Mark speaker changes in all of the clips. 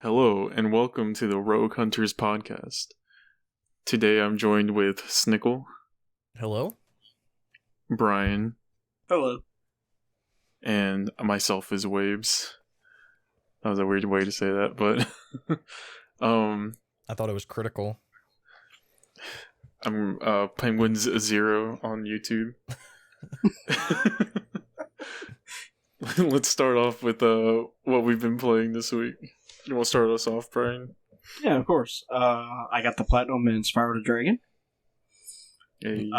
Speaker 1: Hello, and welcome to the Rogue Hunters podcast. Today I'm joined with Snickle,
Speaker 2: Hello?
Speaker 1: Brian,
Speaker 3: Hello.
Speaker 1: and myself as Waves. That was a weird way to say that, but
Speaker 2: I thought it was critical.
Speaker 1: I'm Penguins Zero on YouTube. Let's start off with what we've been playing this week. You want to start us off, Brian?
Speaker 3: Yeah, of course. I got the Platinum in Spyro the Dragon.
Speaker 1: Hey.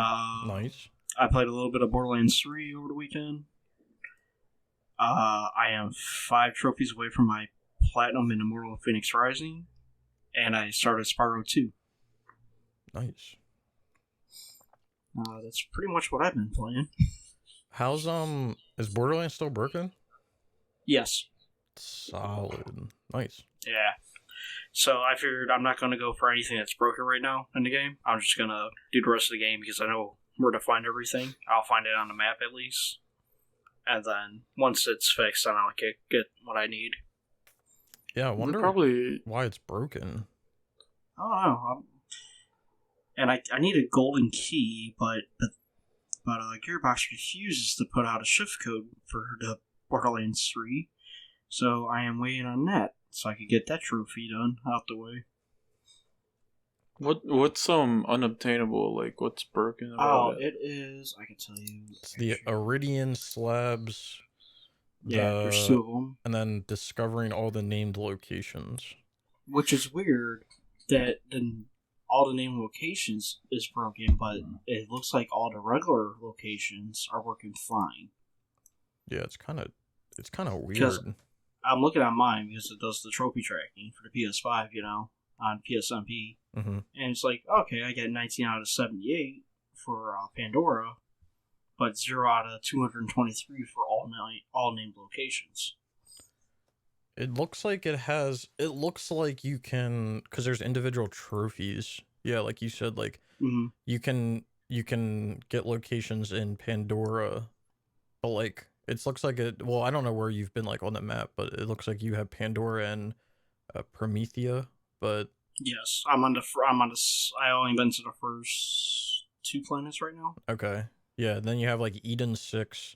Speaker 2: Nice.
Speaker 3: I played a little bit of Borderlands 3 over the weekend. I am 5 trophies away from my Platinum in Immortal Phoenix Rising. And I started Spyro 2.
Speaker 2: Nice.
Speaker 3: That's pretty much what I've been playing.
Speaker 2: How's, is Borderlands still broken?
Speaker 3: Yes.
Speaker 2: Solid. Nice.
Speaker 3: Yeah. So I figured I'm not going to go for anything that's broken right now in the game. I'm just going to do the rest of the game because I know where to find everything. I'll find it on the map at least. And then once it's fixed, then I'll get what I need.
Speaker 2: Yeah, I wonder why it's broken.
Speaker 3: I don't know. And I need a golden key, but Gearbox refuses to put out a shift code for the Borderlands 3. So I am waiting on that, so I could get that trophy done out the way.
Speaker 1: What's unobtainable? Like, what's broken about it?
Speaker 3: It is. I can tell you.
Speaker 2: It's the Iridian slabs.
Speaker 3: Yeah, there's 2 of them.
Speaker 2: And then discovering all the named locations.
Speaker 3: Which is weird that all the named locations is broken, but it looks like all the regular locations are working fine.
Speaker 2: Yeah, it's kind of weird.
Speaker 3: Because I'm looking at mine because it does the trophy tracking for the PS5, on PSMP.
Speaker 2: Mm-hmm.
Speaker 3: And it's like, okay, I get 19 out of 78 for Pandora, but 0 out of 223 for all named locations.
Speaker 2: It looks like you can, because there's individual trophies. Yeah, like you said, like you can get locations in Pandora, but like it looks like it. Well, I don't know where you've been like on the map, but it looks like you have Pandora and Promethea. But
Speaker 3: yes, I only been to the first 2 planets right now.
Speaker 2: Okay, yeah. Then you have like Eden 6,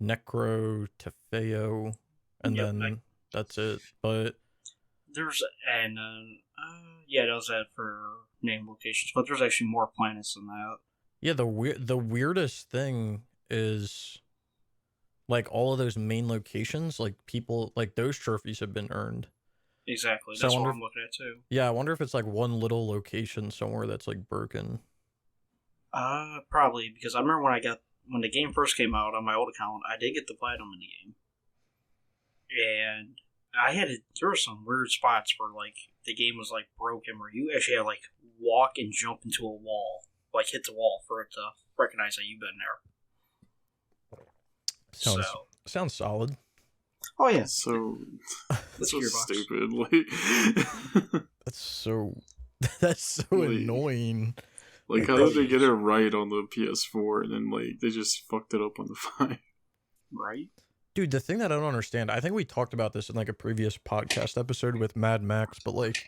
Speaker 2: Necro, Tefeo, and then that's it. But
Speaker 3: there's those for name locations, but there's actually more planets than that.
Speaker 2: Yeah, the weirdest thing is like all of those main locations, like people like those trophies have been earned.
Speaker 3: Exactly. That's what I'm looking at too.
Speaker 2: Yeah, I wonder if it's like one little location somewhere that's like broken.
Speaker 3: Probably, because I remember when the game first came out on my old account, I did get the platinum in the game. And there were some weird spots where like the game was like broken where you actually had to like walk and jump into a wall, like hit the wall for it to recognize that you've been there.
Speaker 2: Sounds solid.
Speaker 3: Oh yeah.
Speaker 1: So
Speaker 3: that's
Speaker 1: so stupid. Like
Speaker 2: that's so annoying.
Speaker 1: Like how did they get it right on the PS4 and then like they just fucked it up on the 5?
Speaker 3: Right?
Speaker 2: Dude, the thing that I don't understand, I think we talked about this in like a previous podcast episode with Mad Max, but like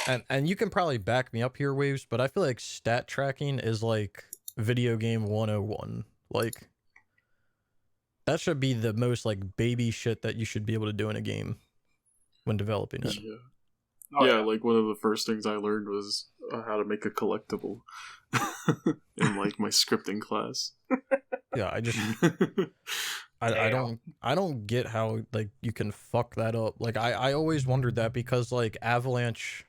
Speaker 2: and you can probably back me up here, Waves, but I feel like stat tracking is like video game 101. Like that should be the most like baby shit that you should be able to do in a game when developing it.
Speaker 1: Yeah. Yeah, like one of the first things I learned was how to make a collectible in like my scripting class.
Speaker 2: Yeah, I don't get how like you can fuck that up. Like I always wondered that because like Avalanche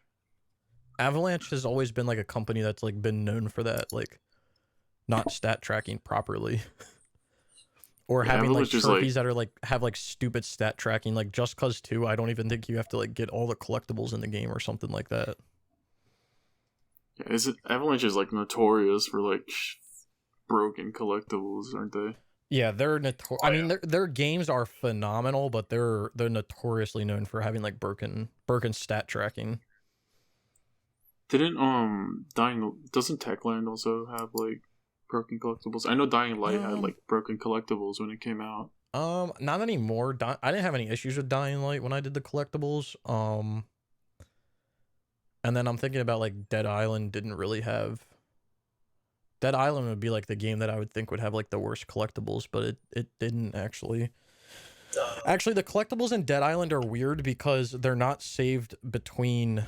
Speaker 2: has always been like a company that's like been known for that, like not stat tracking properly. Or having like trophies that are like have like stupid stat tracking, like Just Cause 2. I don't even think you have to like get all the collectibles in the game or something like that.
Speaker 1: Yeah, Avalanche is like notorious for like broken collectibles, aren't they?
Speaker 2: Yeah, they're notorious. I mean, their games are phenomenal, but they're notoriously known for having like broken stat tracking.
Speaker 1: Doesn't Techland also have like broken collectibles? I know Dying Light had like broken collectibles when it came out.
Speaker 2: Not anymore. I didn't have any issues with Dying Light when I did the collectibles. And then I'm thinking about like Dead Island didn't really have. Dead Island would be like the game that I would think would have like the worst collectibles, but it didn't actually. Actually, the collectibles in Dead Island are weird because they're not saved between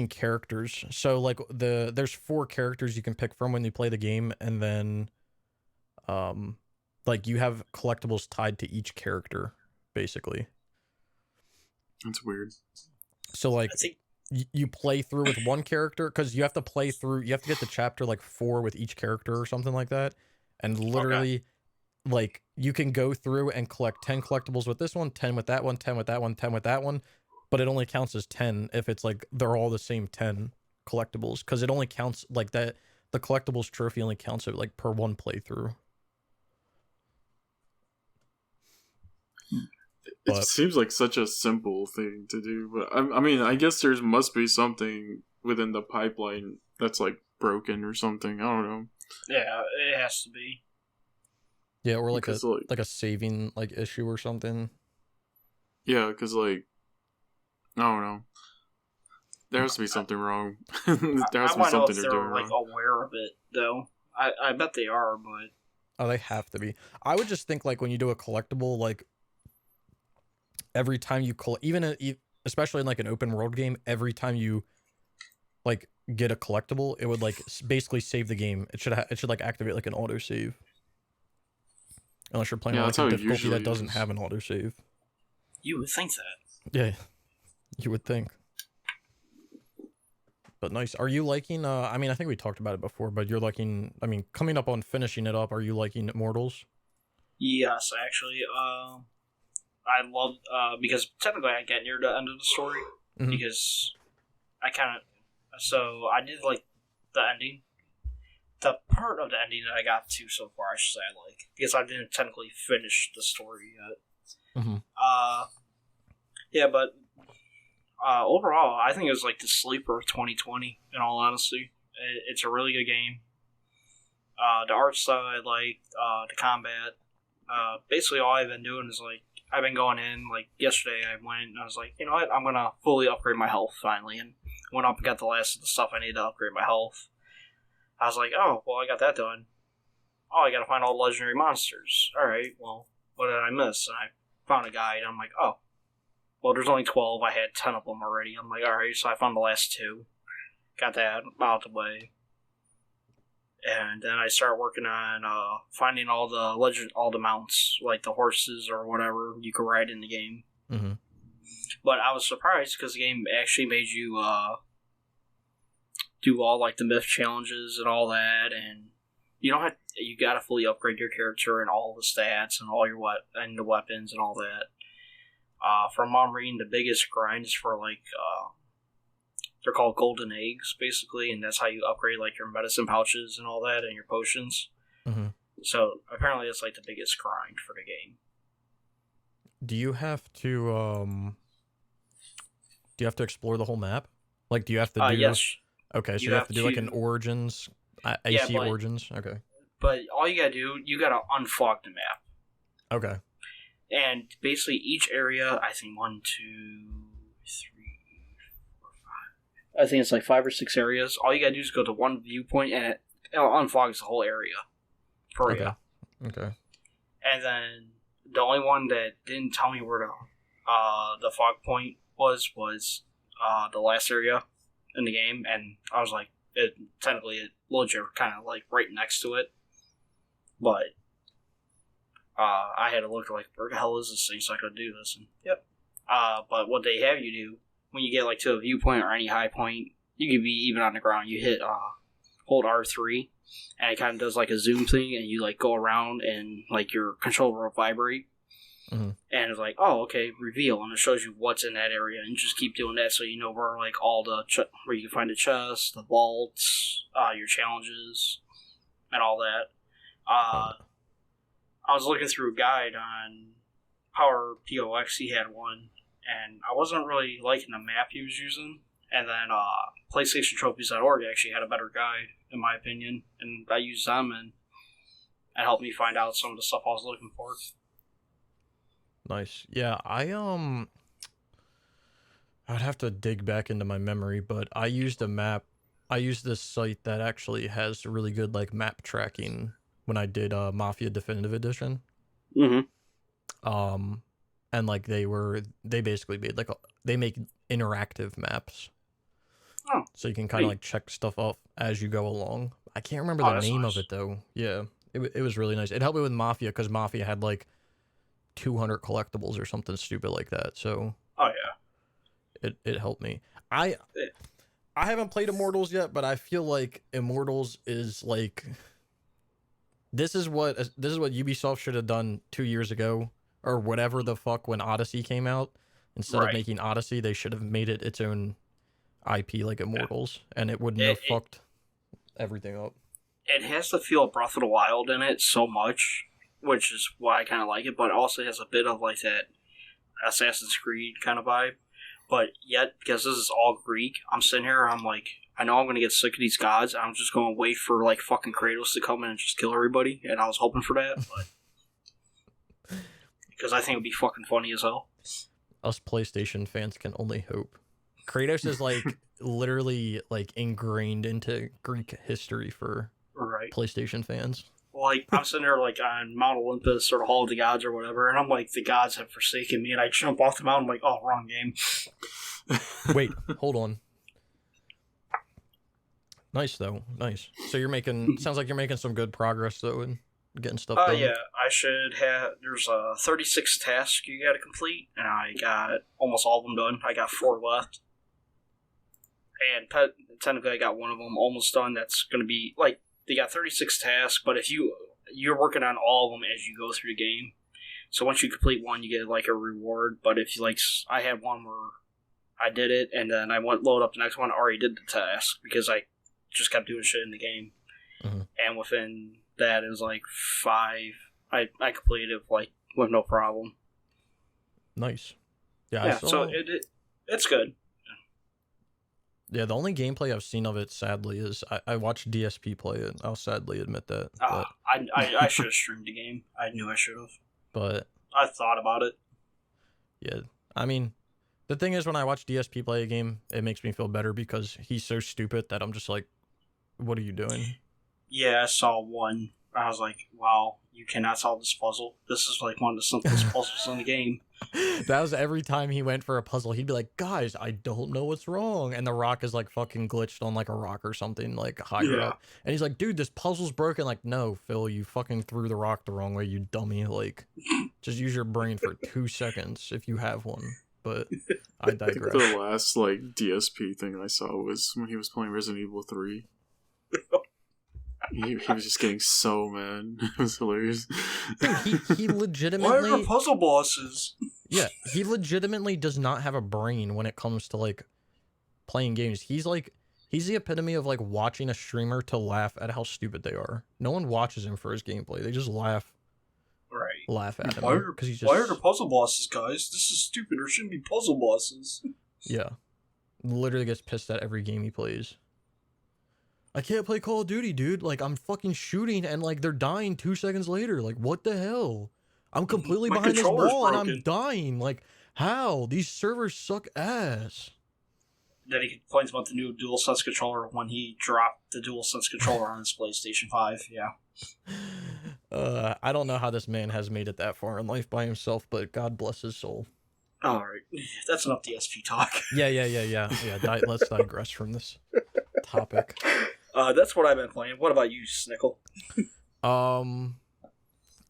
Speaker 2: characters. So like there's 4 characters you can pick from when you play the game, and then like you have collectibles tied to each character, basically.
Speaker 1: That's weird.
Speaker 2: So like you play through with one character, because you have to get to chapter like 4 with each character or something like that, and literally like you can go through and collect 10 collectibles with this one, 10 with that one, 10 with that one, 10 with that one, but it only counts as 10 if it's like they're all the same 10 collectibles, because it only counts like that. The collectibles trophy only counts it like per one playthrough.
Speaker 1: It seems like such a simple thing to do, but I mean, I guess there must be something within the pipeline that's like broken or something. I don't know.
Speaker 3: Yeah, it has to be.
Speaker 2: Yeah, or like a saving like issue or something.
Speaker 1: Yeah, because like I don't know. There has to be something wrong. There has to be something they're doing
Speaker 3: like
Speaker 1: wrong.
Speaker 3: aware of it though. I bet they are, but
Speaker 2: they have to be. I would just think like when you do a collectible, like every time you especially in like an open world game, every time you like get a collectible, it would like basically save the game. It should like activate like an autosave. Unless you're playing on like a difficulty that doesn't have an autosave.
Speaker 3: You would think that.
Speaker 2: Yeah, you would think. But nice. Are you liking? I mean, I think we talked about it before, but you're liking. I mean, coming up on finishing it up. Are you liking Immortals?
Speaker 3: Yes, actually. I love because technically I get near the end of the story because I I did like the ending. The part of the ending that I got to so far, I should say, I like, because I didn't technically finish the story yet. Yeah, but overall, I think it was like the sleeper of 2020. In all honesty, it's a really good game. The art style I like, the combat. Basically, all I've been doing is like I've been going in. Like yesterday, I went and I was like, you know what, I'm gonna fully upgrade my health finally, and went up and got the last of the stuff I need to upgrade my health. I was like, oh, well, I got that done. Oh, I gotta find all the legendary monsters. Alright, well, what did I miss? And I found a guide, and I'm like, oh, well, there's only 12. I had 10 of them already. I'm like, alright, so I found the last 2. Got that out of the way. And then I start working on finding all the mounts, like the horses or whatever you could ride in the game.
Speaker 2: Mm-hmm.
Speaker 3: But I was surprised because the game actually made you do all like the myth challenges and all that, and you gotta fully upgrade your character and all the stats and all your the weapons and all that. From what I'm reading, the biggest grind is for like they're called golden eggs basically, and that's how you upgrade like your medicine pouches and all that and your potions.
Speaker 2: Mm-hmm.
Speaker 3: So apparently it's like the biggest grind for the game.
Speaker 2: Do you have to explore the whole map? Like, do you have to do?
Speaker 3: Yes.
Speaker 2: Okay, so you have to do like an Origins, AC Origins. Okay.
Speaker 3: But all you gotta do, you gotta unfog the map.
Speaker 2: Okay.
Speaker 3: And basically each area, I think 1, 2, 3, 4, 5. I think it's like 5 or 6 areas. All you gotta do is go to one viewpoint, and it unfogs the whole area for you.
Speaker 2: Okay.
Speaker 3: And then the only one that didn't tell me where the fog point was the last area in the game, and I was like, it loads you kind of like right next to it, but I had to look like, where the hell is this thing, so I could do this, and yep. But what they have you do, when you get like to a viewpoint or any high point, you can be even on the ground, you hit hold R3, and it kind of does like a zoom thing, and you like go around, and like your controller will vibrate.
Speaker 2: Mm-hmm.
Speaker 3: And it's like, oh, okay, reveal, and it shows you what's in that area, and just keep doing that so you know where like all the where you can find the chests, the vaults, your challenges, and all that. I was looking through a guide on Power POX. He had one, and I wasn't really liking the map he was using. And then PlayStationTrophies.org actually had a better guide, in my opinion, and I used them, and it helped me find out some of the stuff I was looking for.
Speaker 2: Nice. Yeah, I'd have to dig back into my memory, but I used a map. I used this site that actually has really good like map tracking when I did Mafia Definitive Edition.
Speaker 3: Mm-hmm.
Speaker 2: And like they basically made like they make interactive maps.
Speaker 3: Oh,
Speaker 2: So you can kind of
Speaker 3: neat.
Speaker 2: like check stuff off as you go along. I can't remember
Speaker 3: Oh,
Speaker 2: the
Speaker 3: that's
Speaker 2: name
Speaker 3: nice.
Speaker 2: of it though. Yeah, it was really nice. It helped me with Mafia because Mafia had like 200 collectibles or something stupid like that. So
Speaker 3: Oh yeah.
Speaker 2: it helped me. I
Speaker 3: Eh,
Speaker 2: I haven't played Immortals yet, but I feel like Immortals is like this is what Ubisoft should have done 2 years ago or whatever the fuck when Odyssey came out. Instead of
Speaker 3: Right.
Speaker 2: making Odyssey, they should have made it its own IP like
Speaker 3: Yeah.
Speaker 2: Immortals, and it wouldn't have
Speaker 3: It
Speaker 2: fucked everything up.
Speaker 3: it has the feel of Breath of the Wild in it so much, which is why I kind of like it. But it also has a bit of like that Assassin's Creed kind of vibe. But yet, because this is all Greek, I'm sitting here. I'm like, I know I'm gonna get sick of these gods. I'm just gonna wait for like fucking Kratos to come in and just kill everybody. And I was hoping for that, but because I think it'd be fucking funny as hell.
Speaker 2: Us PlayStation fans can only hope. Kratos is like literally like ingrained into Greek history for
Speaker 3: Right.
Speaker 2: PlayStation fans.
Speaker 3: Like, I'm sitting there, like, on Mount Olympus or Hall of the Gods or whatever, and I'm like, the gods have forsaken me, and I jump off the mountain, I'm like, oh, wrong game.
Speaker 2: Wait, hold on. Nice though, nice. So you're making sounds like you're making some good progress though and getting stuff done.
Speaker 3: Yeah, I should have, there's 36 tasks you gotta complete, and I got almost all of them done. I got 4 left. And technically I got one of them almost done. That's gonna be, like, they got 36 tasks, but if you're working on all of them as you go through the game. So once you complete one, you get like a reward. But if you like, I had one where I did it, and then I went load up the next one. I already did the task because I just kept doing shit in the game.
Speaker 2: Mm-hmm.
Speaker 3: And within that, it was like 5. I completed it like with no problem.
Speaker 2: Nice. Yeah,
Speaker 3: Yeah,
Speaker 2: I saw...
Speaker 3: so it's good.
Speaker 2: Yeah, the only gameplay I've seen of it, sadly, is I watched DSP play it. I'll sadly admit that.
Speaker 3: I should have streamed the game. I knew I should have.
Speaker 2: But
Speaker 3: I thought about it.
Speaker 2: yeah, I mean, the thing is, when I watch DSP play a game, it makes me feel better because he's so stupid that I'm just like, what are you doing?
Speaker 3: Yeah, I saw one. I was like, wow, you cannot solve this puzzle. This is like one of the simplest puzzles in the game.
Speaker 2: That was every time he went for a puzzle, he'd be like, guys, I don't know what's wrong. And the rock is like fucking glitched on like a rock or something, like higher up. And he's like, dude, this puzzle's broken. Like, no, Phil, you fucking threw the rock the wrong way, you dummy. Like, just use your brain for 2 seconds if you have one. But I digress.
Speaker 1: The last like DSP thing I saw was when he was playing Resident Evil 3. He was just getting so mad. It was hilarious.
Speaker 2: Dude, he legitimately...
Speaker 3: Why are there puzzle bosses?
Speaker 2: Yeah, he legitimately does not have a brain when it comes to, like, playing games. He's the epitome of, like, watching a streamer to laugh at how stupid they are. No one watches him for his gameplay. They just laugh at him.
Speaker 3: Why
Speaker 2: Why
Speaker 3: are there puzzle bosses, guys? This is stupid. There shouldn't be puzzle bosses.
Speaker 2: Yeah. Literally gets pissed at every game he plays. I can't play Call of Duty, dude. Like, I'm fucking shooting and, like, they're dying 2 seconds later. Like, what the hell? I'm completely behind this wall and I'm dying. Like, how? These servers suck ass.
Speaker 3: Then he complains about the new DualSense controller when he dropped the DualSense controller on his PlayStation 5. Yeah.
Speaker 2: I don't know how this man has made it that far in life by himself, but God bless his soul.
Speaker 3: Alright. That's enough DSP talk.
Speaker 2: Yeah. Let's digress from this topic.
Speaker 3: That's what I've been playing. What about you, Snickle?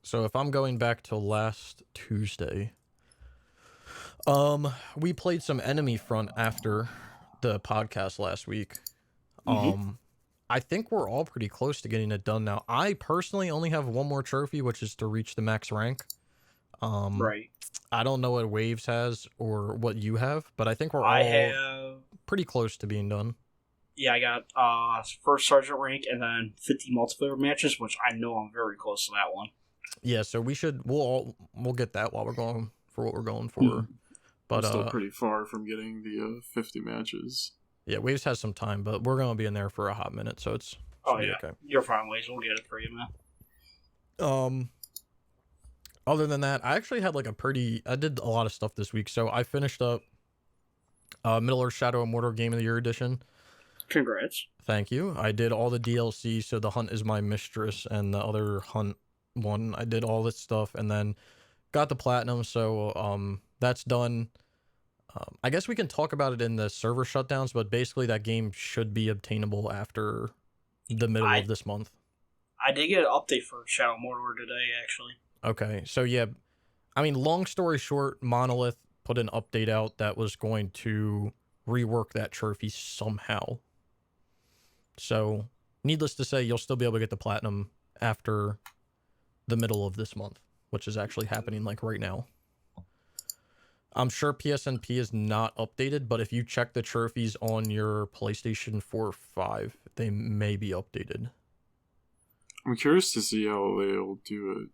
Speaker 2: So if I'm going back to last Tuesday, we played some Enemy Front after the podcast last week. I think we're all pretty close to getting it done now. I personally only have one more trophy, which is to reach the max rank.
Speaker 3: Right.
Speaker 2: I don't know what Waves has or what you have, but I think we're all pretty close to being done.
Speaker 3: Yeah, I got first sergeant rank and then 50 multiplayer matches, which I know I'm very close to that one.
Speaker 2: Yeah, so we'll get that while we're going for what we're going for. But
Speaker 1: I'm still pretty far from getting the 50 matches.
Speaker 2: Yeah, Waves has some time, but we're gonna be in there for a hot minute, so it's okay.
Speaker 3: You're fine, Waves. We'll get it for you, man.
Speaker 2: Other than that, I actually had like I did a lot of stuff this week. So I finished up Middle-earth Shadow of Mordor Game of the Year edition.
Speaker 3: Congrats.
Speaker 2: Thank you. I did all the DLC, so the Hunt is My Mistress and the other Hunt one. I did all this stuff and then got the platinum, so that's done. I guess we can talk about it in the server shutdowns, but basically that game should be obtainable after the middle of this month.
Speaker 3: I did get an update for Shadow of Mordor today, actually.
Speaker 2: Okay, so yeah, I mean, long story short, Monolith put an update out that was going to rework that trophy somehow. So, needless to say, you'll still be able to get the platinum after the middle of this month, which is actually happening like right now. I'm sure PSNP is not updated, but if you check the trophies on your PlayStation 4 or 5, they may be updated.
Speaker 1: I'm curious to see how they'll do it.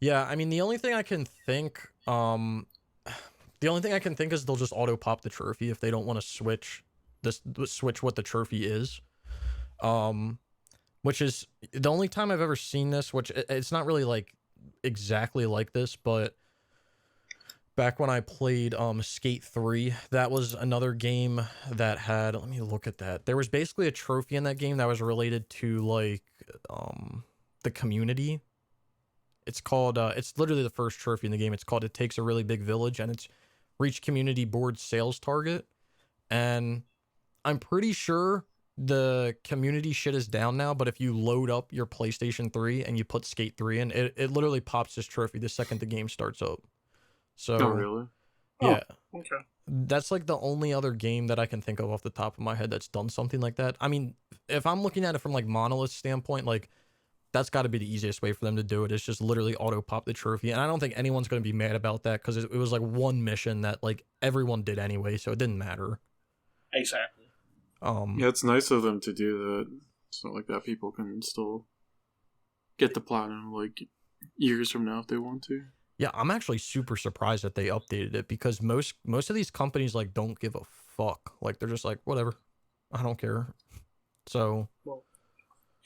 Speaker 2: Yeah, I mean, the only thing I can think is they'll just auto pop the trophy if they don't want to switch what the trophy is. Which is the only time I've ever seen this, which it's not really like exactly like this, but back when I played Skate 3, that was another game that had, let me look at that. There was basically a trophy in that game that was related to like the community. It's called it's literally the first trophy in the game. It's called It Takes a Really Big Village, and it's reached community board sales target. And I'm pretty sure the community shit is down now, but if you load up your PlayStation 3 and you put Skate 3 in, it literally pops this trophy the second the game starts up. So,
Speaker 1: oh, really?
Speaker 2: Yeah.
Speaker 3: Oh, okay.
Speaker 2: That's like the only other game that I can think of off the top of my head that's done something like that. I mean, if I'm looking at it from like Monolith's standpoint, like that's got to be the easiest way for them to do it. It's just literally auto pop the trophy. And I don't think anyone's going to be mad about that because it was like one mission that like everyone did anyway, so it didn't matter.
Speaker 3: Exactly.
Speaker 1: Yeah, it's nice of them to do that. So like that people can still get the platinum like years from now if they want to.
Speaker 2: Yeah, I'm actually super surprised that they updated it because most of these companies like don't give a fuck. Like they're just like, whatever, I don't care. So,
Speaker 3: well,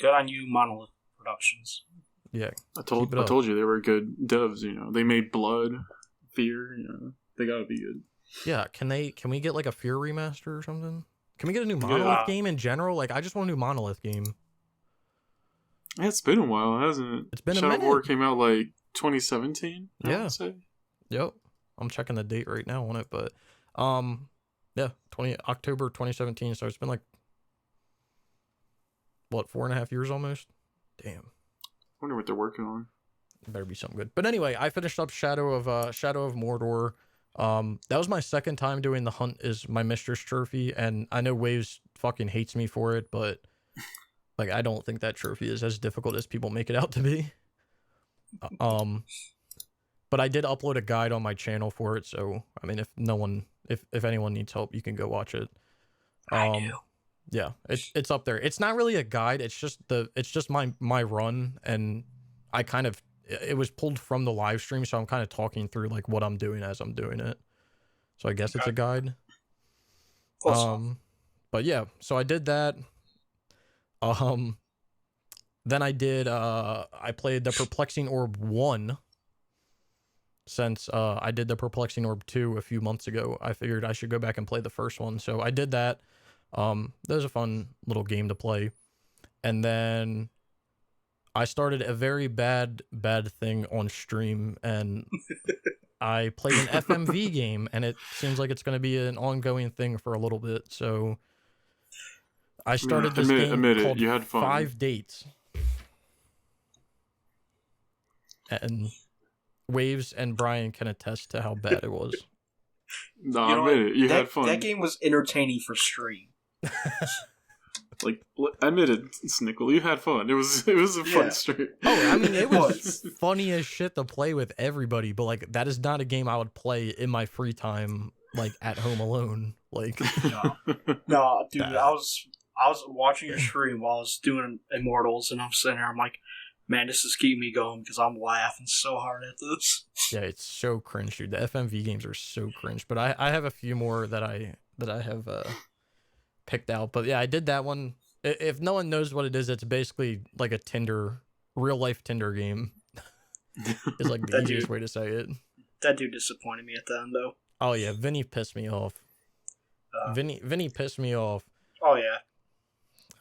Speaker 3: good on you, Monolith Productions.
Speaker 2: Yeah,
Speaker 1: I told you they were good devs. You know, they made Blood, Fear. You know, they gotta be good.
Speaker 2: Yeah, can we get like a Fear remaster or something? Can we get a new Monolith game in general? Like, I just want a new Monolith game.
Speaker 1: Yeah, it's been a while, hasn't it?
Speaker 2: It's been a
Speaker 1: Shadow
Speaker 2: minute.
Speaker 1: of War came out like 2017. I
Speaker 2: Yeah.
Speaker 1: would say.
Speaker 2: Yep. I'm checking the date right now on it, but yeah, October 2017. So it's been like what, 4.5 years almost. Damn.
Speaker 1: Wonder what they're working on.
Speaker 2: It better be something good. But anyway, I finished up Shadow of Mordor. That was my second time doing the Hunt is My Mistress trophy, and I know Waves fucking hates me for it, but like I don't think that trophy is as difficult as people make it out to be. But I did upload a guide on my channel for it, so I mean, if anyone needs help, you can go watch it.
Speaker 3: I do.
Speaker 2: Yeah, it's up there. It's not really a guide. It's just my run, and it was pulled from the live stream, so I'm kind of talking through like what I'm doing as I'm doing it. So I guess it's a guide. But yeah, so I did that. Then I played the Perplexing Orb 1. Since I did the Perplexing Orb 2 a few months ago, I figured I should go back and play the first one. So I did that. That was a fun little game to play. And then I started a very bad thing on stream, and I played an FMV game, and it seems like it's going to be an ongoing thing for a little bit. So I started this game called
Speaker 1: you had fun.
Speaker 2: 5 Dates. And Waves and Brian can attest to how bad it was.
Speaker 1: No, I admit it. You had fun.
Speaker 3: That game was entertaining for stream.
Speaker 1: Like, admit it, Snickle. You had fun. It was a fun stream.
Speaker 2: Oh, I mean, it was funny as shit to play with everybody, but like that is not a game I would play in my free time, like at home alone. Like,
Speaker 3: no, dude, I was watching your stream while I was doing Immortals, and I'm sitting there, I'm like, man, this is keeping me going because I'm laughing so hard at this.
Speaker 2: Yeah, it's so cringe, dude. The FMV games are so cringe, but I have a few more that I have picked out. But yeah, I did that one. If no one knows what it is, it's basically like a real life Tinder game. Is like the easiest way to say it.
Speaker 3: That dude disappointed me at the end, though.
Speaker 2: Oh yeah, Vinny pissed me off. Vinny pissed me off.
Speaker 3: Oh yeah.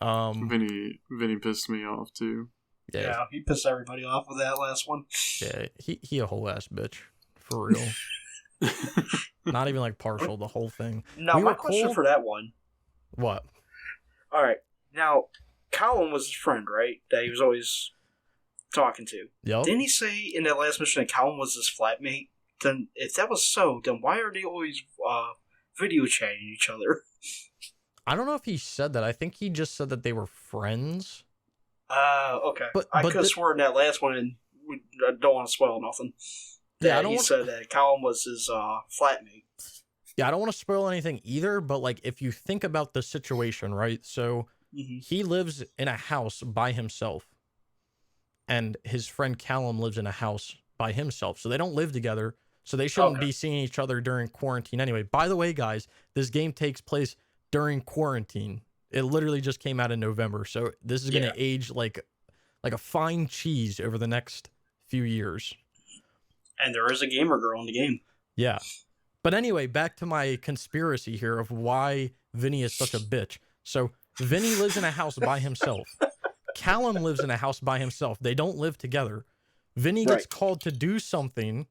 Speaker 1: Vinny pissed me off too.
Speaker 3: Yeah, he pissed everybody off with that last one.
Speaker 2: Yeah, he a whole ass bitch for real. Not even like partial, the whole thing.
Speaker 3: Now, my question for that one.
Speaker 2: What?
Speaker 3: All right, now Colin was his friend, right? That he was always talking to.
Speaker 2: Yep.
Speaker 3: Didn't he say in that last mission that Colin was his flatmate? Then, if that was so, then why are they always video chatting each other? I
Speaker 2: don't know if he said that. I think he just said that they were friends.
Speaker 3: Okay. But I could have sworn that last one, and I don't want to spoil nothing. Yeah, he said that Colin was his flatmate.
Speaker 2: Yeah, I don't want to spoil anything either, but like if you think about the situation, right? So he lives in a house by himself, and his friend Callum lives in a house by himself. So they don't live together, so they shouldn't be seeing each other during quarantine anyway. By the way, guys, this game takes place during quarantine. It literally just came out in November, so this is going to age like a fine cheese over the next few years.
Speaker 3: And there is a gamer girl in the game.
Speaker 2: Yeah. But anyway, back to my conspiracy here of why Vinny is such a bitch. So Vinny lives in a house by himself. Callum lives in a house by himself. They don't live together. Vinny gets called to do something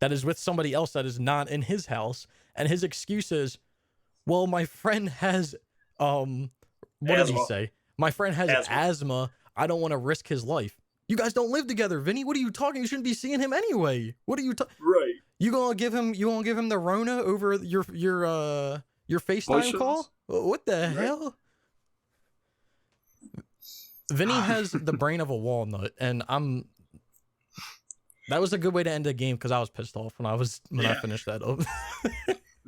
Speaker 2: that is with somebody else that is not in his house, and his excuse is, well, my friend has what did he say? My friend has asthma. I don't want to risk his life. You guys don't live together, Vinny. What are you talking? You shouldn't be seeing him anyway. What are you talking?
Speaker 3: Right.
Speaker 2: You gonna give him the Rona over your FaceTime call? What the hell? Vinny has the brain of a walnut, and that was a good way to end the game because I was pissed off when I finished that up.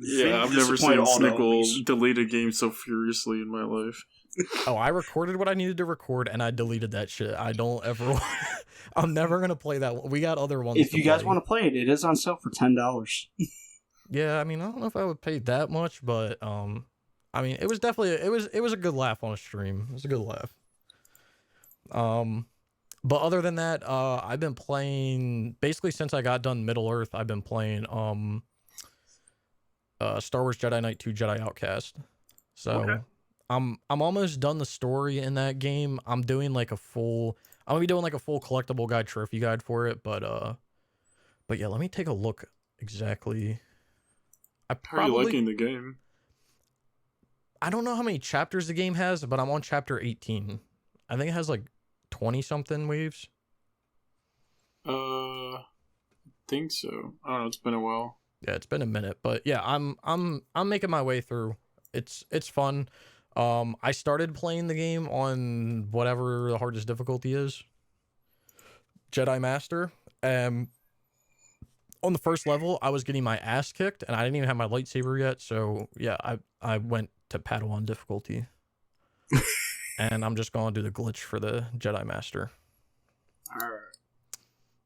Speaker 1: Yeah, I've never seen Snickle delete a game so furiously in my life.
Speaker 2: Oh, I recorded what I needed to record, and I deleted that shit. I don't ever... I'm never going to play that one. We got other ones
Speaker 3: If you guys want to play it, it is on sale for $10.
Speaker 2: Yeah, I mean, I don't know if I would pay that much, but, I mean, it was definitely... It was a good laugh on a stream. It was a good laugh. But other than that, I've been playing... Basically, since I got done Middle-earth, I've been playing, Star Wars Jedi Knight 2 Jedi Outcast. So I'm almost done the story in that game. I'm gonna be doing like a full collectible guide, trophy guide for it, but yeah, let me take a look exactly.
Speaker 1: How are you liking the game?
Speaker 2: I don't know how many chapters the game has, but I'm on chapter 18. I think it has like 20 something waves.
Speaker 1: I think so. I don't know, it's been a while.
Speaker 2: Yeah, it's been a minute, but yeah, I'm making my way through. It's fun. I started playing the game on whatever the hardest difficulty is, Jedi Master. On the first level, I was getting my ass kicked, and I didn't even have my lightsaber yet. So yeah, I went to Padawan difficulty, and I'm just gonna do the glitch for the Jedi Master.
Speaker 3: All right.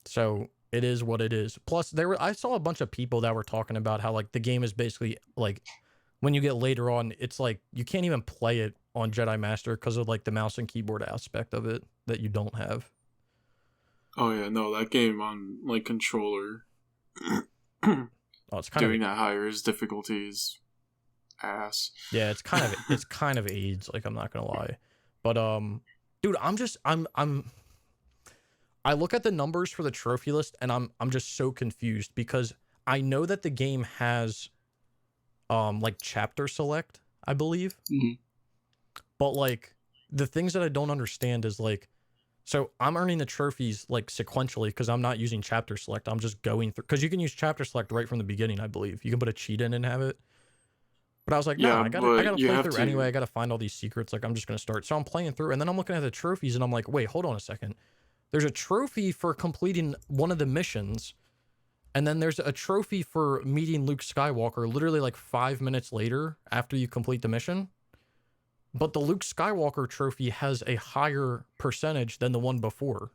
Speaker 2: So it is what it is. Plus, I saw a bunch of people that were talking about how like the game is basically like when you get later on, it's like you can't even play it on Jedi Master because of like the mouse and keyboard aspect of it that you don't have.
Speaker 1: Oh yeah, no, that game on like controller.
Speaker 2: Oh, it's kind
Speaker 1: doing that higher is difficulties ass.
Speaker 2: Yeah, it's kind of AIDS. Like I'm not gonna lie, but dude, I look at the numbers for the trophy list and I'm just so confused because I know that the game has like chapter select, I believe.
Speaker 3: Mm-hmm.
Speaker 2: But like the things that I don't understand is like, so I'm earning the trophies like sequentially because I'm not using chapter select. I'm just going through because you can use chapter select right from the beginning, I believe. You can put a cheat in and have it. But I was like, no, I gotta play through anyway. I gotta find all these secrets. Like I'm just gonna start. So I'm playing through and then I'm looking at the trophies and I'm like, wait, hold on a second. There's a trophy for completing one of the missions, and then there's a trophy for meeting Luke Skywalker literally like 5 minutes later after you complete the mission. But the Luke Skywalker trophy has a higher percentage than the one before.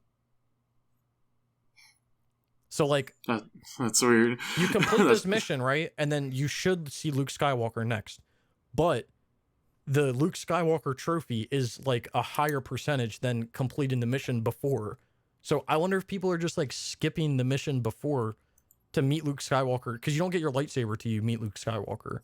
Speaker 2: So like...
Speaker 1: That's weird.
Speaker 2: You complete this mission, right? And then you should see Luke Skywalker next. But the Luke Skywalker trophy is like a higher percentage than completing the mission before. So I wonder if people are just like skipping the mission before to meet Luke Skywalker, because you don't get your lightsaber till you meet Luke Skywalker.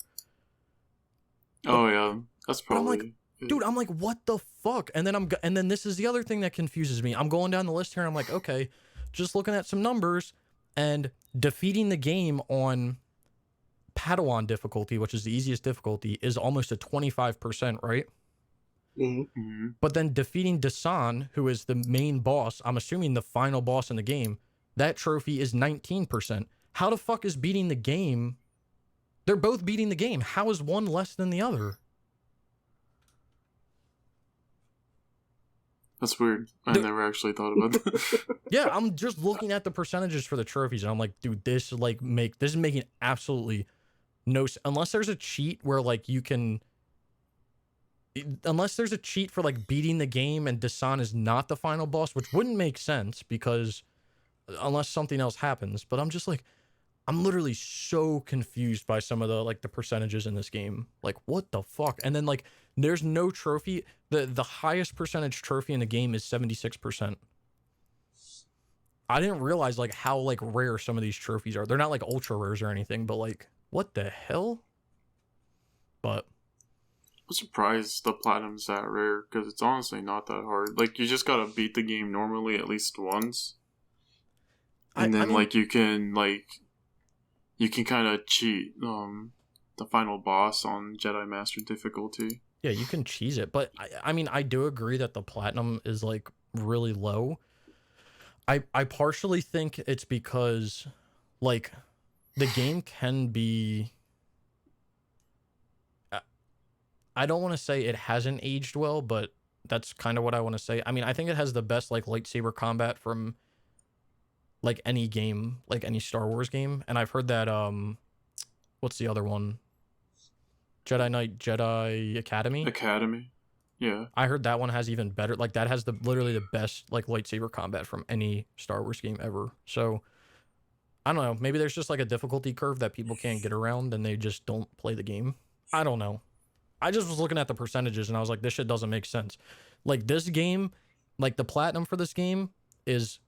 Speaker 1: Oh yeah, that's probably.
Speaker 2: Dude, I'm like, what the fuck? And then this is the other thing that confuses me. I'm going down the list here and I'm like, okay, just looking at some numbers, and defeating the game on Padawan difficulty, which is the easiest difficulty, is almost a 25%, right?
Speaker 3: Mm-hmm.
Speaker 2: But then defeating Dasan, who is the main boss, I'm assuming the final boss in the game, that trophy is 19%. How the fuck is beating the game? They're both beating the game. How is one less than the other?
Speaker 1: That's weird. I never actually thought about that.
Speaker 2: Yeah, I'm just looking at the percentages for the trophies, and I'm like, dude, this is making absolutely no sense. Unless there's a cheat where like you can, unless there's a cheat for like beating the game and Dasan is not the final boss, which wouldn't make sense because unless something else happens. But I'm just like, I'm literally so confused by some of the like the percentages in this game. Like, what the fuck? And then like, there's no trophy. The highest percentage trophy in the game is 76%. I didn't realize like how like rare some of these trophies are. They're not like ultra rares or anything, but like, what the hell? But
Speaker 1: I'm surprised the platinum's that rare, because it's honestly not that hard. Like, you just gotta beat the game normally at least once. And then, like, you can kind of cheat the final boss on Jedi Master difficulty.
Speaker 2: yeah, you can cheese it. But I mean, I do agree that the platinum is like really low. I partially think it's because like the game can be, I don't want to say it hasn't aged well, but that's kind of what I want to say. I mean, I think it has the best like lightsaber combat from like any game, like any Star Wars game. And I've heard that what's the other one? Jedi Knight, Jedi Academy.
Speaker 1: Yeah.
Speaker 2: I heard that one has even better. Like that has literally the best like lightsaber combat from any Star Wars game ever. So I don't know. Maybe there's just like a difficulty curve that people can't get around and they just don't play the game. I don't know. I just was looking at the percentages and I was like, this shit doesn't make sense. Like this game, like the platinum for this game is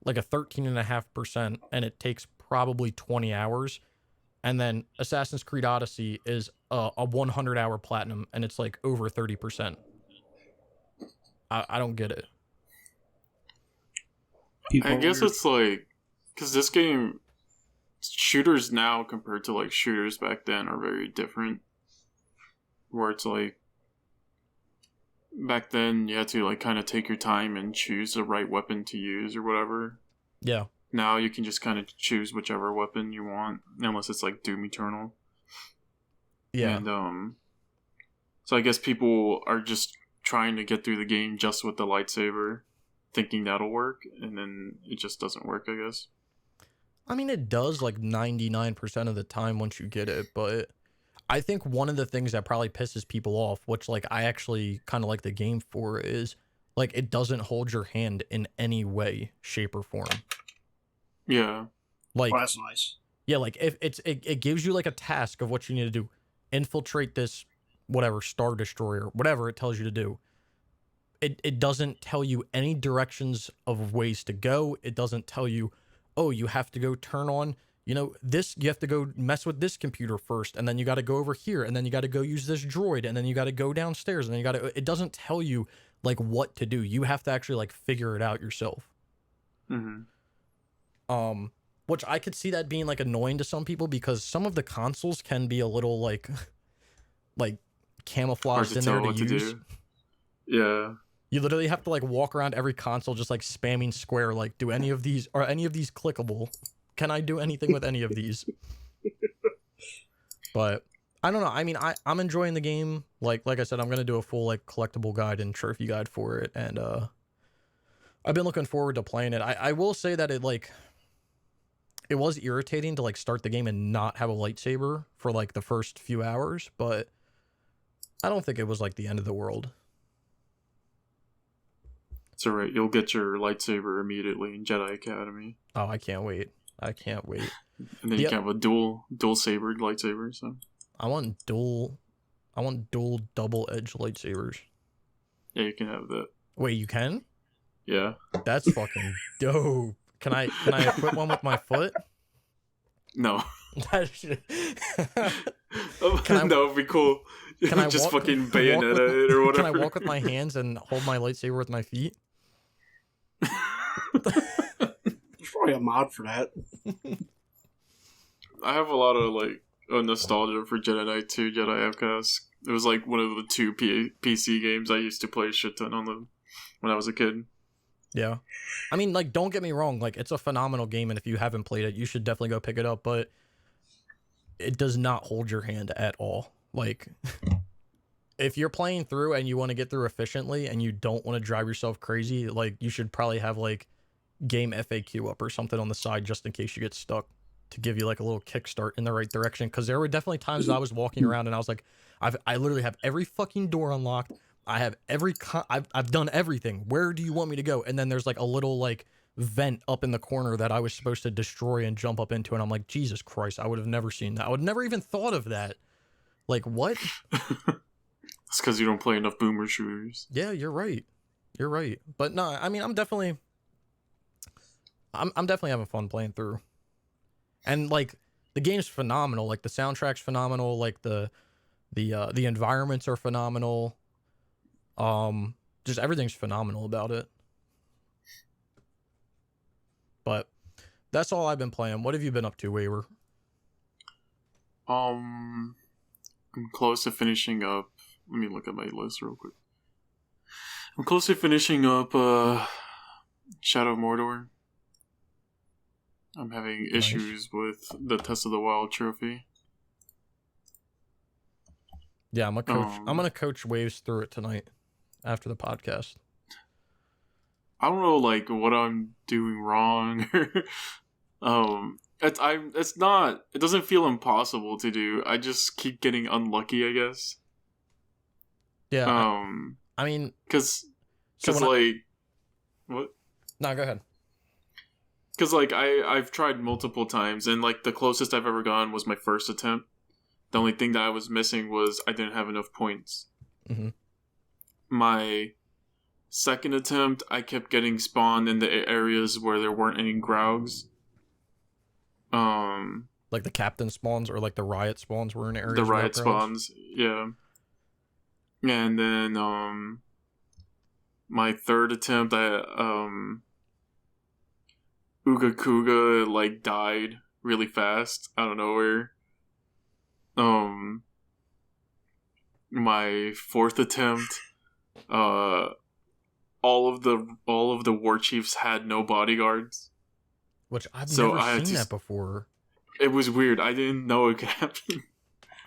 Speaker 2: like a 13.5%, and it takes probably 20 hours. And then Assassin's Creed Odyssey is a 100-hour platinum, and it's like over 30%. I don't get it.
Speaker 1: I guess it's like, because this game, shooters now compared to like shooters back then are very different. Where it's like, back then you had to like kind of take your time and choose the right weapon to use or whatever.
Speaker 2: Yeah.
Speaker 1: Now you can just kind of choose whichever weapon you want, unless it's like Doom Eternal.
Speaker 2: Yeah.
Speaker 1: And so I guess people are just trying to get through the game just with the lightsaber, thinking that'll work, and then it just doesn't work, I guess.
Speaker 2: I mean, it does like 99% of the time once you get it, but I think one of the things that probably pisses people off, which like I actually kind of like the game for, is like it doesn't hold your hand in any way, shape, or form.
Speaker 1: Yeah.
Speaker 2: Like,
Speaker 3: well, that's nice.
Speaker 2: Yeah, like if it gives you like a task of what you need to do. Infiltrate this whatever Star Destroyer, whatever it tells you to do. It doesn't tell you any directions of ways to go. It doesn't tell you, oh, you have to go turn on, this, you have to go mess with this computer first, and then you got to go over here, and then you got to go use this droid, and then you got to go downstairs, and then it doesn't tell you like what to do. You have to actually like figure it out yourself.
Speaker 1: Mm-hmm.
Speaker 2: Which I could see that being like annoying to some people, because some of the consoles can be a little like camouflaged in there to use.
Speaker 1: Yeah.
Speaker 2: You literally have to like walk around every console just like spamming square, like, are any of these clickable? Can I do anything with any of these? But I don't know. I mean, I'm enjoying the game. Like I said, I'm gonna do a full like collectible guide and trophy guide for it, and I've been looking forward to playing it. I will say that it was irritating to like start the game and not have a lightsaber for like the first few hours, but I don't think it was like the end of the world.
Speaker 1: It's alright. You'll get your lightsaber immediately in Jedi Academy.
Speaker 2: Oh, I can't wait.
Speaker 1: And then you can have a dual sabered lightsaber. So
Speaker 2: I want dual double edged lightsabers.
Speaker 1: yeah, you can have that.
Speaker 2: Wait, you can?
Speaker 1: Yeah.
Speaker 2: That's fucking dope. Can I equip one with my foot?
Speaker 1: No.
Speaker 2: That shit.
Speaker 1: That would be cool.
Speaker 2: Can I
Speaker 1: just
Speaker 2: walk,
Speaker 1: fucking Bayonetta it or whatever?
Speaker 2: Can I walk with my hands and hold my lightsaber with my feet?
Speaker 3: There's probably a mod for that.
Speaker 1: I have a lot of like nostalgia for Jedi Knight 2, Jedi Outcast. It was like one of the two PC games I used to play a shit ton on them when I was a kid.
Speaker 2: Yeah. I mean, like, don't get me wrong. Like, it's a phenomenal game, and if you haven't played it, you should definitely go pick it up, but it does not hold your hand at all. Like, if you're playing through and you want to get through efficiently and you don't want to drive yourself crazy, like, you should probably have, like, game FAQ up or something on the side just in case you get stuck to give you, like, a little kickstart in the right direction. Because there were definitely times that I was walking around and I was like, I literally have every fucking door unlocked. I have I've done everything. Where do you want me to go? And then there's like a little like vent up in the corner that I was supposed to destroy and jump up into. And I'm like, Jesus Christ, I would have never seen that. I would never even thought of that. Like, what?
Speaker 1: It's because you don't play enough boomer shooters.
Speaker 2: Yeah, you're right. You're right. But no, I mean, I'm definitely having fun playing through. And like the game's phenomenal. Like the soundtrack's phenomenal. Like the environments are phenomenal. Just everything's phenomenal about it. But that's all I've been playing. What have you been up to, Waver?
Speaker 1: I'm close to finishing up. Let me look at my list real quick. I'm close to finishing up Shadow of Mordor. I'm having issues with the Test of the Wild trophy.
Speaker 2: Yeah, I'm gonna coach Waves through it tonight after the podcast.
Speaker 1: I don't know, like, what I'm doing wrong. It doesn't feel impossible to do. I just keep getting unlucky, I guess.
Speaker 2: Yeah. I mean,
Speaker 1: what?
Speaker 2: No, go ahead.
Speaker 1: Because, like, I've tried multiple times, and, like, the closest I've ever gone was my first attempt. The only thing that I was missing was I didn't have enough points.
Speaker 2: Mm-hmm.
Speaker 1: My second attempt, I kept getting spawned in the areas where there weren't any Graugs.
Speaker 2: Like the captain spawns or like the riot spawns were in areas.
Speaker 1: The riot spawns, yeah. And then my third attempt, Uga Kuga like died really fast out of nowhere. My fourth attempt, all of the war chiefs had no bodyguards,
Speaker 2: which I've never seen that before.
Speaker 1: It was weird. I didn't know it could happen.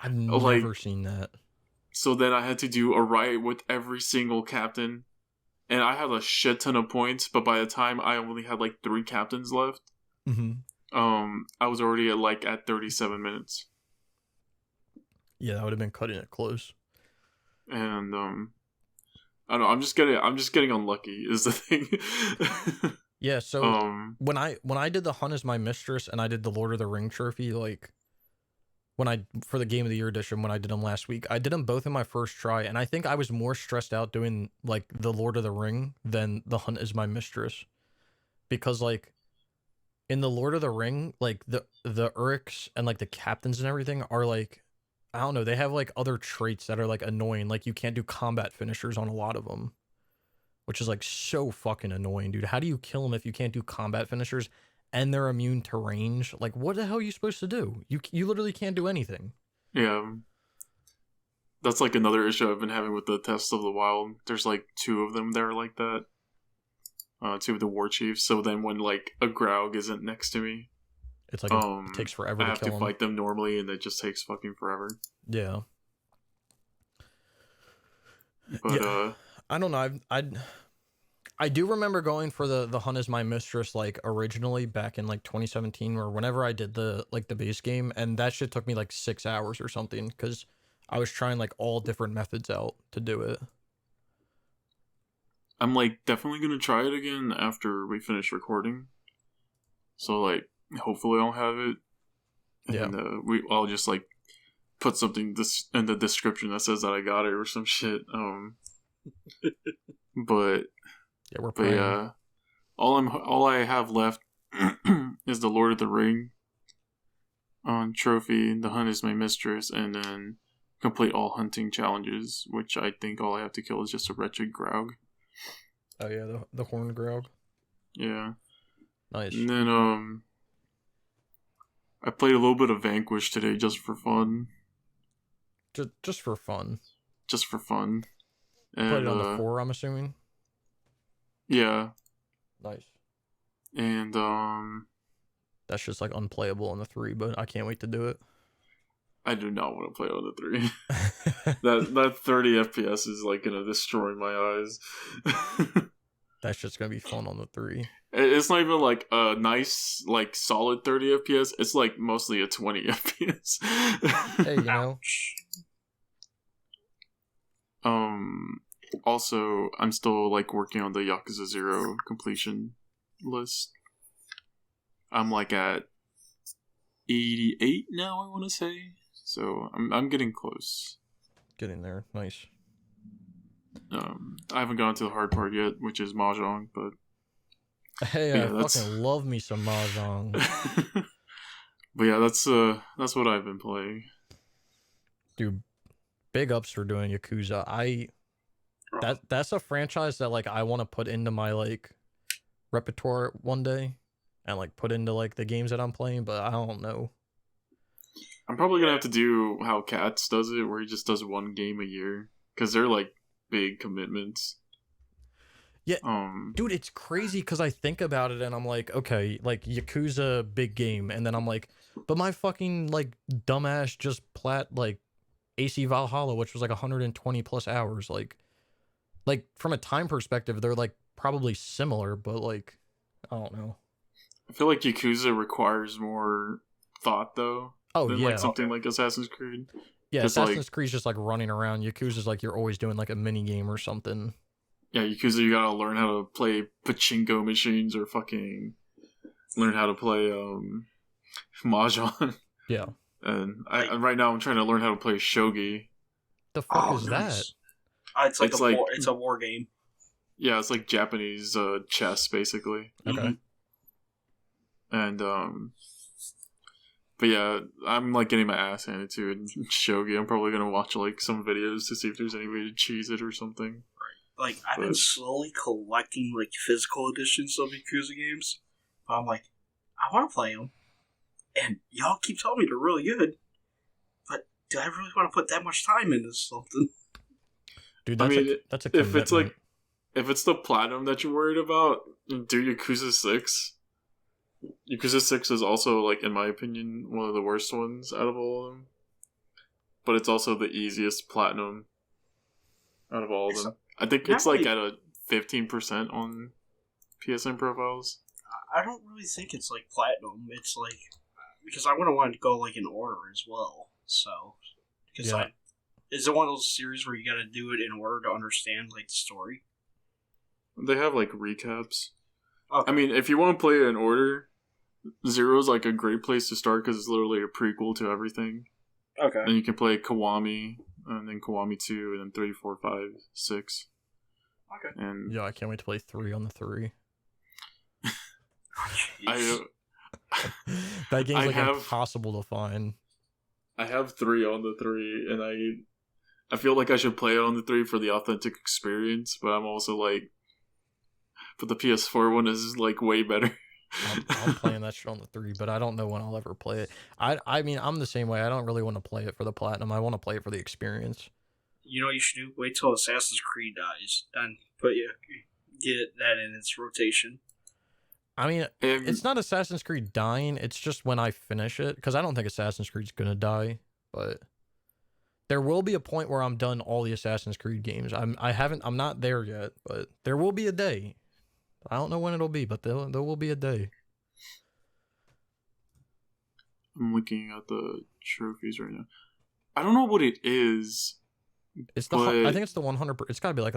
Speaker 2: I've never seen that. So
Speaker 1: then I had to do a riot with every single captain, and I had a shit ton of points. But by the time I only had like 3 captains left, I was already at 37 minutes.
Speaker 2: Yeah, that would have been cutting it close.
Speaker 1: And I don't know. I'm just getting unlucky is the thing.
Speaker 2: Yeah. So when I did the Hunt is My Mistress and I did the Lord of the Ring trophy, like for the Game of the Year edition when I did them last week, I did them both in my first try, and I think I was more stressed out doing like the Lord of the Ring than the Hunt is My Mistress, because like in the Lord of the Ring, like the Uruks and like the captains and everything are like, I don't know, they have like other traits that are like annoying. Like you can't do combat finishers on a lot of them, which is like so fucking annoying, dude. How do you kill them if you can't do combat finishers and they're immune to range? Like, what the hell are you supposed to do? You literally can't do anything.
Speaker 1: Yeah. That's like another issue I've been having with the Test of the Wild. There's like 2 of them that are like that. 2 of the war chiefs. So then when like a Graug isn't next to me,
Speaker 2: it's like it takes forever to kill them.
Speaker 1: I have to fight them normally, and it just takes fucking forever.
Speaker 2: Yeah.
Speaker 1: But
Speaker 2: yeah. I don't know. I do remember going for the Hunt is My Mistress like originally back in like 2017 or whenever I did the base game, and that shit took me like 6 hours or something because I was trying like all different methods out to do it.
Speaker 1: I'm like definitely gonna try it again after we finish recording. So like hopefully I'll have it. And I'll just like put something in the description that says that I got it or some shit. But
Speaker 2: Yeah, we're
Speaker 1: But
Speaker 2: praying.
Speaker 1: yeah, all I have left is the Lord of the Ring on trophy. The Hunt is my mistress, and then complete all hunting challenges. Which I think all I have to kill is just a wretched Graug.
Speaker 2: Oh yeah, the horned Graug.
Speaker 1: Yeah.
Speaker 2: Nice.
Speaker 1: And then I played a little bit of Vanquish today just for fun.
Speaker 2: Just for fun.
Speaker 1: Just for fun. And,
Speaker 2: played it on the 4, I'm assuming.
Speaker 1: Yeah.
Speaker 2: Nice.
Speaker 1: And
Speaker 2: that's just like unplayable on the 3, but I can't wait to do it.
Speaker 1: I do not want to play on the 3. that 30 FPS is like gonna destroy my eyes.
Speaker 2: That's just gonna be fun on the 3.
Speaker 1: It's not even like a nice, like solid 30 FPS. It's like mostly a 20 FPS.
Speaker 2: Hey, you know.
Speaker 1: Also, I'm still like working on the Yakuza 0 completion list. I'm like at 88 now, I want to say. So I'm getting close.
Speaker 2: Getting there, nice.
Speaker 1: I haven't gone to the hard part yet, which is Mahjong, but
Speaker 2: hey, yeah, I fucking love me some Mahjong.
Speaker 1: But yeah, that's what I've been playing.
Speaker 2: Dude, big ups for doing Yakuza. That's a franchise that like I want to put into my like repertoire one day, and like put into like the games that I'm playing, but I don't know.
Speaker 1: I'm probably gonna have to do how Cats does it, where he just does one game a year, because they're like big commitments.
Speaker 2: Yeah, dude, it's crazy because I think about it and I'm like, okay, like Yakuza big game, and then I'm like, but my fucking like dumbass just like AC Valhalla, which was like 120 plus hours, like from a time perspective, they're like probably similar, but like I don't know.
Speaker 1: I feel like Yakuza requires more thought though.
Speaker 2: Oh
Speaker 1: than
Speaker 2: yeah,
Speaker 1: like something like Assassin's Creed.
Speaker 2: Yeah, Assassin's Creed's just like running around. Yakuza's like you're always doing like a mini game or something.
Speaker 1: Yeah, Yakuza, you gotta learn how to play pachinko machines or fucking learn how to play Mahjong.
Speaker 2: Yeah.
Speaker 1: And right now I'm trying to learn how to play shogi.
Speaker 2: The fuck is that?
Speaker 3: It's a war game.
Speaker 1: Yeah, it's like Japanese chess basically.
Speaker 2: Okay.
Speaker 1: And but yeah, I'm like getting my ass handed to it in shogi. I'm probably gonna watch like some videos to see if there's any way to cheese it or something.
Speaker 3: Like, I've been slowly collecting, like, physical editions of Yakuza games. But I'm like, I want to play them. And y'all keep telling me they're really good. But do I really want to put that much time into something?
Speaker 2: Dude, that's a commitment.
Speaker 1: If it's the platinum that you're worried about, do Yakuza 6. Yakuza 6 is also, like, in my opinion, one of the worst ones out of all of them. But it's also the easiest platinum out of all of them. I think it's like at a 15% on PSN profiles.
Speaker 3: I don't really think it's like platinum. It's like because I would have wanted to go like in order as well. So because is it one of those series where you got to do it in order to understand like the story?
Speaker 1: They have like recaps.
Speaker 3: Okay.
Speaker 1: I mean, if you want to play it in order, 0 is like a great place to start because it's literally a prequel to everything.
Speaker 3: Okay.
Speaker 1: And you can play Kiwami. And then Kiwami 2, and then 3, 4, 5, 6.
Speaker 3: Okay.
Speaker 1: And
Speaker 2: yeah, I can't wait to play 3 on the 3. That game's like impossible to find.
Speaker 1: I have 3 on the 3, and I feel like I should play it on the 3 for the authentic experience, but I'm also like, but the PS4 one is like way better.
Speaker 2: I'm playing that shit on the 3, but I don't know when I'll ever play it. I mean, I'm the same way. I don't really want to play it for the platinum. I want to play it for the experience. You
Speaker 3: know what you should do? Wait till Assassin's Creed dies and get that in its rotation.
Speaker 2: I mean, it's not Assassin's Creed dying. It's just when I finish it, because I don't think Assassin's Creed's gonna die. But there will be a point where I'm done all the Assassin's Creed games. I'm not there yet, but there will be a day. I don't know when it'll be, but there will be a day.
Speaker 1: I'm looking at the trophies right now. I don't know what it is.
Speaker 2: It's I think it's the 100. It's got to be like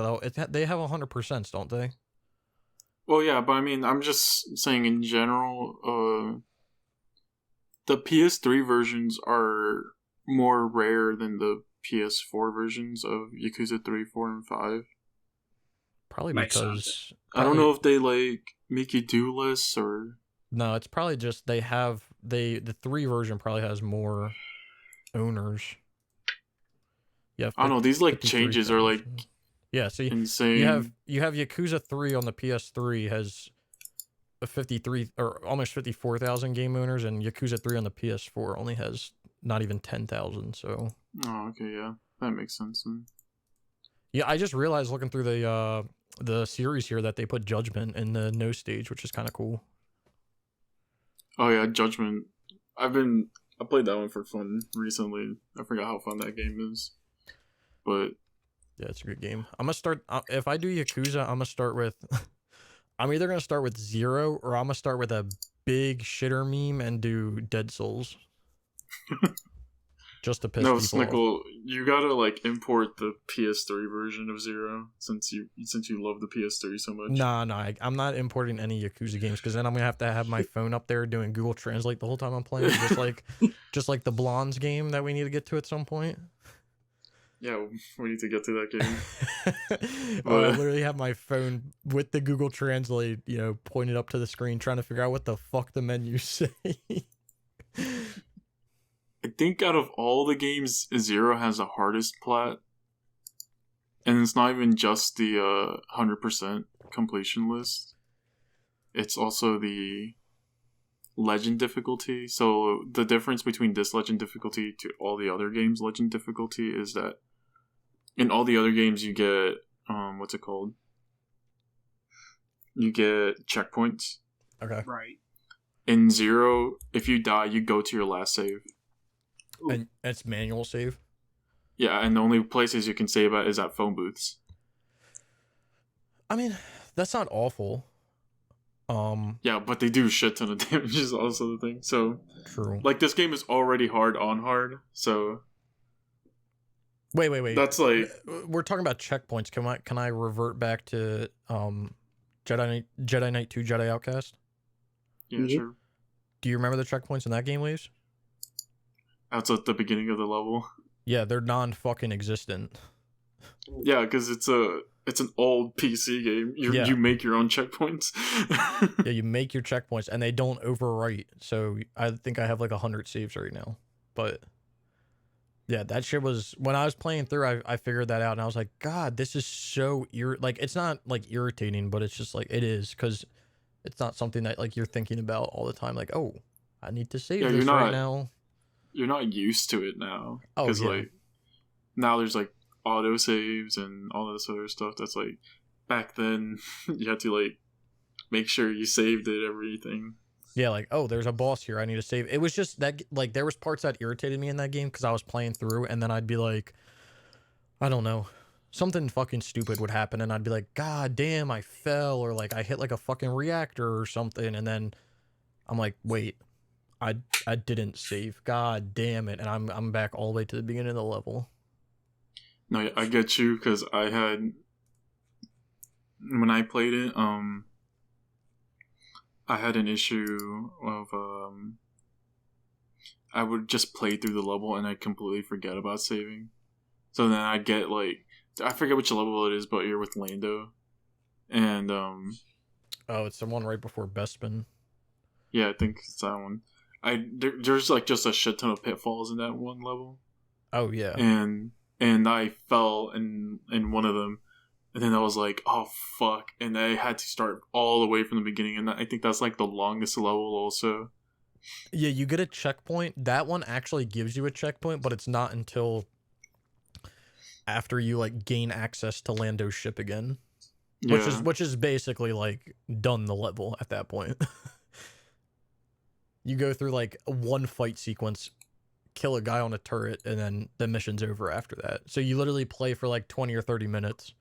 Speaker 2: they have 100%, don't they?
Speaker 1: Well, yeah, but I mean, I'm just saying in general. The PS3 versions are more rare than the PS4 versions of Yakuza 3, 4, and 5.
Speaker 2: Probably
Speaker 3: Makes
Speaker 2: because
Speaker 1: I don't know if they like make you do lists or
Speaker 2: no, it's probably just the 3 version probably has more owners. Yeah,
Speaker 1: I don't know. These like changes are like
Speaker 2: yeah. So
Speaker 1: insane.
Speaker 2: you have Yakuza 3 on the PS3 has a 53 or almost 54,000 game owners, and Yakuza 3 on the PS4 only has not even 10,000. So
Speaker 1: oh, okay, yeah, that makes sense.
Speaker 2: yeah, I just realized looking through the series here that they put Judgment in the no stage, which is kind of cool.
Speaker 1: Oh yeah, Judgment. I played that one for fun recently. I forgot how fun that game is, but
Speaker 2: yeah, it's a good game. I'm gonna start if I do Yakuza. I'm gonna start with. I'm either gonna start with 0 or I'm gonna start with a big shitter meme and do Dead Souls. Just to piss people
Speaker 1: Snickle,
Speaker 2: off.
Speaker 1: you gotta like import the PS3 version of 0 since you love the PS3 so much.
Speaker 2: Nah, I'm not importing any Yakuza games because then I'm gonna have my phone up there doing Google Translate the whole time I'm playing, just like the Blondes game that we need to get to at some point.
Speaker 1: Yeah, we need to get to that game.
Speaker 2: I literally have my phone with the Google Translate, pointed up to the screen, trying to figure out what the fuck the menus say.
Speaker 1: I think out of all the games, 0 has the hardest plat. And it's not even just the 100% completion list. It's also the legend difficulty. So the difference between this legend difficulty to all the other games' legend difficulty is that in all the other games you get, what's it called? You get checkpoints.
Speaker 2: Okay.
Speaker 3: Right.
Speaker 1: In 0, if you die, you go to your last save.
Speaker 2: And it's manual save?
Speaker 1: Yeah, and the only places you can save at is at phone booths.
Speaker 2: I mean, that's not awful.
Speaker 1: Yeah, but they do a shit ton of damage is also the thing. So
Speaker 2: true.
Speaker 1: Like this game is already hard on hard, so
Speaker 2: Wait.
Speaker 1: That's like
Speaker 2: we're talking about checkpoints. Can I revert back to Jedi Knight 2 Jedi Outcast?
Speaker 1: Yeah, sure.
Speaker 2: Do you remember the checkpoints in that game, Leaves?
Speaker 1: That's at the beginning of the level.
Speaker 2: Yeah, they're non-fucking existent.
Speaker 1: Yeah, because it's an old PC game. You make your own checkpoints.
Speaker 2: Yeah, you make your checkpoints, and they don't overwrite. So I think I have like 100 saves right now. But yeah, that shit was when I was playing through. I figured that out, and I was like, God, this is so like it's not like irritating, but it's just like it is because it's not something that like you're thinking about all the time. Like, oh, I need to save this right now.
Speaker 1: You're not used to it now.
Speaker 2: Oh,
Speaker 1: because
Speaker 2: yeah.
Speaker 1: like now there's like auto saves and all this other stuff. That's like back then you had to like make sure you saved it, everything.
Speaker 2: Yeah, like, oh, there's a boss here, I need to save. It was just that, like, there was parts that irritated me in that game because I was playing through, and then I'd be like, I don't know, something fucking stupid would happen, and I'd be like, God damn, I fell, or like I hit like a fucking reactor or something, and then I'm like, wait, I didn't save, god damn it, and I'm back all the way to the beginning of the level.
Speaker 1: No, I get you, because I had, when I played it, I had an issue of, I would just play through the level and I'd completely forget about saving. So then I'd get, like, I forget which level it is, but you're with Lando. And,
Speaker 2: oh, it's the one right before Bespin.
Speaker 1: Yeah, I think it's that one. There's, like, just a shit ton of pitfalls in that one level.
Speaker 2: Oh, yeah.
Speaker 1: And I fell in one of them. And then I was like, oh, fuck. And I had to start all the way from the beginning. And I think that's like the longest level also.
Speaker 2: Yeah, you get a checkpoint. That one actually gives you a checkpoint, but it's not until after you like gain access to Lando's ship again. Yeah. Which is basically like done the level at that point. You go through like one fight sequence, kill a guy on a turret, and then the mission's over after that. So you literally play for like 20 or 30 minutes.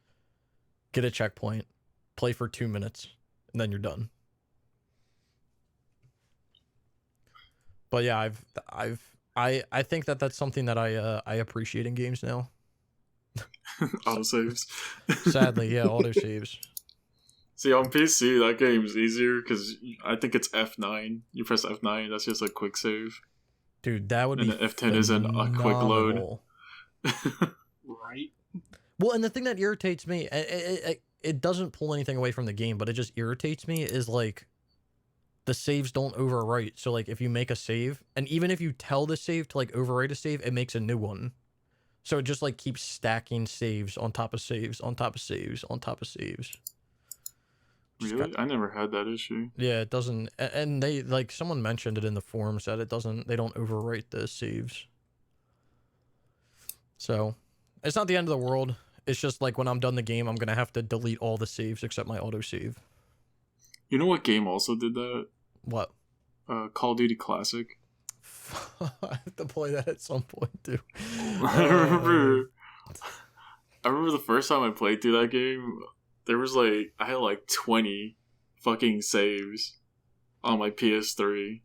Speaker 2: Get a checkpoint, play for 2 minutes, and then you're done. But yeah, I think that's something that I appreciate in games now.
Speaker 1: Autosaves.
Speaker 2: Sadly, yeah, autosaves.
Speaker 1: See, on PC, that game's easier because I think it's F9. You press F9, that's just a quick save.
Speaker 2: Dude, that would be
Speaker 1: phenomenal. And F10 isn't a quick load.
Speaker 3: Right.
Speaker 2: Well, and the thing that irritates me, it doesn't pull anything away from the game, but it just irritates me, is like the saves don't overwrite. So like if you make a save, and even if you tell the save to like overwrite a save, it makes a new one. So it just like keeps stacking saves on top of saves on top of saves on top of saves.
Speaker 1: Really? I never had that issue.
Speaker 2: Yeah, it doesn't, and they like someone mentioned it in the forums that they don't overwrite the saves. So it's not the end of the world. It's just like when I'm done the game, I'm gonna have to delete all the saves except my autosave.
Speaker 1: You know what game also did that?
Speaker 2: What?
Speaker 1: Call of Duty Classic.
Speaker 2: I have to play that at some point too.
Speaker 1: I remember the first time I played through that game, there was like, I had like 20 fucking saves on my PS3.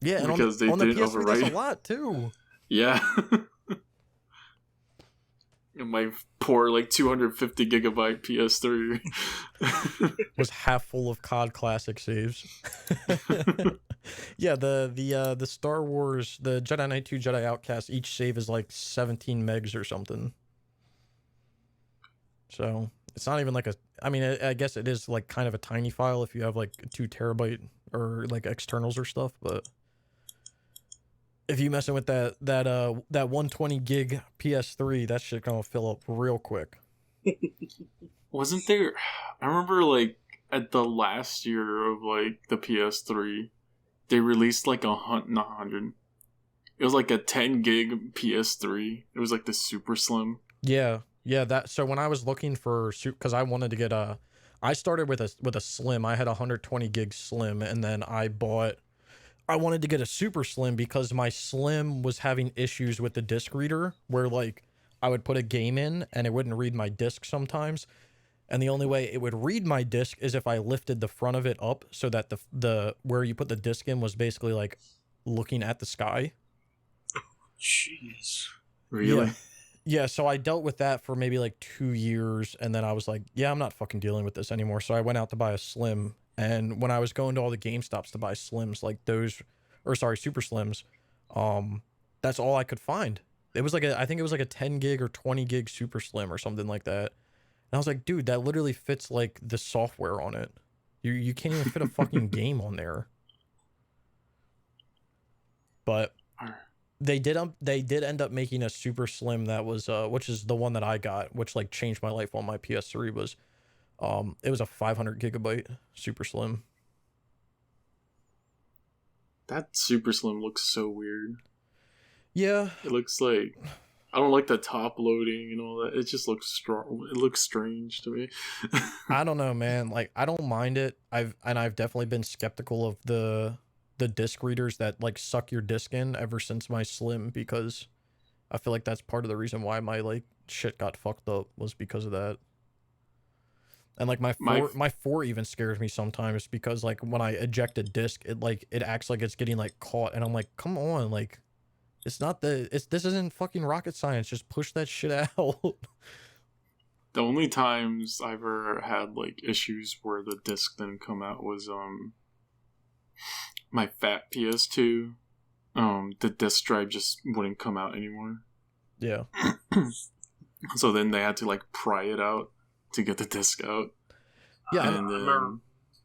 Speaker 2: Yeah, and
Speaker 1: because
Speaker 2: on the
Speaker 1: they didn't
Speaker 2: PS3
Speaker 1: overwrite.
Speaker 2: that's a lot too.
Speaker 1: Yeah. And my poor like 250 gigabyte PS3
Speaker 2: was half full of COD Classic saves. Yeah, the Star Wars, the Jedi Knight 2, Jedi Outcast, each save is like 17 megs or something. So it's not even like a. I mean, I guess it is like kind of a tiny file if you have like 2 terabyte or like externals or stuff, but if you messing with that 120 gig PS3, that shit gonna fill up real quick.
Speaker 1: Wasn't there? I remember like at the last year of like the PS3, they released like not 100. It was like a 10 gig PS3. It was like the super slim.
Speaker 2: Yeah. That. So when I was looking for, because I wanted to get I started with a slim. I had a 120 gig slim, and then I wanted to get a super slim because my slim was having issues with the disc reader, where like I would put a game in and it wouldn't read my disc sometimes. And the only way it would read my disc is if I lifted the front of it up so that the where you put the disc in was basically like looking at the sky.
Speaker 3: Jeez.
Speaker 1: Really?
Speaker 2: Yeah, so I dealt with that for maybe like 2 years, and then I was like, yeah, I'm not fucking dealing with this anymore. So I went out to buy a slim, and when I was going to all the GameStops to buy slims, like super slims, that's all I could find. It was like I think it was like a 10 gig or 20 gig super slim or something like that. And I was like, dude, that literally fits like the software on it. You can't even fit a fucking game on there. But they did end up making a super slim that was which is the one that I got, which like changed my life on my PS3, was it was a 500 gigabyte super slim.
Speaker 1: That super slim looks so weird.
Speaker 2: Yeah.
Speaker 1: It looks like, I don't like the top loading and all that. It just looks strong. It looks strange to me.
Speaker 2: I don't know, man. Like, I don't mind it. I've definitely been skeptical of the disc readers that like suck your disc in ever since my slim, because I feel like that's part of the reason why my like shit got fucked up, was because of that. And like my 4 even scares me sometimes, because like when I eject a disc, it acts like it's getting like caught, and I'm like, come on, like this isn't fucking rocket science. Just push that shit out.
Speaker 1: The only times I've ever had like issues where the disc didn't come out was my fat PS2. The disc drive just wouldn't come out anymore.
Speaker 2: Yeah.
Speaker 1: So then they had to like pry it out to get the disc out.
Speaker 2: Yeah,
Speaker 1: and then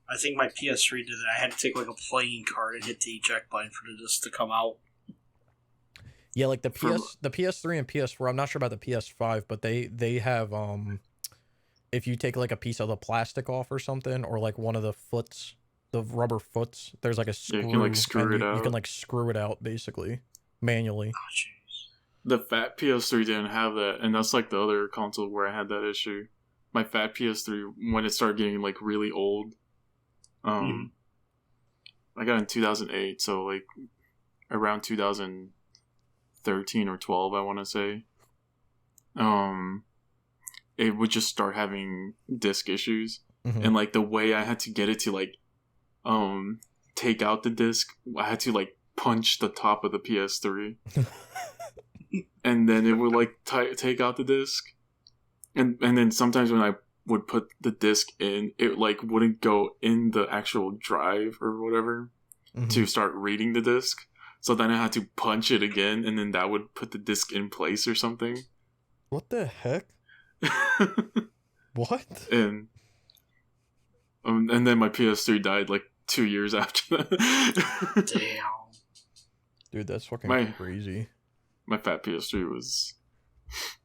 Speaker 3: I think my PS3 did it. I had to take like a playing card and hit the eject button for the disc to come out.
Speaker 2: Yeah, like the PS3 and PS4. I'm not sure about the PS5, but they have if you take like a piece of the plastic off or something, or like one of the foots, the rubber foots, there's like a screw.
Speaker 1: Yeah, you can like screw it out.
Speaker 2: You can like screw it out basically manually.
Speaker 3: Oh, jeez.
Speaker 1: The fat PS3 didn't have that, and that's like the other console where I had that issue. My fat PS3, when it started getting like really old, I got it in 2008, so like around 2013 or 12, I want to say. It would just start having disc issues, and like the way I had to get it to like take out the disc, I had to like punch the top of the PS3. And then it would like take out the disc, and then sometimes when I would put the disc in, it like wouldn't go in the actual drive or whatever to start reading the disc. So then I had to punch it again, and then that would put the disc in place or something.
Speaker 2: What the heck? What?
Speaker 1: And then my PS3 died like 2 years after that.
Speaker 3: Damn.
Speaker 2: Dude, that's fucking crazy.
Speaker 1: My fat PS3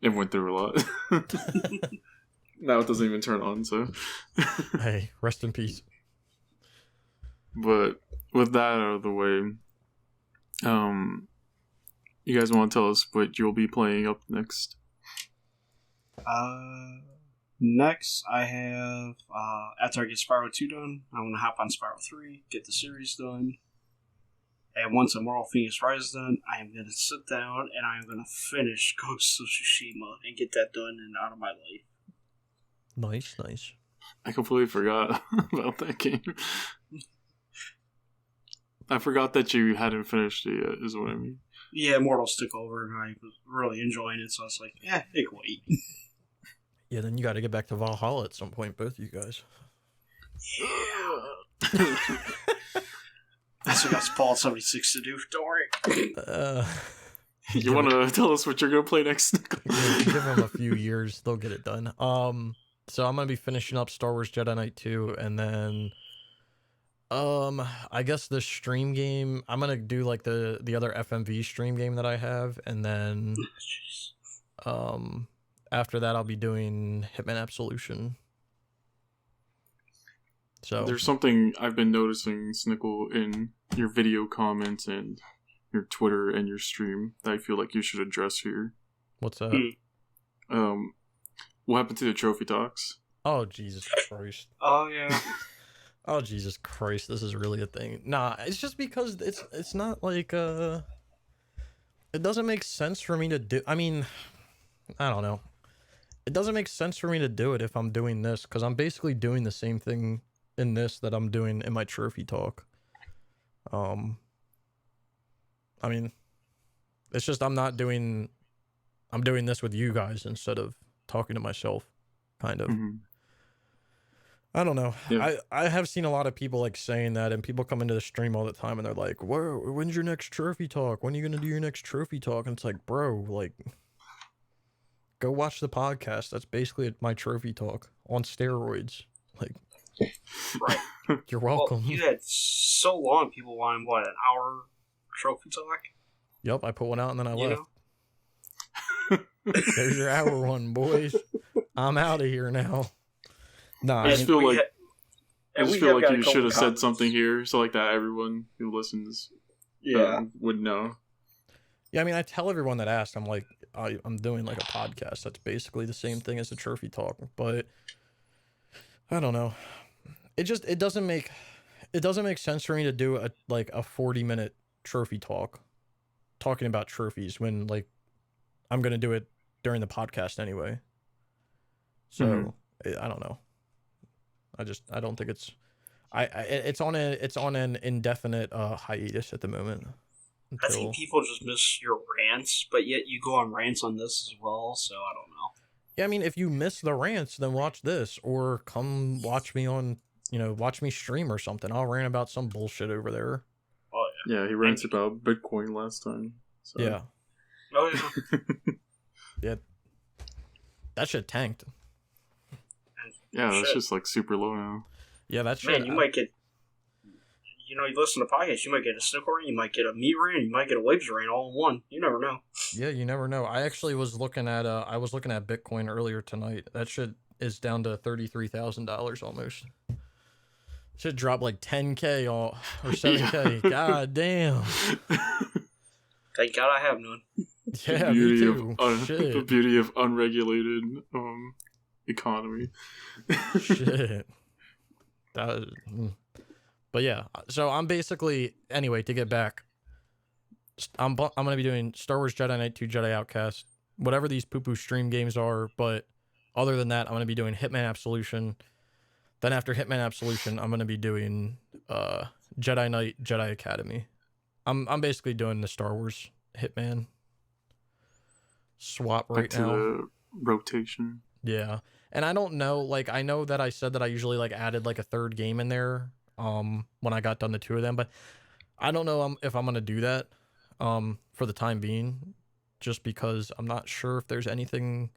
Speaker 1: it went through a lot. Now it doesn't even turn on, so.
Speaker 2: Hey, rest in peace.
Speaker 1: But with that out of the way, you guys want to tell us what you'll be playing up next?
Speaker 3: Next I have, after I get Spyro 2 done, I'm going to hop on Spyro 3, get the series done. And once Immortal Phoenix Rise is done, I am going to sit down and I am going to finish Ghost of Tsushima and get that done and out of my life.
Speaker 2: Nice, nice.
Speaker 1: I completely forgot about that game. I forgot that you hadn't finished it yet, is what I mean.
Speaker 3: Yeah, Immortals took over and I was really enjoying it, so I was like, it can wait.
Speaker 2: Yeah, then you got to get back to Valhalla at some point, both you guys.
Speaker 3: Yeah. That's what got Fallout 76 to do. Don't worry.
Speaker 1: You want to tell us what you're going to play next?
Speaker 2: Give them a few years. They'll get it done. So I'm going to be finishing up Star Wars Jedi Knight 2, and then I guess the stream game, I'm going to do like the other FMV stream game that I have, and then after that I'll be doing Hitman Absolution. So
Speaker 1: there's something I've been noticing, Snickle, in your video comments and your Twitter and your stream that I feel like you should address here.
Speaker 2: What's that?
Speaker 1: What happened to the trophy talks?
Speaker 2: Oh, Jesus Christ.
Speaker 3: Oh, yeah.
Speaker 2: Oh, Jesus Christ, this is really a thing. Nah, it's just because it's not like, it doesn't make sense for me to do, I mean, I don't know. It doesn't make sense for me to do it if I'm doing this, because I'm basically doing the same thing in this that I'm doing in my trophy talk. I mean, it's just I'm doing this with you guys instead of talking to myself, kind of.
Speaker 1: Mm-hmm.
Speaker 2: I don't know.
Speaker 1: Yeah.
Speaker 2: I have seen a lot of people like saying that, and people come into the stream all the time and they're like, when's your next trophy talk? When are you going to do your next trophy talk? And it's like, bro, like, go watch the podcast. That's basically my trophy talk on steroids. Like,
Speaker 3: right.
Speaker 2: You're welcome.
Speaker 3: Well, you had so long people wanted, what, an hour trophy talk?
Speaker 2: Yep, I put one out and then I left. There's your hour one, boys. I'm out of here now. Nah,
Speaker 1: I just feel like you should have said
Speaker 3: comments.
Speaker 1: something here so like that everyone who listens would know.
Speaker 2: Yeah, I mean, I tell everyone that asks, I'm like, I'm doing like a podcast. That's basically the same thing as a trophy talk, but I don't know. It doesn't make sense for me to do a 40-minute trophy talk talking about trophies when like I'm going to do it during the podcast anyway. So I don't know. I don't think it's it's on an indefinite hiatus at the moment.
Speaker 3: I think people just miss your rants, but yet you go on rants on this as well, so I don't know.
Speaker 2: Yeah, I mean, if you miss the rants, then watch this, or come watch me on, watch me stream or something. I'll rant about some bullshit over there.
Speaker 3: Oh, yeah.
Speaker 1: Yeah, he rants about Bitcoin last time. So.
Speaker 2: Yeah.
Speaker 3: Oh, yeah.
Speaker 2: Yeah. That shit tanked.
Speaker 1: Yeah, that's just like super low now.
Speaker 2: Yeah, that shit.
Speaker 3: Man, you might get, you listen to podcasts, you might get a Snickle rant, you might get a meat rant, you might get a Waves rant all in one. You never know.
Speaker 2: Yeah, you never know. I actually was looking at Bitcoin earlier tonight. That shit is down to $33,000 almost. Should drop like 10K or 7K. Yeah. God damn.
Speaker 3: Thank God I have none.
Speaker 2: Yeah, me too.
Speaker 1: The beauty of unregulated economy.
Speaker 2: Shit. But yeah, so I'm basically, anyway, to get back, I'm going to be doing Star Wars Jedi Knight 2 Jedi Outcast, whatever these poo-poo stream games are, but other than that, I'm going to be doing Hitman Absolution. Then after Hitman Absolution, I'm going to be doing Jedi Knight Jedi Academy. I'm basically doing the Star Wars Hitman swap right now.
Speaker 1: The rotation.
Speaker 2: Yeah. And I don't know, like, I know that I said that I usually like added like a third game in there when I got done the two of them, but I don't know if I'm going to do that for the time being, just because I'm not sure if there's anything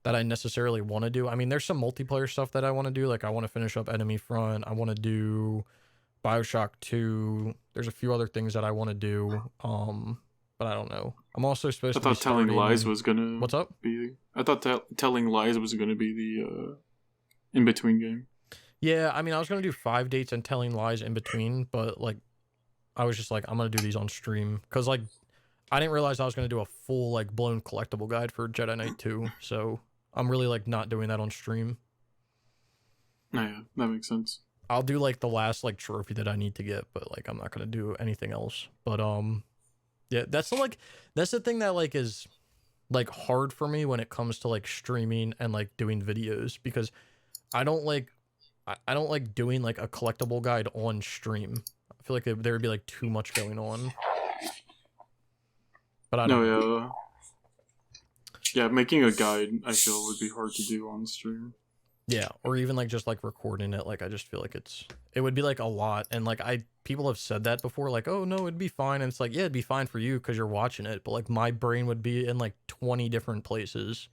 Speaker 2: that I necessarily want to do. I mean, there's some multiplayer stuff that I want to do. Like I want to finish up Enemy Front. I want to do BioShock 2. There's a few other things that I want to do. But I don't know. I'm also supposed to be
Speaker 1: Telling Lies was gonna.
Speaker 2: What's up?
Speaker 1: I thought Telling Lies was gonna be the in between game.
Speaker 2: Yeah, I mean, I was gonna do 5 dates and Telling Lies in between, but like, I was just like, I'm gonna do these on stream because like, I didn't realize I was gonna do a full like blown collectible guide for Jedi Knight 2, so I'm really like not doing that on stream.
Speaker 1: Oh, yeah, that makes sense.
Speaker 2: I'll do like the last like trophy that I need to get, but like I'm not gonna do anything else. But yeah, that's the thing that like is like hard for me when it comes to like streaming and like doing videos, because I don't like doing like a collectible guide on stream. I feel like there would be like too much going on. But I don't know.
Speaker 1: Yeah, making a guide I feel would be hard to do on stream.
Speaker 2: Yeah, or even like just like recording it. Like I just feel like it would be like a lot, and like people have said that before, like, oh no, it'd be fine, and it's like, yeah, it'd be fine for you because you're watching it, but like my brain would be in like 20 different places.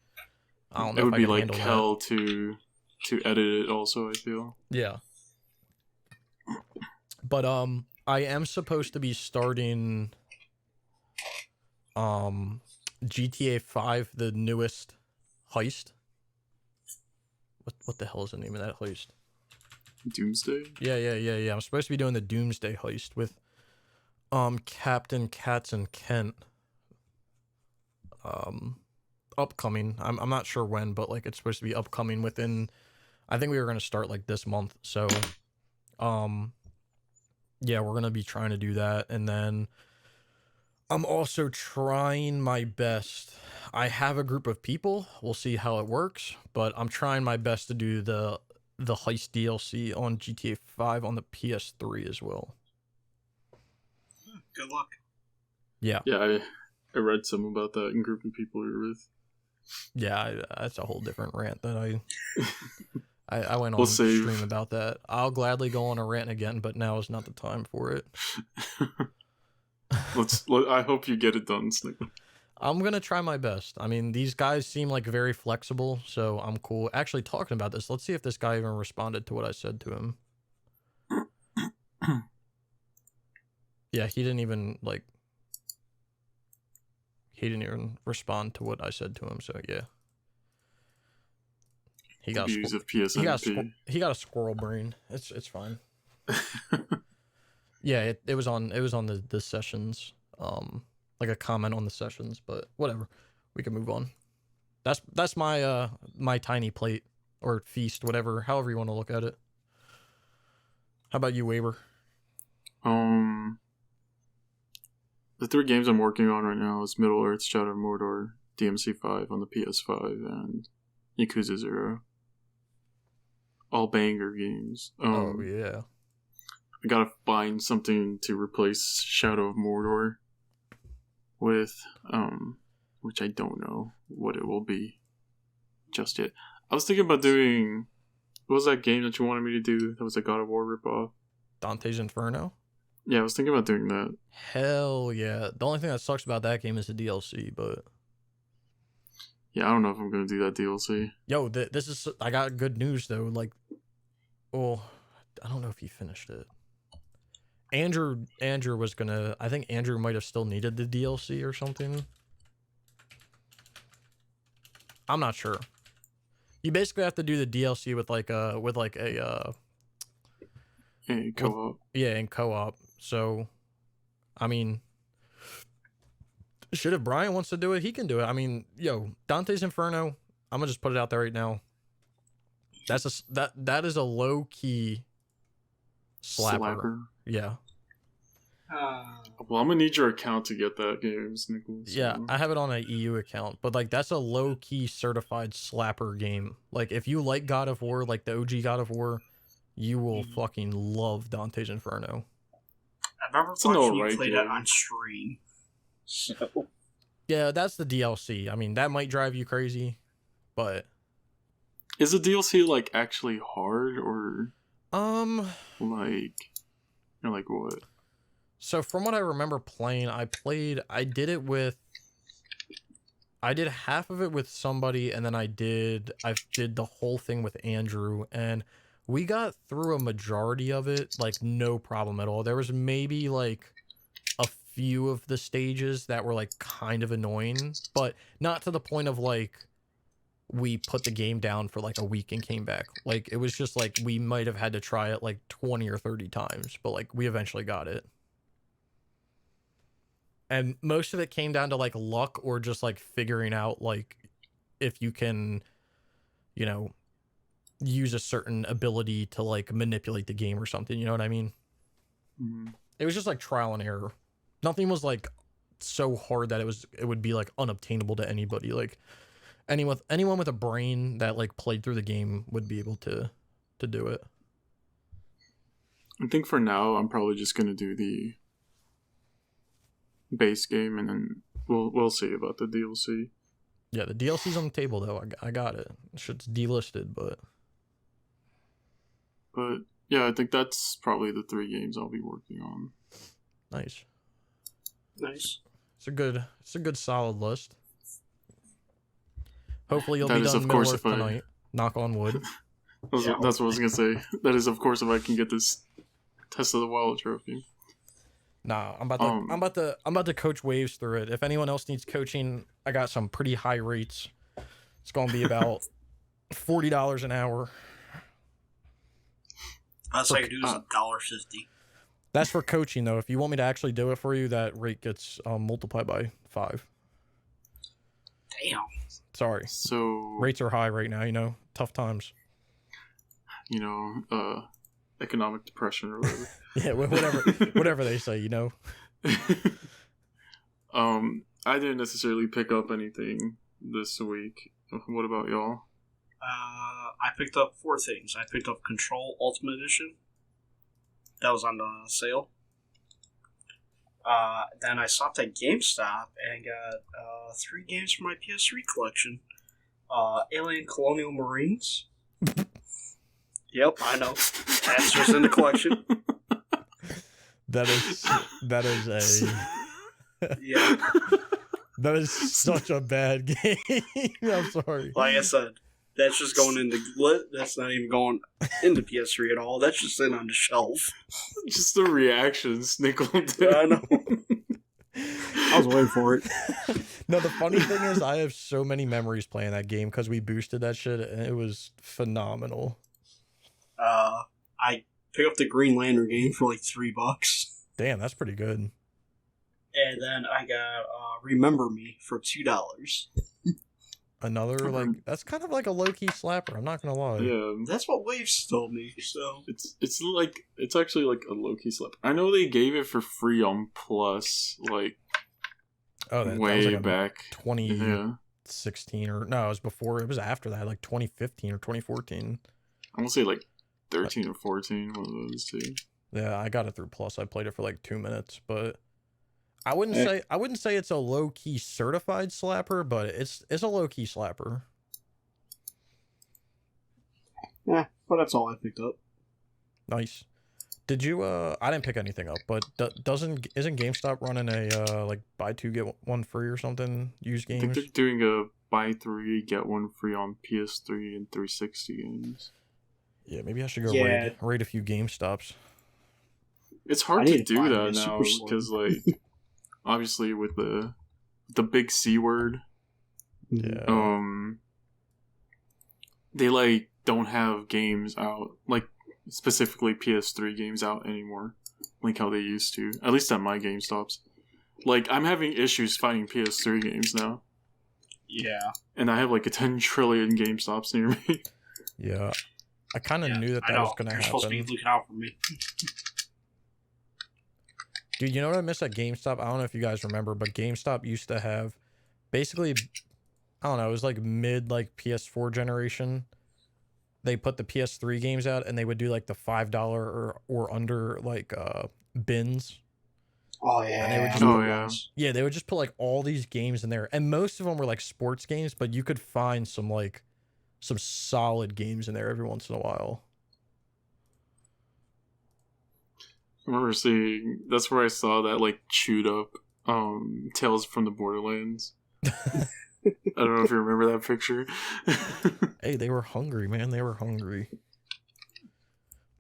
Speaker 2: I don't know. It would be like hell
Speaker 1: to edit it. Also, I feel.
Speaker 2: Yeah. But I am supposed to be starting GTA 5, the newest heist. What the hell is the name of that heist?
Speaker 1: Doomsday?
Speaker 2: Yeah. I'm supposed to be doing the Doomsday heist with Captain Katz and Kent. Upcoming. I'm not sure when, but like it's supposed to be upcoming within, I think we were gonna start like this month. So yeah, we're gonna be trying to do that, and then I'm also trying my best. I have a group of people. We'll see how it works, but I'm trying my best to do the heist DLC on GTA 5 on the PS3 as well.
Speaker 3: Good luck.
Speaker 2: Yeah.
Speaker 1: Yeah, I read some about that in group of people you're with.
Speaker 2: Yeah, that's a whole different rant that I went on stream about that. I'll gladly go on a rant again, but now is not the time for it.
Speaker 1: I hope you get it done, Snick.
Speaker 2: I'm going to try my best. I mean, these guys seem like very flexible, so I'm cool. Actually, talking about this, let's see if this guy even responded to what I said to him. Yeah, he didn't even respond to what I said to him, so yeah. He got a squirrel brain. It's fine. Yeah, it was on the sessions. Like a comment on the sessions, but whatever. We can move on. That's my my tiny plate or feast, however you want to look at it. How about you, Weber?
Speaker 1: The 3 games I'm working on right now is Middle Earth, Shadow of Mordor, DMC5 on the PS5, and Yakuza 0. All banger games.
Speaker 2: Oh yeah.
Speaker 1: I gotta find something to replace Shadow of Mordor with, which I don't know what it will be just yet. I was thinking about doing, what was that game that you wanted me to do that was a God of War ripoff?
Speaker 2: Dante's Inferno?
Speaker 1: Yeah, I was thinking about doing that.
Speaker 2: Hell yeah. The only thing that sucks about that game is the DLC, but...
Speaker 1: Yeah, I don't know if I'm going to do that DLC.
Speaker 2: Yo, I got good news though, like, well, I don't know if he finished it. Andrew was gonna, I think Andrew might have still needed the DLC or something. I'm not sure. You basically have to do the DLC with a
Speaker 1: co-op.
Speaker 2: In co-op. So, I mean, shit, if Brian wants to do it, he can do it. I mean, yo, Dante's Inferno, I'm gonna just put it out there right now. That is a low key slapper. Yeah.
Speaker 1: Well, I'm gonna need your account to get that game, Snickles. So.
Speaker 2: Yeah, I have it on an EU account, but like that's a low key certified slapper game. Like if you like God of War, like the OG God of War, you will fucking love Dante's Inferno.
Speaker 3: I remember watching you play that on stream. So.
Speaker 2: Yeah, that's the DLC. I mean, that might drive you crazy, but
Speaker 1: is the DLC like actually hard or like what?
Speaker 2: So from what I remember playing, I did it with I did half of it with somebody, and then I did the whole thing with Andrew, and we got through a majority of it, like, no problem at all. There was maybe, like, a few of the stages that were, like, kind of annoying, but not to the point of, like, we put the game down for, like, a week and came back. Like, it was just, like, we might have had to try it, like, 20 or 30 times, but, like, we eventually got it. And most of it came down to, like, luck or just, like, figuring out, like, if you can, you know, use a certain ability to, like, manipulate the game or something, you know what I mean?
Speaker 1: Mm-hmm.
Speaker 2: It was just, like, trial and error. Nothing was, like, so hard that it would be, like, unobtainable to anybody. Like, anyone with a brain that, like, played through the game would be able to do it.
Speaker 1: I think for now, I'm probably just going to do the base game, and then we'll see about the DLC.
Speaker 2: Yeah, the DLC's on the table, though. I got it. Shit's delisted, but
Speaker 1: yeah, I think that's probably the 3 games I'll be working on.
Speaker 2: Nice.
Speaker 3: It's
Speaker 2: a good solid list. Hopefully you'll
Speaker 1: That
Speaker 2: be
Speaker 1: is,
Speaker 2: done
Speaker 1: of course,
Speaker 2: Middle Earth tonight. Knock on wood.
Speaker 1: That's what I was gonna say. That is, of course, if I can get this Test of the Wild trophy.
Speaker 2: Nah, I'm about to coach waves through it. If anyone else needs coaching, I got some pretty high rates. It's gonna be about $40 an hour.
Speaker 3: That's like do is $1.50.
Speaker 2: That's for coaching, though. If you want me to actually do it for you, that rate gets multiplied by 5.
Speaker 3: Damn.
Speaker 2: Sorry.
Speaker 1: So
Speaker 2: rates are high right now. You know, tough times.
Speaker 1: You know, economic depression or whatever.
Speaker 2: Yeah, whatever they say. You know.
Speaker 1: I didn't necessarily pick up anything this week. What about y'all?
Speaker 3: I picked up 4 things. I picked up Control Ultimate Edition. That was on the sale. Then I stopped at GameStop and got 3 games for my PS3 collection. Alien Colonial Marines. Yep, I know. That's just in the collection.
Speaker 2: That is a
Speaker 3: yeah.
Speaker 2: That is such a bad game. I'm sorry.
Speaker 3: Like I said, that's just going in the... That's not even going into PS3 at all. That's just sitting on the shelf.
Speaker 1: Just the reactions, Nickel.
Speaker 3: Yeah, I know. I was waiting for it.
Speaker 2: No, the funny thing is I have so many memories playing that game because we boosted that shit, and it was phenomenal.
Speaker 3: I picked up the Green Lantern game for like $3.
Speaker 2: Damn, that's pretty good.
Speaker 3: And then I got Remember Me for $2.
Speaker 2: Another, like, that's kind of like a low-key slapper, I'm not gonna lie.
Speaker 1: Yeah.
Speaker 3: That's what Waves told me, so...
Speaker 1: It's actually like a low-key slapper. I know they gave it for free on Plus, like,
Speaker 2: that
Speaker 1: way
Speaker 2: was like
Speaker 1: back.
Speaker 2: 2016, or... No, it was before, it was after that, like 2015 or 2014.
Speaker 1: I want to say, like, 13 or 14, one of those two.
Speaker 2: Yeah, I got it through Plus. I played it for like 2 minutes, but I wouldn't say it's a low key certified slapper, but it's a low key slapper.
Speaker 3: Yeah, but that's all I picked up.
Speaker 2: Nice. Did you? I didn't pick anything up, but isn't GameStop running a like buy 2 get 1 free or something? Used games.
Speaker 1: I think they're doing a buy 3 get 1 free on PS3 and 360 games. Yeah,
Speaker 2: maybe I should go raid a few GameStops.
Speaker 1: It's hard to do that now because, like, obviously with the big C word,
Speaker 2: yeah.
Speaker 1: They like don't have games out, like specifically PS3 games out anymore, like how they used to. At least at my GameStops. Like, I'm having issues finding PS3 games now.
Speaker 3: Yeah,
Speaker 1: and I have like a 10 trillion GameStops near me.
Speaker 2: Yeah. I kind of knew that was going to happen.
Speaker 3: You're supposed to be looking out for me.
Speaker 2: Dude, you know what I miss at GameStop? I don't know if you guys remember, but GameStop used to have basically, I don't know, it was like mid like PS4 generation. They put the PS3 games out and they would do like the $5 or under like bins.
Speaker 3: Oh yeah.
Speaker 2: And they would just they would just put like all these games in there. And most of them were like sports games, but you could find some solid games in there every once in a while.
Speaker 1: I remember seeing, that's where I saw that like chewed up Tales from the Borderlands. I don't know if you remember that picture.
Speaker 2: Hey, they were hungry, man. They were hungry.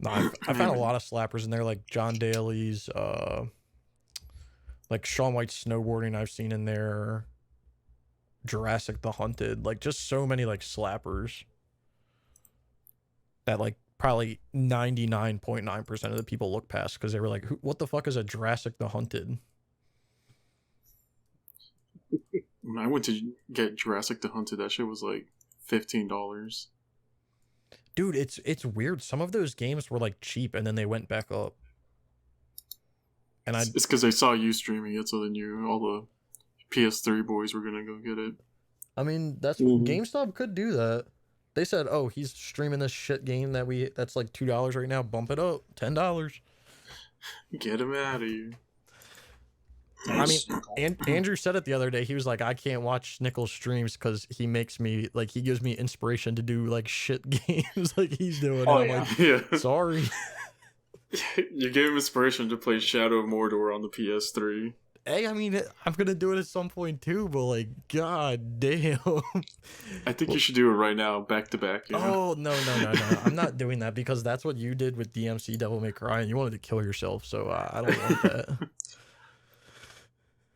Speaker 2: No, I found a lot of slappers in there, like John Daly's, like Shaun White's snowboarding I've seen in there. Jurassic the Hunted, like just so many like slappers that like probably 99.9% of the people look past because they were like, what the fuck is a Jurassic the Hunted?
Speaker 1: When I went to get Jurassic the Hunted, that shit was like $15.
Speaker 2: Dude, it's weird. Some of those games were like cheap and then they went back up. And
Speaker 1: it's because they saw you streaming it, so they knew all the PS3 boys were gonna go get it.
Speaker 2: I mean, that's GameStop could do that. They said, "Oh, he's streaming this shit game that's like $2 right now. Bump it up, $10."
Speaker 1: Get him out of here.
Speaker 2: I mean, Andrew said it the other day. He was like, "I can't watch Nichols streams because he makes me like he gives me inspiration to do like shit games like he's doing."
Speaker 3: Oh,
Speaker 2: and I'm like, sorry.
Speaker 1: You gave him inspiration to play Shadow of Mordor on the PS3.
Speaker 2: Hey, I mean, I'm gonna do it at some point too, but like, god damn.
Speaker 1: I think you should do it right now, back to back. You know?
Speaker 2: Oh, no. I'm not doing that because that's what you did with DMC Devil May Cry and you wanted to kill yourself, so I don't want that.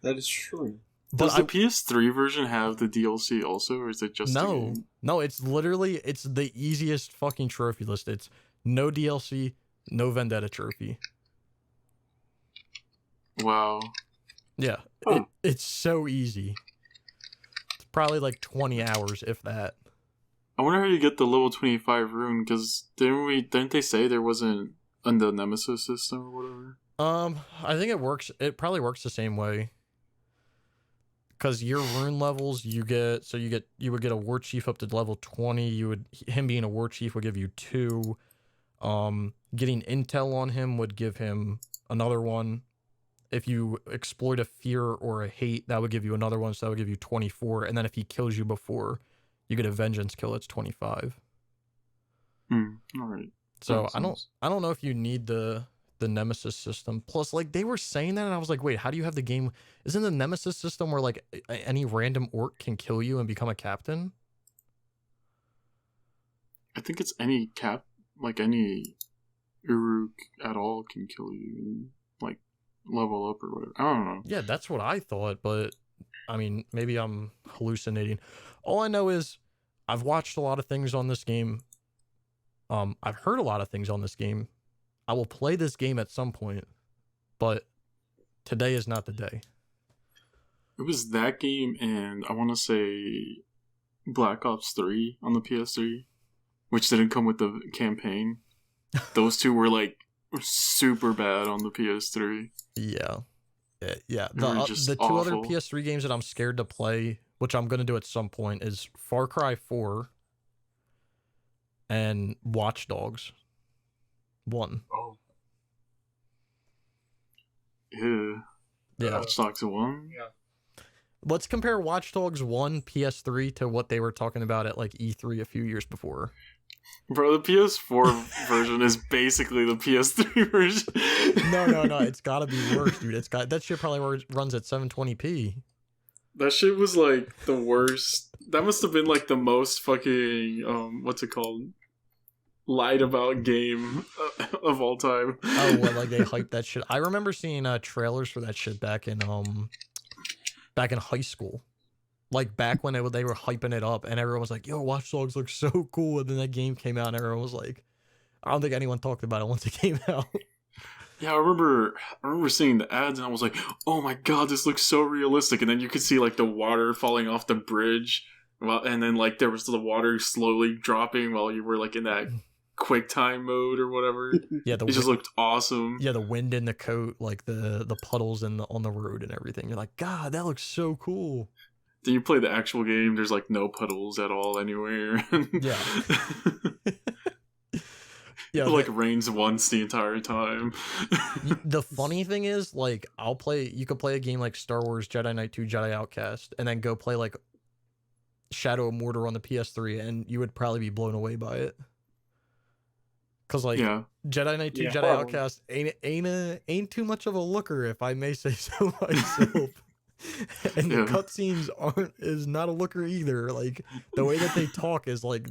Speaker 3: That is true.
Speaker 1: Does the PS3 version have the DLC also, or is it just
Speaker 2: No, it's literally, it's the easiest fucking trophy list. It's no DLC, no Vendetta trophy.
Speaker 1: Wow.
Speaker 2: Yeah, it's so easy. It's probably like 20 hours, if that.
Speaker 1: I wonder how you get the level 25 rune, because didn't they say there wasn't on the Nemesis system or whatever?
Speaker 2: I think it works. It probably works the same way. Because your rune levels, you would get a war chief up to level 20. Him being a war chief would give you 2. Getting intel on him would give him another 1. If you exploit a fear or a hate, that would give you another 1, so that would give you 24. And then if he kills you before you get a vengeance kill, it's 25.
Speaker 1: All right.
Speaker 2: So I don't know if you need the Nemesis system. Plus, like, they were saying that, and I was like, wait, how do you have the game? Isn't the Nemesis system where like any random orc can kill you and become a captain?
Speaker 1: I think it's any any Uruk at all can kill you and like level up or whatever. I don't know.
Speaker 2: Yeah, that's what I thought, but I mean, maybe I'm hallucinating. All I know is I've watched a lot of things on this game. I've heard a lot of things on this game. I will play this game at some point, but today is not the day.
Speaker 1: It was that game and I want to say Black Ops 3 on the PS3, which didn't come with the campaign. Those two were like super bad on the PS3.
Speaker 2: Yeah. The two other PS3 games that I'm scared to play, which I'm going to do at some point, is Far Cry 4 and Watch Dogs 1.
Speaker 3: Oh.
Speaker 1: Yeah. Watch Dogs 1?
Speaker 3: Yeah.
Speaker 2: Let's compare Watch Dogs 1 PS3 to what they were talking about at like E3 a few years before.
Speaker 1: Bro, the PS4 version is basically the PS3 version.
Speaker 2: No, it's gotta be worse, dude. That shit probably runs at 720p.
Speaker 1: That shit was like the worst. That must have been like the most fucking what's it called? Lied about game of all time.
Speaker 2: Oh, well, like they hyped that shit. I remember seeing trailers for that shit back in high school. Like back when they were hyping it up and everyone was like, yo, Watch Dogs looks so cool. And then that game came out and everyone was like, I don't think anyone talked about it once it came out.
Speaker 1: Yeah, I remember seeing the ads and I was like, oh my god, this looks so realistic. And then you could see like the water falling off the bridge. And then like there was the water slowly dropping while you were like in that quick time mode or whatever. Yeah, it just looked awesome.
Speaker 2: Yeah, the wind in the coat, like the puddles on the road and everything. You're like, God, that looks so cool.
Speaker 1: Then you play the actual game, there's like no puddles at all anywhere.
Speaker 2: Yeah. Yeah,
Speaker 1: it like rains once the entire time.
Speaker 2: The funny thing is, like, you could play a game like Star Wars Jedi Knight 2 Jedi Outcast and then go play like Shadow of Mordor on the PS3 and you would probably be blown away by it. Cause like Jedi Knight 2 Jedi Outcast ain't too much of a looker, if I may say so myself. And the cutscenes is not a looker either. Like the way that they talk is like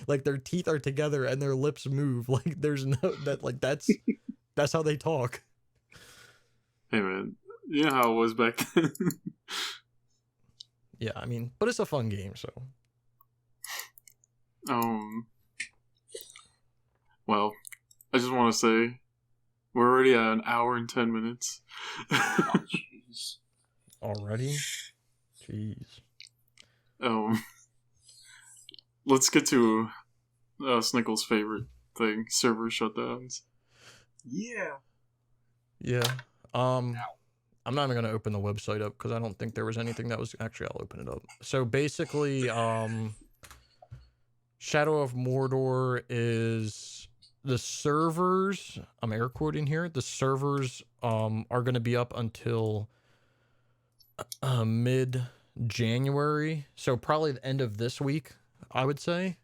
Speaker 2: like their teeth are together and their lips move. Like there's no that's how they talk.
Speaker 1: Hey man, you know how it was back then.
Speaker 2: Yeah, I mean, but it's a fun game, so.
Speaker 1: Well, I just want to say we're already at an hour and 10 minutes.
Speaker 3: Oh, jeez.
Speaker 2: Already? Jeez.
Speaker 1: Let's get to Snickle's favorite thing, server shutdowns.
Speaker 3: Yeah.
Speaker 2: Yeah. I'm not even going to open the website up because I don't think there was anything that was... Actually, I'll open it up. So basically, Shadow of Mordor is... The servers, I'm air quoting here, the servers are going to be up until mid-January. So probably the end of this week, I would say.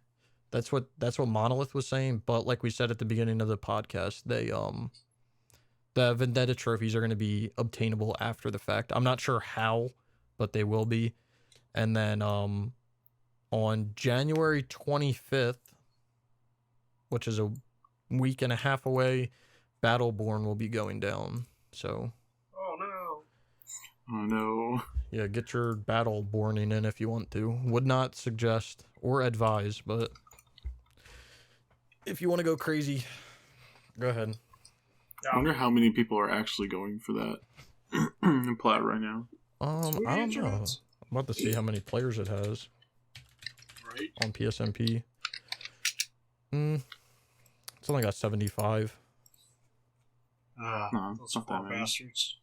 Speaker 2: That's what Monolith was saying. But like we said at the beginning of the podcast, the Vendetta trophies are going to be obtainable after the fact. I'm not sure how, but they will be. And then on January 25th, which is a week and a half away, Battleborn will be going down. So
Speaker 3: Oh
Speaker 1: no.
Speaker 2: Yeah, get your Battleborning in if you want to. Would not suggest or advise, but if you want to go crazy, go ahead.
Speaker 1: I wonder how many people are actually going for that in Plat right now.
Speaker 2: I don't know. I'm about to see how many players it has.
Speaker 3: Right.
Speaker 2: On PSMP. It's only got 75.
Speaker 1: No,
Speaker 3: Those
Speaker 1: not that
Speaker 3: poor
Speaker 1: many.
Speaker 3: bastards.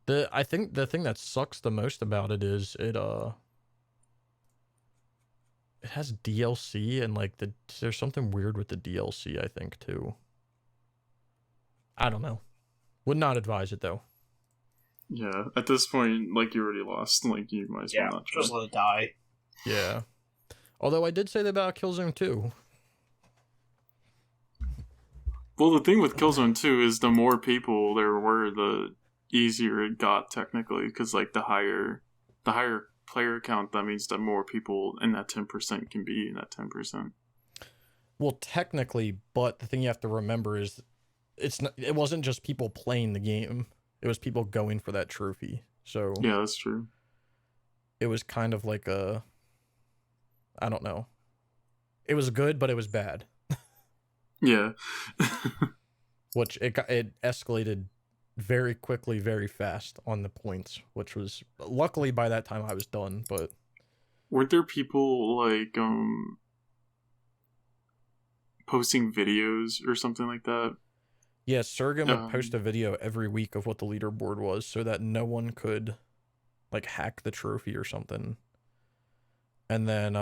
Speaker 2: I think the thing that sucks the most about it is it has DLC and like there's something weird with the DLC, I think, too. I don't know. Would not advise it though.
Speaker 1: Yeah, at this point, like, you already lost. Like, you might as well not try.
Speaker 3: Just let it die.
Speaker 2: Yeah. Although I did say that about Killzone 2.
Speaker 1: Well, the thing with Killzone 2 is the more people there were, the easier it got, technically, because, like, the higher player count, that means that more people in that 10% can be in that 10%.
Speaker 2: Well, technically, but the thing you have to remember is it wasn't just people playing the game. It was people going for that trophy. So
Speaker 1: yeah, that's true.
Speaker 2: It was kind of like I don't know. It was good, but it was bad.
Speaker 1: Yeah.
Speaker 2: Which it escalated very quickly, very fast on the points, which was luckily by that time I was done, but
Speaker 1: weren't there people like posting videos or something like that?
Speaker 2: Yeah, Sergen would post a video every week of what the leaderboard was so that no one could like hack the trophy or something. And then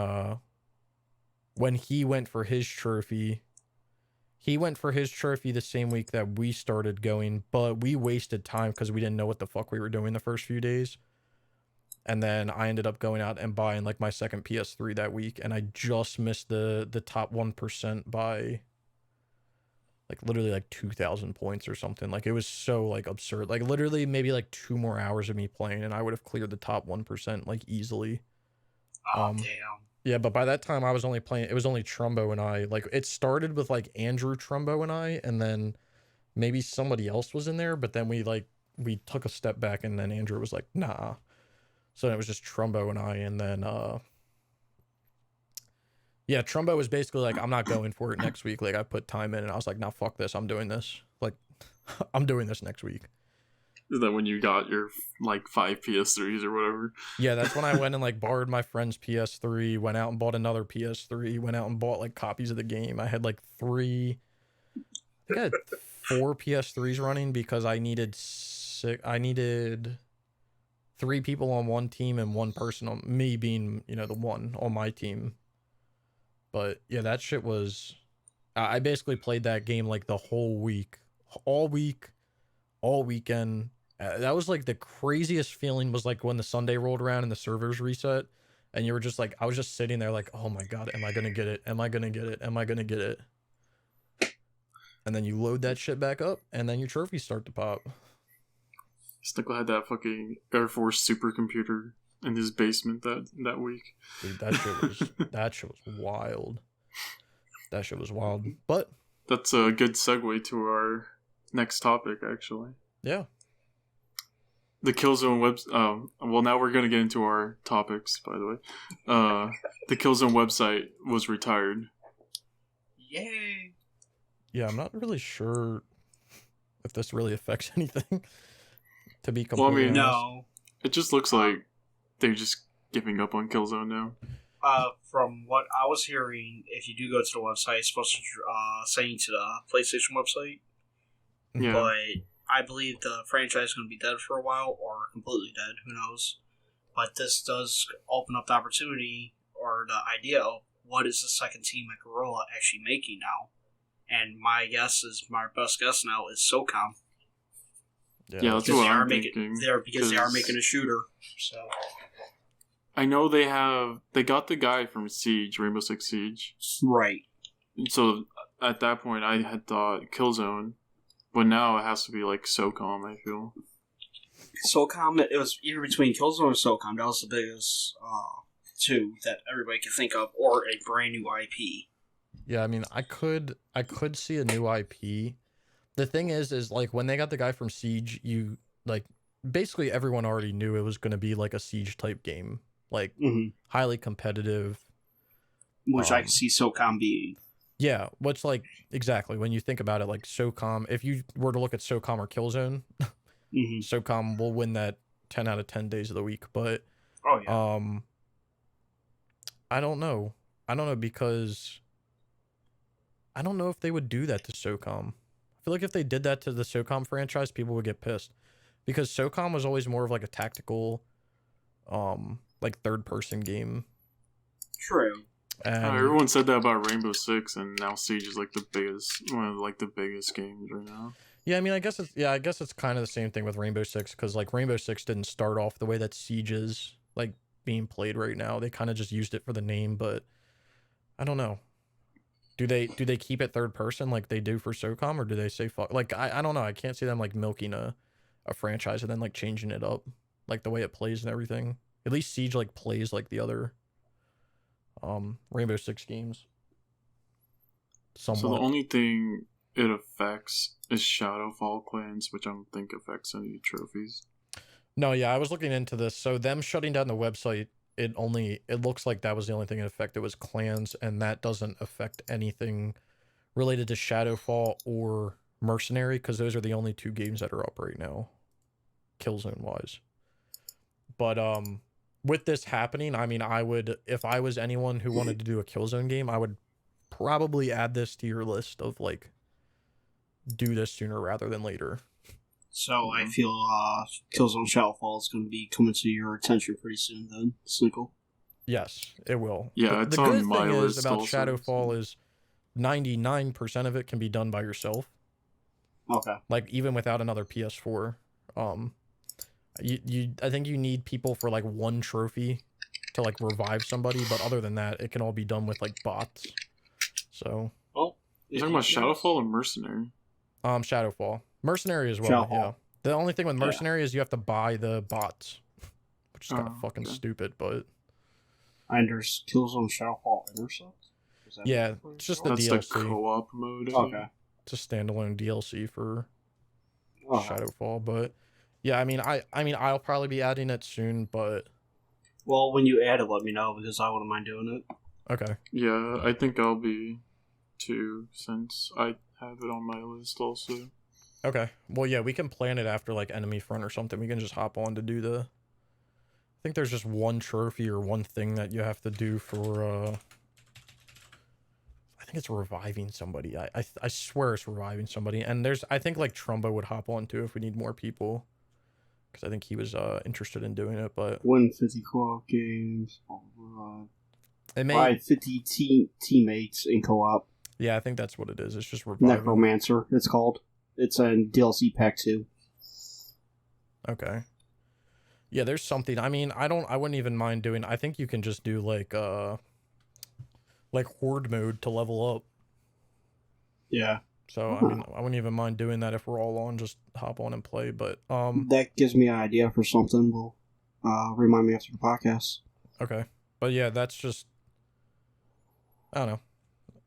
Speaker 2: when he went for his trophy the same week that we started going, but we wasted time because we didn't know what the fuck we were doing the first few days. And then I ended up going out and buying like my second PS3 that week, and I just missed the top 1% by like literally like 2,000 points or something. Like it was so like absurd. Like literally maybe like 2 more hours of me playing and I would have cleared the top 1% like easily.
Speaker 3: Oh, damn.
Speaker 2: Yeah, but by that time I was only playing, it was only Trumbo and I. Like it started with like Andrew, Trumbo and I, and then maybe somebody else was in there, but then we took a step back and then Andrew was like, nah. So it was just Trumbo and I, and then yeah, Trumbo was basically like, I'm not going for it next week. Like I put time in and I was like, nah, fuck this, I'm doing this. Like I'm doing this next week.
Speaker 1: Is that when you got your like 5 PS3s or whatever?
Speaker 2: Yeah, that's when I went and like borrowed my friend's PS3, went out and bought another PS3, went out and bought like copies of the game. I had like 4 PS3s running because I needed 3 people on one team and 1 person on me being, the one on my team. But yeah, that shit was, I basically played that game like the whole week, all weekend. That was like the craziest feeling was like when the Sunday rolled around and the servers reset and you were just like, I was just sitting there like, oh my God, am I going to get it? Am I going to get it? Am I going to get it? And then you load that shit back up and then your trophies start to pop.
Speaker 1: Stickle had that fucking Air Force supercomputer in his basement that week.
Speaker 2: Dude, that shit was wild. That shit was wild. But
Speaker 1: that's a good segue to our next topic, actually.
Speaker 2: Yeah.
Speaker 1: The Killzone well, now we're gonna get into our topics, by the way. The Killzone website was retired.
Speaker 3: Yay!
Speaker 2: Yeah, I'm not really sure if this really affects anything. To be completely honest.
Speaker 3: No.
Speaker 1: It just looks like they're just giving up on Killzone now.
Speaker 3: From what I was hearing, if you do go to the website, it's supposed to send you to the PlayStation website.
Speaker 1: Yeah.
Speaker 3: But I believe the franchise is going to be dead for a while, or completely dead, who knows. But this does open up the opportunity, or the idea of what is the second team at Gorilla actually making now. And my best guess now is SOCOM.
Speaker 1: Yeah, that's what I'm thinking.
Speaker 3: Because they are making a shooter, so...
Speaker 1: I know they got the guy from Siege, Rainbow Six Siege.
Speaker 3: Right.
Speaker 1: So at that point I had thought Killzone, but now it has to be like SOCOM, I feel.
Speaker 3: SOCOM, it was either between Killzone or SOCOM. That was the biggest two that everybody could think of, or a brand new IP.
Speaker 2: Yeah, I mean, I could see a new IP. The thing is like when they got the guy from Siege, you like basically everyone already knew it was going to be like a Siege type game. Like, highly competitive.
Speaker 3: Which I can see SOCOM being.
Speaker 2: Yeah, which, like, exactly. When you think about it, like, SOCOM, if you were to look at SOCOM or Killzone, SOCOM will win that 10 out of 10 days of the week. But, I don't know. Because I don't know if they would do that to SOCOM. I feel like if they did that to the SOCOM franchise, people would get pissed. Because SOCOM was always more of, like, a tactical... like third-person game.
Speaker 3: True.
Speaker 2: And
Speaker 1: everyone said that about Rainbow Six, and now Siege is like one of the biggest games right now.
Speaker 2: Yeah, I mean, I guess it's kind of the same thing with Rainbow Six, because like Rainbow Six didn't start off the way that Siege is like being played right now. They kind of just used it for the name, but I don't know. Do they keep it third person like they do for SOCOM, or do they say fuck? Like I don't know. I can't see them like milking a franchise and then like changing it up, like the way it plays and everything. At least Siege like plays like the other Rainbow Six games. Somewhat.
Speaker 1: So the only thing it affects is Shadowfall clans, which I don't think affects any trophies.
Speaker 2: No, yeah, I was looking into this. So them shutting down the website, it looks like that was the only thing it affected was clans, and that doesn't affect anything related to Shadowfall or Mercenary, because those are the only two games that are up right now, Killzone wise. But with this happening, I mean, I would, if I was anyone who wanted to do a Killzone game, I would probably add this to your list of like, do this sooner rather than later.
Speaker 3: So I feel Killzone Shadowfall is going to be coming to your attention pretty soon then, Snickle.
Speaker 2: Yes, it will.
Speaker 1: Yeah,
Speaker 2: the good thing is about Shadowfall is 99% of it can be done by yourself.
Speaker 3: Okay.
Speaker 2: Like, even without another PS4. I think you need people for like one trophy to like revive somebody, but other than that, it can all be done with like bots. So,
Speaker 3: well,
Speaker 1: you're talking about Shadowfall or Mercenary?
Speaker 2: Shadowfall, Mercenary as well. Yeah. The only thing with Mercenary is you have to buy the bots, which is kind of fucking stupid. But
Speaker 3: I understand. Killzone Shadowfall Intercept.
Speaker 2: Yeah, it's just the DLC.
Speaker 1: That's the co-op mode.
Speaker 3: Okay.
Speaker 2: It's a standalone DLC for Shadowfall, but. Yeah, I mean, I'll probably be adding it soon, but...
Speaker 3: Well, when you add it, let me know, because I wouldn't mind doing it.
Speaker 2: Okay.
Speaker 1: Yeah, I think I'll be, too, since I have it on my list also.
Speaker 2: Okay. Well, yeah, we can plan it after, like, Enemy Front or something. We can just hop on to do the... I think there's just one trophy or one thing that you have to do for, I think it's reviving somebody. I swear it's reviving somebody. And I think, like, Trumbo would hop on, too, if we need more people. Because I think he was interested in doing it, but...
Speaker 3: Win 50 co-op games.
Speaker 2: It may...
Speaker 3: Buy 50 teammates in co-op.
Speaker 2: Yeah, I think that's what it is. It's just reviving.
Speaker 3: Necromancer, it's called. It's in DLC Pack 2.
Speaker 2: Okay. Yeah, there's something. I mean, I wouldn't even mind doing... I think you can just do, like Horde mode to level up.
Speaker 3: Yeah.
Speaker 2: So I mean, I wouldn't even mind doing that if we're all on. Just hop on and play. But
Speaker 3: that gives me an idea for something. Will remind me after the podcast.
Speaker 2: Okay, but yeah, that's just, I don't know.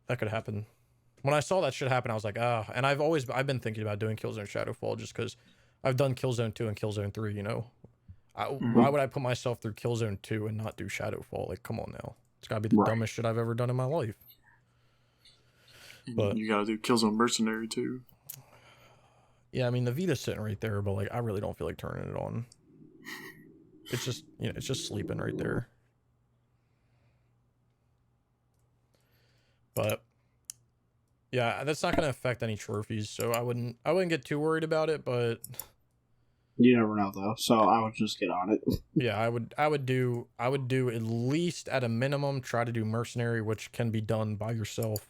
Speaker 2: That could happen. When I saw that shit happen, I was like, ah. And I've been thinking about doing Killzone Shadowfall just because I've done Killzone 2 and Killzone 3. You know, why would I put myself through Killzone 2 and not do Shadowfall? Like, come on now. It's gotta be the dumbest shit I've ever done in my life. But
Speaker 1: you gotta do Killzone Mercenary too.
Speaker 2: Yeah, I mean the Vita's sitting right there, but like I really don't feel like turning it on. It's just, you know, it's just sleeping right there. But yeah, that's not gonna affect any trophies, so I wouldn't get too worried about it, but
Speaker 3: you never know though, so I would just get on it.
Speaker 2: Yeah, I would do at least at a minimum try to do Mercenary, which can be done by yourself,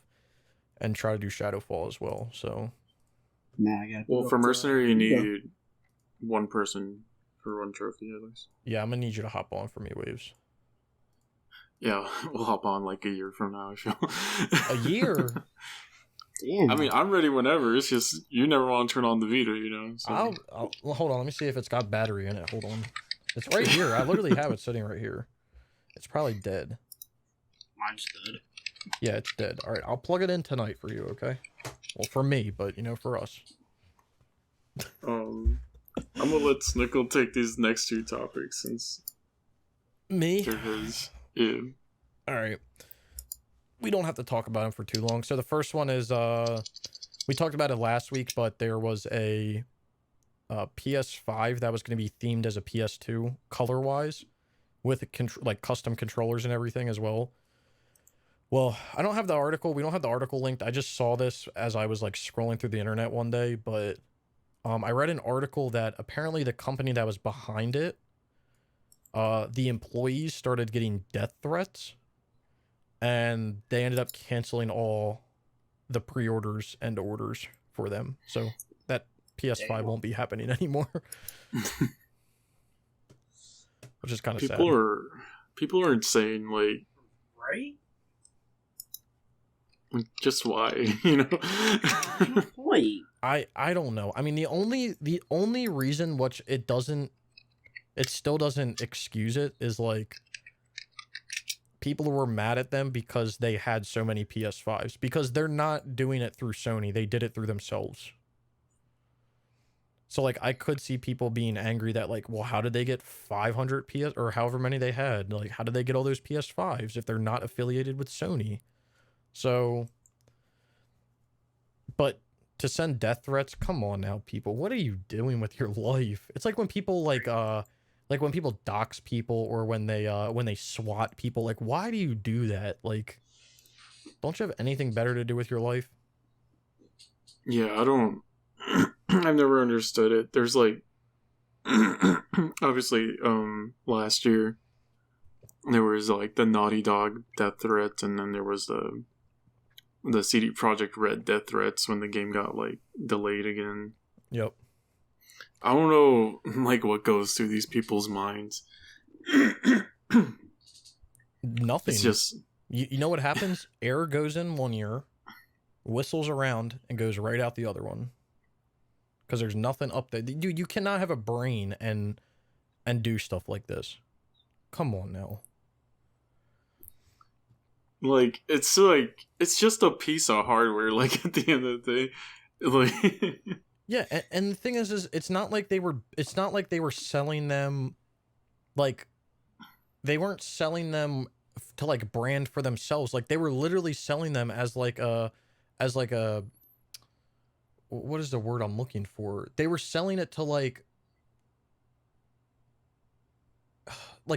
Speaker 2: and try to do Shadowfall as well. So
Speaker 3: man, I gotta
Speaker 1: well, for Mercenary you need one person for one trophy at least.
Speaker 2: Yeah, I'm gonna need you to hop on for me, Waves.
Speaker 1: Yeah, we'll hop on like a year from now.
Speaker 2: A year?
Speaker 3: Damn.
Speaker 1: I mean, I'm ready whenever. It's just you never want to turn on the Vita, you know. So.
Speaker 2: Well, hold on. Let me see if it's got battery in it. Hold on. It's right here. I literally have it sitting right here. It's probably dead.
Speaker 3: Mine's dead.
Speaker 2: Yeah, it's dead. All right, I'll plug it in tonight for you. Okay. Well, for me, but you know, for us.
Speaker 1: I'm gonna let Snickle take these next two topics since
Speaker 2: me.
Speaker 1: They're his. Yeah.
Speaker 2: All right. We don't have to talk about them for too long. So the first one is we talked about it last week, but there was a PS5 that was going to be themed as a PS2 color wise with like custom controllers and everything as well. Well, I don't have the article. We don't have the article linked. I just saw this as I was like scrolling through the internet one day, but I read an article that apparently the company that was behind it, the employees started getting death threats. And they ended up canceling all the pre-orders and orders for them. So that PS5 won't be happening anymore. Which is kind of sad.
Speaker 1: People are insane, like,
Speaker 3: right?
Speaker 1: Just why, you know?
Speaker 3: Wait.
Speaker 2: I don't know. I mean, the only reason which it still doesn't excuse it is like people were mad at them because they had so many PS5s, because they're not doing it through Sony. They did it through themselves. So like I could see people being angry that like, well, how did they get 500 PS or however many they had? Like, how did they get all those PS5s if they're not affiliated with Sony? So, but to send death threats, come on now, people. What are you doing with your life? It's like when people like when people dox people or when they SWAT people, like, why do you do that? Like, don't you have anything better to do with your life?
Speaker 1: Yeah, I don't. I've never understood it. There's like, obviously, last year there was like the Naughty Dog death threats, and then there was the CD Projekt Red death threats when the game got like delayed again.
Speaker 2: Yep.
Speaker 1: I don't know, like, what goes through these people's minds.
Speaker 2: Nothing.
Speaker 1: It's just...
Speaker 2: You know what happens? Air goes in one ear, whistles around, and goes right out the other one. Because there's nothing up there. Dude, you cannot have a brain and do stuff like this. Come on now.
Speaker 1: Like, it's just a piece of hardware, like, at the end of the day. Like...
Speaker 2: Yeah, and the thing is it's not like they were selling them, like, they weren't selling them to like brand for themselves. Like, they were literally selling them as like a what is the word I'm looking for? They were selling it to like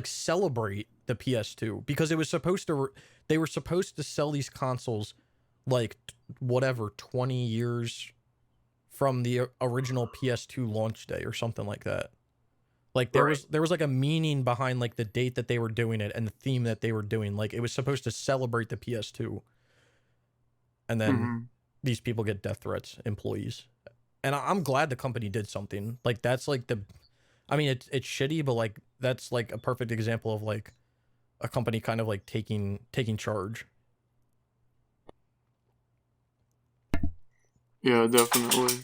Speaker 2: celebrate the PS2 because it was supposed to. They were supposed to sell these consoles like whatever 20 years from the original PS2 launch day or something like that. Like there was like a meaning behind like the date that they were doing it and the theme that they were doing. Like it was supposed to celebrate the PS2. And then these people get death threats, employees. And I'm glad the company did something. Like that's like I mean it's shitty, but like that's like a perfect example of like a company kind of like taking charge.
Speaker 1: Yeah, definitely.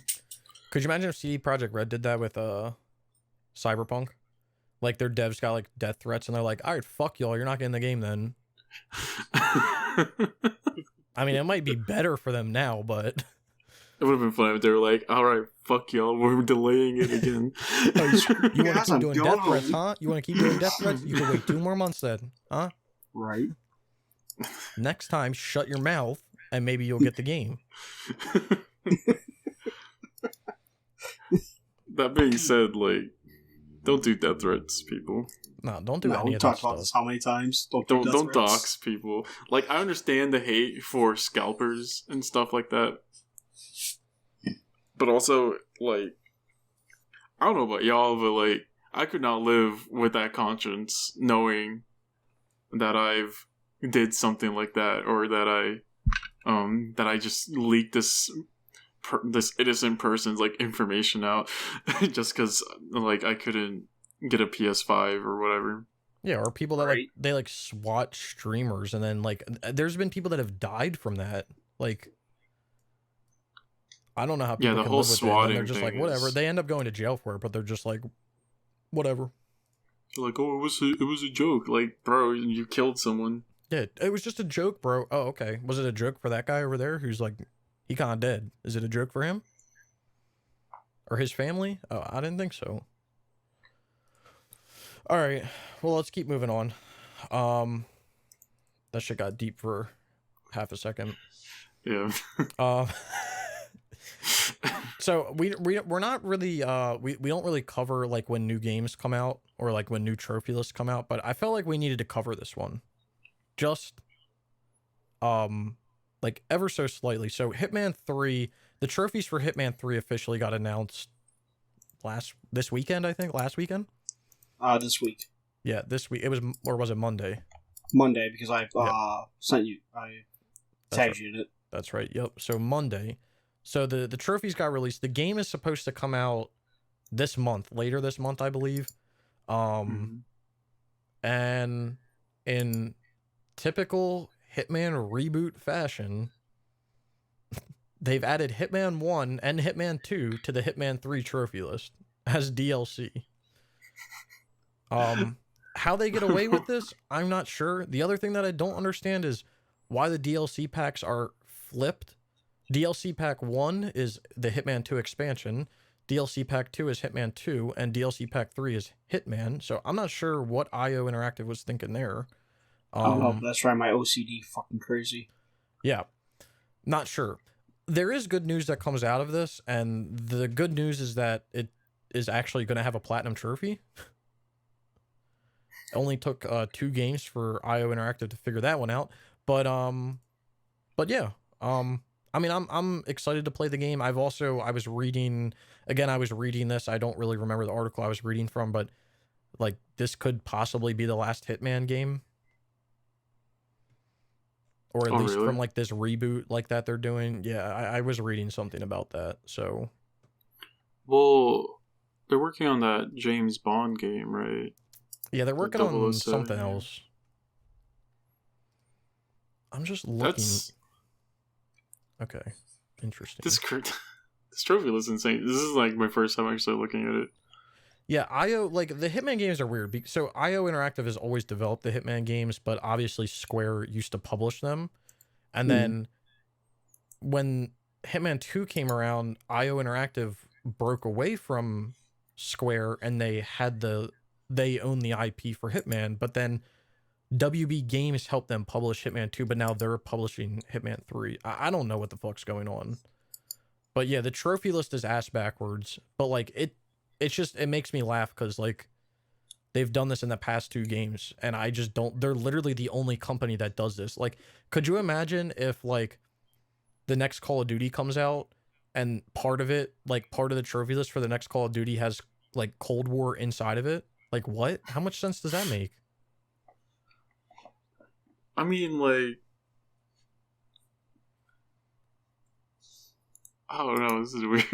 Speaker 2: Could you imagine if CD Projekt Red did that with Cyberpunk? Like their devs got like death threats and they're like, all right, fuck y'all, you're not getting the game then. I mean, it might be better for them now, but
Speaker 1: it would have been funny if they were like, all right, fuck y'all, we're delaying it again.
Speaker 2: You want to keep doing death threats, huh? You want to keep doing death threats? You can wait 2 more months then, huh?
Speaker 3: Right.
Speaker 2: Next time, shut your mouth and maybe you'll get the game.
Speaker 1: That being said, like, don't do death threats, people.
Speaker 2: No, don't do any of that stuff.
Speaker 3: We've talked about this how many times?
Speaker 1: Don't dox people. Like, I understand the hate for scalpers and stuff like that. But also, like, I don't know about y'all, but, like, I could not live with that conscience knowing that I've did something like that, or that I just leaked this innocent person's, like, information out just because, like, I couldn't get a PS5 or whatever.
Speaker 2: Yeah, or people that like they like SWAT streamers, and then like there's been people that have died from that. Like, I don't know how people
Speaker 1: the
Speaker 2: can
Speaker 1: whole
Speaker 2: live with
Speaker 1: swatting
Speaker 2: it. They're just like, whatever.
Speaker 1: is...
Speaker 2: They end up going to jail for it, but they're just like, whatever.
Speaker 1: Like, oh, it was a joke. Like, bro, you killed someone.
Speaker 2: Yeah, it was just a joke, bro. Oh, okay. Was it a joke for that guy over there who's like, he kind of dead? Is it a joke for him? Or his family? Oh, I didn't think so. All right. Well, let's keep moving on. That shit got deep for half a second.
Speaker 1: Yeah.
Speaker 2: So we're not really we don't really cover like when new games come out or like when new trophy lists come out, but I felt like we needed to cover this one. Just like ever so slightly. So Hitman 3, the trophies for Hitman 3 officially got announced this weekend, I think. Last weekend?
Speaker 3: This week.
Speaker 2: Yeah, this week. It was, or was it Monday?
Speaker 3: Monday, because I sent you, I tagged you in it.
Speaker 2: That's right. Yep. So Monday. So the trophies got released. The game is supposed to come out this month, later this month, I believe. And in typical Hitman reboot fashion, they've added Hitman 1 and Hitman 2 to the Hitman 3 trophy list as DLC. How they get away with this, I'm not sure. The other thing that I don't understand is why the DLC packs are flipped. DLC pack 1 is the Hitman 2 expansion, DLC pack 2 is Hitman 2, and DLC pack 3 is Hitman. So I'm not sure what IO Interactive was thinking there.
Speaker 3: I don't know, that's right, my OCD fucking crazy.
Speaker 2: Yeah, not sure. There is good news that comes out of this, and the good news is that it is actually going to have a platinum trophy. It only took 2 games for IO Interactive to figure that one out, but yeah, I mean, I'm excited to play the game. I was reading this. I don't really remember the article I was reading from, but like this could possibly be the last Hitman game, or at least
Speaker 1: really?
Speaker 2: from like this reboot like that they're doing. Yeah, I was reading something about that. So,
Speaker 1: well, they're working on that James Bond game, right?
Speaker 2: Yeah, they're working on something else. I'm just looking. Okay, interesting.
Speaker 1: This trophy list is insane. This is like my first time actually looking at it.
Speaker 2: Yeah, IO, like the Hitman games are weird. So IO Interactive has always developed the Hitman games, but obviously Square used to publish them. And then when Hitman 2 came around, IO Interactive broke away from Square and they own the IP for Hitman, but then WB Games helped them publish Hitman 2, but now they're publishing Hitman 3. I don't know what the fuck's going on. But yeah, the trophy list is ass backwards, but like it makes me laugh because like they've done this in the past 2 games and I just don't. They're literally the only company that does this. Like, could you imagine if like the next Call of Duty comes out and part of the trophy list for the next Call of Duty has like Cold War inside of it? Like, what? How much sense does that make?
Speaker 1: I mean, like, I don't know. This is weird.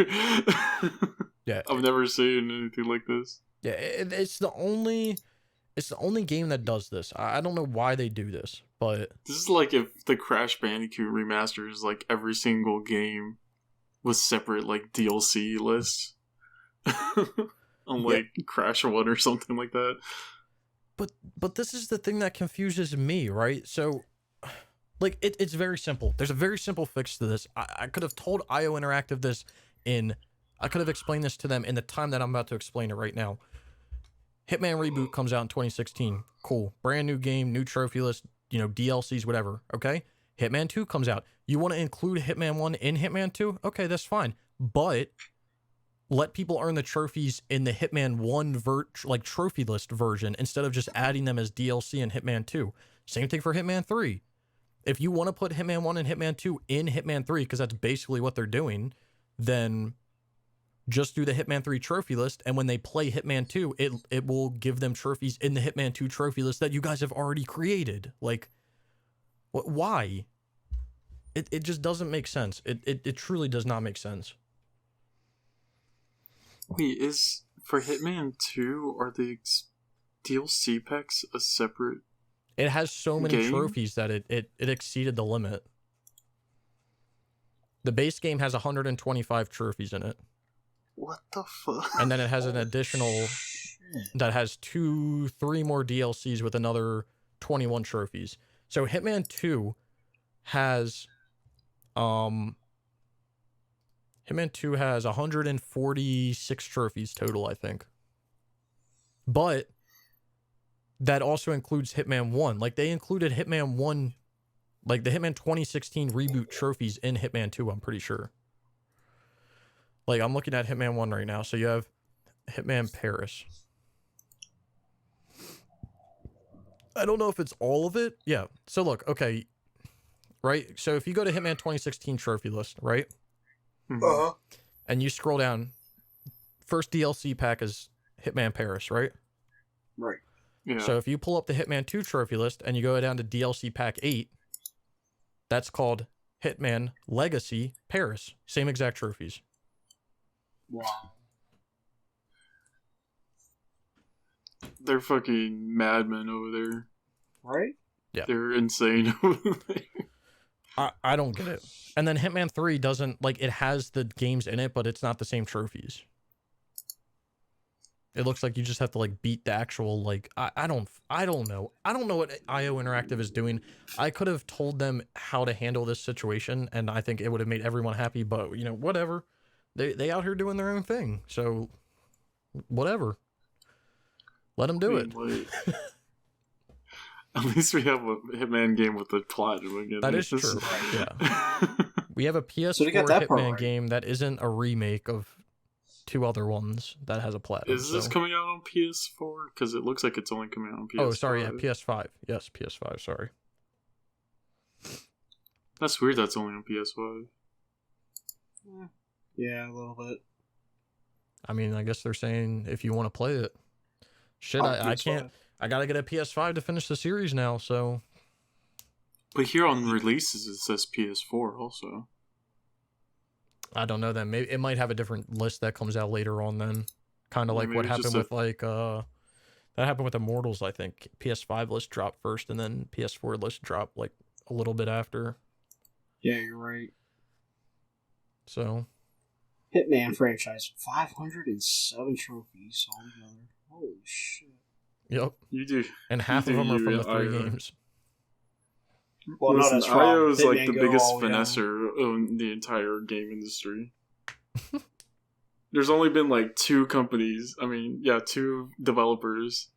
Speaker 2: Yeah,
Speaker 1: I've never seen anything like this.
Speaker 2: Yeah, it's the only game that does this. I don't know why they do this, but
Speaker 1: this is like if the Crash Bandicoot remaster is like every single game with separate like DLC lists on like Crash 1 or something like that.
Speaker 2: But this is the thing that confuses me, right? So, like, it's very simple. There's a very simple fix to this. I could have told IO Interactive this I could have explained this to them in the time that I'm about to explain it right now. Hitman Reboot comes out in 2016. Cool. Brand new game, new trophy list, DLCs, whatever. Okay? Hitman 2 comes out. You want to include Hitman 1 in Hitman 2? Okay, that's fine. But let people earn the trophies in the Hitman 1 trophy list version instead of just adding them as DLC in Hitman 2. Same thing for Hitman 3. If you want to put Hitman 1 and Hitman 2 in Hitman 3, because that's basically what they're doing, then just do the Hitman 3 trophy list, and when they play Hitman 2, it will give them trophies in the Hitman 2 trophy list that you guys have already created. Like, why? It just doesn't make sense. It truly does not make sense.
Speaker 1: Wait, is for Hitman 2, are the DLC packs a separate
Speaker 2: It has so many
Speaker 1: game?
Speaker 2: Trophies that it exceeded the limit. The base game has 125 trophies in it.
Speaker 1: What the fuck?
Speaker 2: And then it has an additional that has 3 more DLCs with another 21 trophies. So Hitman 2 has Hitman 2 has 146 trophies total, I think. But that also includes Hitman 1. Like, they included Hitman 1, like the Hitman 2016 reboot trophies in Hitman 2, I'm pretty sure. Like, I'm looking at Hitman 1 right now. So you have Hitman Paris. I don't know if it's all of it. Yeah. So look, okay. Right? So if you go to Hitman 2016 trophy list, right?
Speaker 3: Uh-huh.
Speaker 2: And you scroll down, first DLC pack is Hitman Paris, right?
Speaker 3: Right.
Speaker 1: Yeah.
Speaker 2: So if you pull up the Hitman 2 trophy list and you go down to DLC pack 8, that's called Hitman Legacy Paris. Same exact trophies.
Speaker 3: Wow.
Speaker 1: They're fucking madmen over there.
Speaker 3: Right?
Speaker 2: Yeah.
Speaker 1: They're insane over there.
Speaker 2: I don't get it. And then Hitman 3 doesn't, like, it has the games in it, but it's not the same trophies. It looks like you just have to, like, beat the actual, like, I don't know. I don't know what IO Interactive is doing. I could have told them how to handle this situation, and I think it would have made everyone happy, but, whatever. They out here doing their own thing, so whatever. Let them do it.
Speaker 1: Like, at least we have a Hitman game with the platinum again.
Speaker 2: That is true. Yeah. We have a PS4 Hitman game that isn't a remake of 2 other ones that has a platinum.
Speaker 1: Is this coming out on PS4? Because it looks like it's only coming out on PS5.
Speaker 2: Oh, sorry, yeah, PS5. Yes, PS5, sorry.
Speaker 1: That's weird that's only on PS5.
Speaker 3: Yeah, a little bit.
Speaker 2: I mean, I guess they're saying if you want to play it. Shit, I can't. I gotta get a PS5 to finish the series now, so.
Speaker 1: But here on releases it says PS4 also.
Speaker 2: I don't know then. Maybe it might have a different list that comes out later on then. Kind of like what happened with that happened with Immortals, I think. PS5 list dropped first and then PS4 list dropped like a little bit after.
Speaker 3: Yeah, you're right.
Speaker 2: So.
Speaker 3: Hitman franchise, 507 trophies altogether. Holy shit.
Speaker 2: Yep.
Speaker 1: You do.
Speaker 2: And half of them are from the 3 games.
Speaker 3: Well,
Speaker 1: listen,
Speaker 3: no, that's wrong.
Speaker 1: IO is
Speaker 3: Hitman
Speaker 1: like the
Speaker 3: Go
Speaker 1: biggest
Speaker 3: all,
Speaker 1: finesser in the entire game industry. There's only been like 2 companies, 2 developers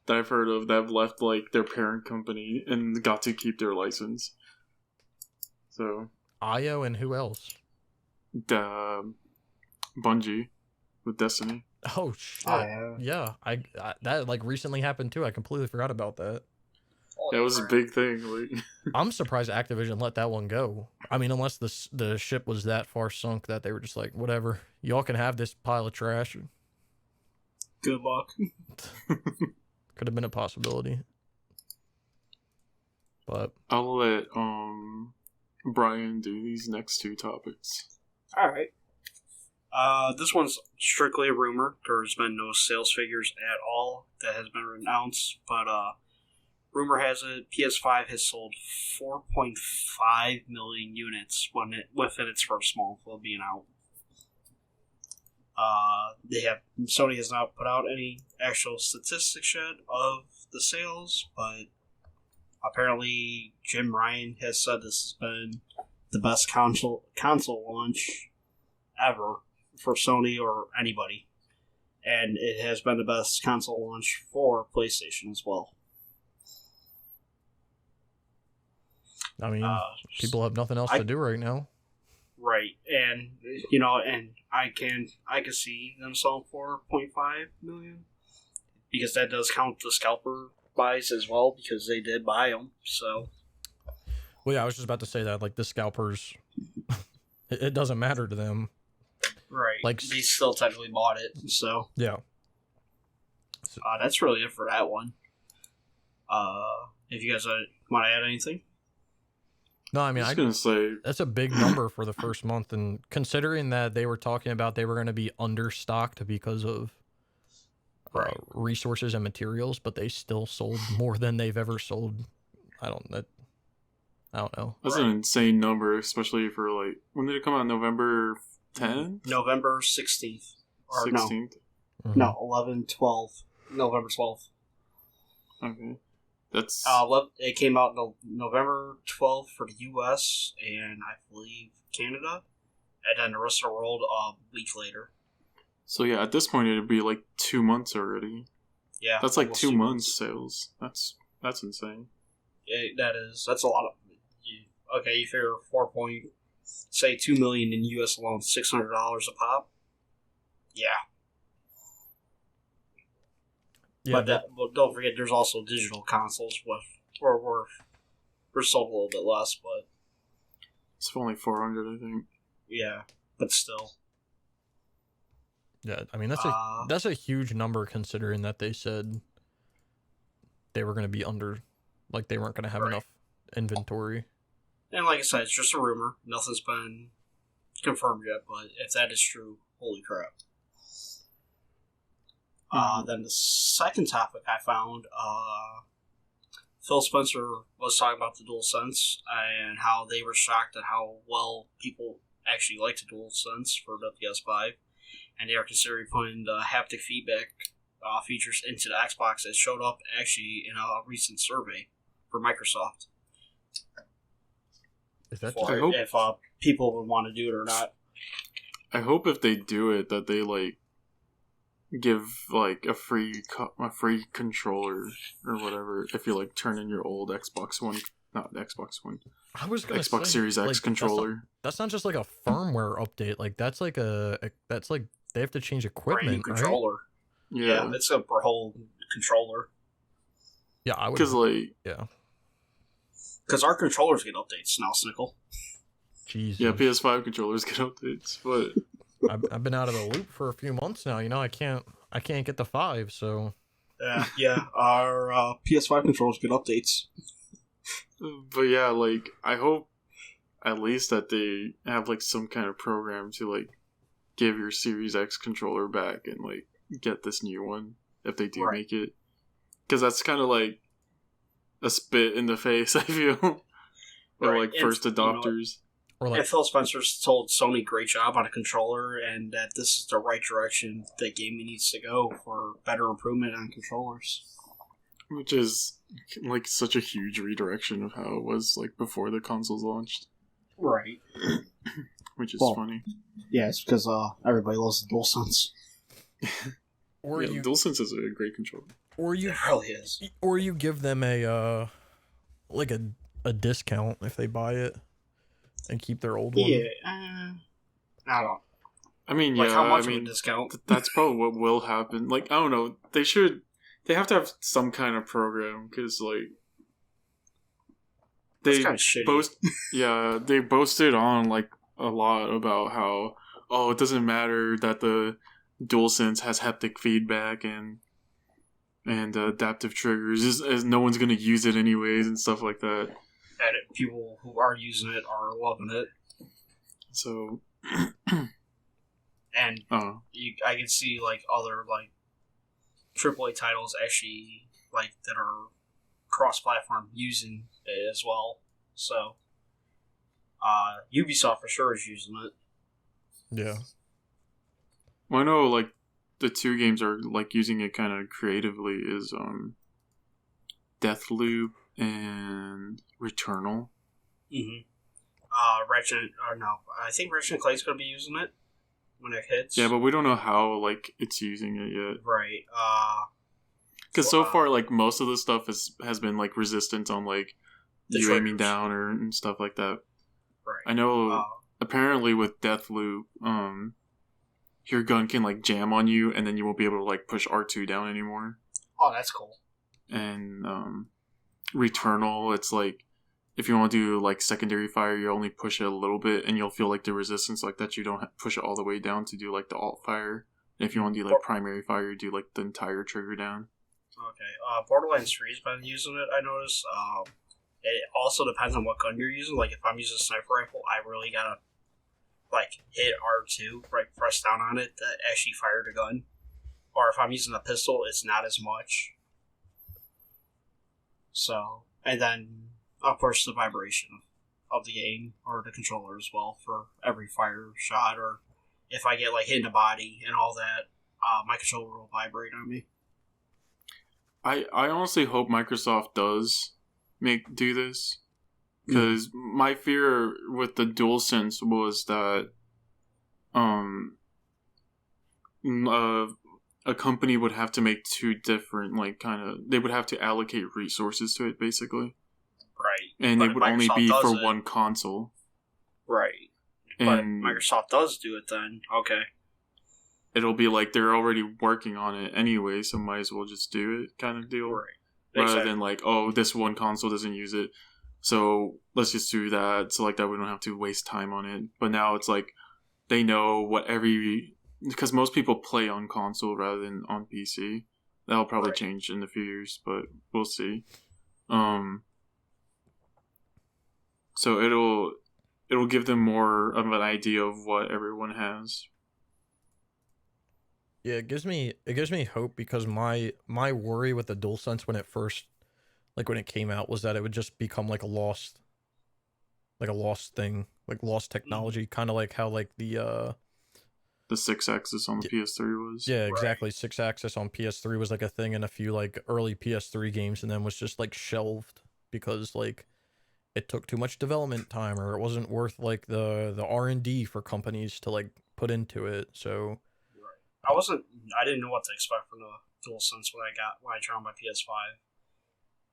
Speaker 1: that I've heard of that have left like their parent company and got to keep their license. So
Speaker 2: IO and who else?
Speaker 1: Bungie with Destiny.
Speaker 2: Oh shit! Yeah, I that like recently happened too. I completely forgot about that.
Speaker 1: That was a big thing. Like,
Speaker 2: I'm surprised Activision let that one go. I mean, unless the ship was that far sunk that they were just like, whatever, y'all can have this pile of trash.
Speaker 3: Good luck.
Speaker 2: Could have been a possibility, but
Speaker 1: I'll let Brian do these next 2 topics.
Speaker 3: All right. This one's strictly a rumor. There's been no sales figures at all that has been announced, but rumor has it PS5 has sold 4.5 million units within its first month of being out. Sony has not put out any actual statistics yet of the sales, but apparently Jim Ryan has said this has been the best console launch ever for Sony or anybody. And it has been the best console launch for PlayStation as well.
Speaker 2: I mean, people have nothing else to do right now.
Speaker 3: Right, and and I can see them selling for $0.5 million because that does count the scalper buys as well because they did buy them. So,
Speaker 2: well, yeah, I was just about to say that like the scalpers, it doesn't matter to them,
Speaker 3: right?
Speaker 2: Like
Speaker 3: they still technically bought it. So
Speaker 2: yeah,
Speaker 3: that's really it for that one. If you guys want to add anything.
Speaker 2: No, I mean,
Speaker 1: I was going to say...
Speaker 2: That's a big number for the first month, and considering that they were talking about they were going to be understocked because of resources and materials, but they still sold more than they've ever sold. I don't know.
Speaker 1: That's an insane number, especially for, like... When did it come out? November 10th?
Speaker 3: November 16th. Or
Speaker 1: 16th?
Speaker 3: No, 11/12. November 12th.
Speaker 1: Okay. That's
Speaker 3: it came out November 12th for the US and I believe Canada, and then the rest of the world a week later.
Speaker 1: So yeah, at this point it'd be like 2 months already.
Speaker 3: Yeah,
Speaker 1: that's like 2 months sales. That's insane.
Speaker 3: Yeah, that's a lot of. You figure 2 million in US alone, $600 a pop. Yeah.
Speaker 2: Yeah,
Speaker 3: but don't forget, there's also digital consoles we're sold a little bit less, but
Speaker 1: it's only 400, I think.
Speaker 3: Yeah, but still.
Speaker 2: Yeah, I mean that's a huge number considering that they said they were going to be under, like they weren't going to have enough inventory. And
Speaker 3: like I said, it's just a rumor. Nothing's been confirmed yet, but if that is true, holy crap. Then the second topic I found, Phil Spencer was talking about the DualSense and how they were shocked at how well people actually like the DualSense for the PS5, and they are considering putting the haptic feedback features into the Xbox. It showed up actually in a recent survey for Microsoft.
Speaker 2: Is that
Speaker 3: if people would want to do it or not?
Speaker 1: I hope if they do it that they like give like a free controller or whatever if you like turn in your old Xbox One, not Xbox One.
Speaker 2: I was gonna
Speaker 1: Xbox
Speaker 2: say,
Speaker 1: Series X
Speaker 2: like,
Speaker 1: controller.
Speaker 2: That's not just like a firmware update. Like that's like they have to change equipment.
Speaker 3: Brand new controller.
Speaker 1: Right?
Speaker 3: Yeah, it's a whole controller.
Speaker 2: Yeah, I would.
Speaker 3: Because our controllers get updates now, Snickle.
Speaker 2: Jeez.
Speaker 1: Yeah, PS5 controllers get updates, but
Speaker 2: I've been out of the loop for a few months now. You know, I can't get the 5, so.
Speaker 3: Yeah, our PS5 controllers get updates.
Speaker 1: But yeah, like I hope at least that they have like some kind of program to like give your Series X controller back and like get this new one if they do make it, because that's kind of like a spit in the face, I feel. Or like first adopters.
Speaker 3: And Phil Spencer's told Sony great job on a controller and that this is the right direction that gaming needs to go for better improvement on controllers.
Speaker 1: Which is like such a huge redirection of how it was like before the consoles launched.
Speaker 3: Right.
Speaker 1: Which is funny. Yeah,
Speaker 3: it's because everybody loves the DualSense.
Speaker 1: DualSense is a great controller.
Speaker 3: It really is.
Speaker 2: Or you give them a discount if they buy it and keep their old one.
Speaker 3: Yeah, I don't.
Speaker 1: I mean,
Speaker 3: like, how much of a discount?
Speaker 1: That's probably what will happen. Like, I don't know. They have to have some kind of program because, like, they they boasted on like a lot about how it doesn't matter that the DualSense has haptic feedback and adaptive triggers, as no one's gonna use it anyways and stuff like that.
Speaker 3: And people who are using it are loving it.
Speaker 1: So,
Speaker 3: and I can see like other like AAA titles actually like that are cross-platform using it as well. So, Ubisoft for sure is using it.
Speaker 2: Yeah.
Speaker 1: Well, I know, like, the two games are, like, using it kind of creatively is, Deathloop and Returnal.
Speaker 3: Mm-hmm. I think Ratchet & Clay's going to be using it when it hits.
Speaker 1: Yeah, but we don't know how, like, it's using it yet.
Speaker 3: Right.
Speaker 1: Because so far, like, most of the stuff has been, like, resistant on, like, you aiming down and stuff like that.
Speaker 3: Right.
Speaker 1: I know, apparently with Deathloop, your gun can, like, jam on you, and then you won't be able to, like, push R2 down anymore.
Speaker 3: Oh, that's cool.
Speaker 1: And, Returnal, it's like, if you want to do, like, secondary fire, you only push it a little bit, and you'll feel, like, the resistance like that. You don't push it all the way down to do, like, the alt fire. And if you want to do, like, primary fire, you do, like, the entire trigger down.
Speaker 3: Okay. Borderlands 3's been using it, I noticed. It also depends on what gun you're using. Like, if I'm using a sniper rifle, I really gotta, like, hit R2, right, press down on it to actually fire the gun. Or if I'm using a pistol, it's not as much. So, and then, of course, the vibration of the game, or the controller as well, for every fire shot, or if I get, like, hit in the body and all that, my controller will vibrate on me.
Speaker 1: I honestly hope Microsoft does do this, because my fear with the DualSense was that a company would have to make two different, like, they would have to allocate resources to it, basically.
Speaker 3: Right.
Speaker 1: And
Speaker 3: but
Speaker 1: it would only be for one console.
Speaker 3: Right. And but Microsoft does do it then. Okay.
Speaker 1: It'll be like they're already working on it anyway, so might as well just do it, kind of deal.
Speaker 3: Right.
Speaker 1: Rather than like, oh, this one console doesn't use it, so let's just do that, so like that we don't have to waste time on it. But now it's like they know because most people play on console rather than on PC. That'll probably change in a few years, but we'll see. So it'll give them more of an idea of what everyone has.
Speaker 2: Yeah, it gives me hope, because my worry with the DualSense when it came out was that it would just become like a lost thing, like lost technology, kind of like how like the
Speaker 1: 6-axis on the PS3 was.
Speaker 2: Yeah, exactly. 6-axis on PS3 was like a thing in a few like early PS3 games, and then was just like shelved because like it took too much development time, or it wasn't worth like the R&D for companies to like put into it. So
Speaker 3: I didn't know what to expect from the DualSense when I tried my PS5,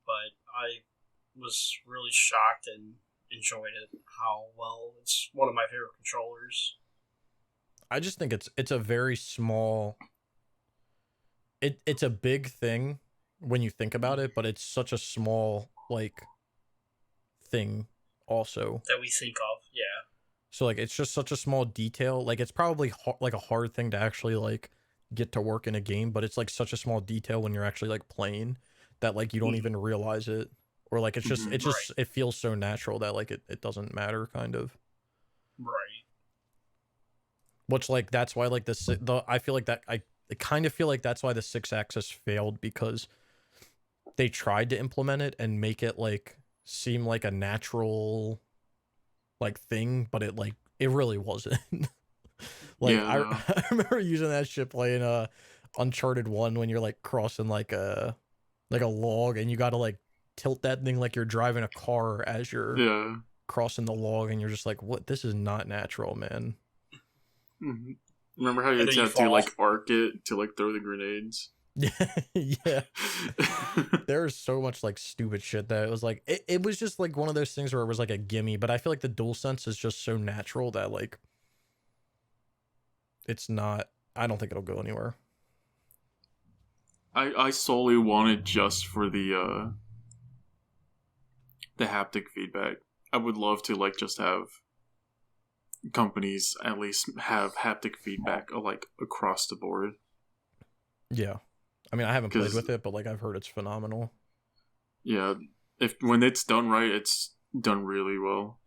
Speaker 3: but I was really shocked and enjoyed it. How well, it's one of my favorite controllers.
Speaker 2: I just think it's a very small. It's a big thing when you think about it, but it's such a small like thing also
Speaker 3: that we think of. Yeah.
Speaker 2: So like it's just such a small detail. Like it's probably like a hard thing to actually like get to work in a game, but it's like such a small detail when you're actually like playing that like you don't even realize it, or like it's just it feels so natural that like it doesn't matter, kind of.
Speaker 3: Right.
Speaker 2: Which like that's why like I feel like that I kind of feel like that's why the 6-axis failed, because they tried to implement it and make it like seem like a natural like thing, but it really wasn't. Like yeah. I remember using that shit playing Uncharted 1 when you're like crossing like a log, and you got to like tilt that thing like you're driving a car as you're crossing the log, and you're just like, what? This is not natural, man.
Speaker 1: Mm-hmm. Remember how you had to like arc it to like throw the grenades?
Speaker 2: Yeah. There's so much like stupid shit that it was like it was just like one of those things where it was like a gimme, but I feel like the DualSense is just so natural that like it's not. I don't think it'll go anywhere.
Speaker 1: I solely want it just for the haptic feedback. I would love to like just have companies at least have haptic feedback like across the board.
Speaker 2: Yeah. I mean, I haven't played with it, but like I've heard it's phenomenal.
Speaker 1: Yeah, when it's done right, it's done really well.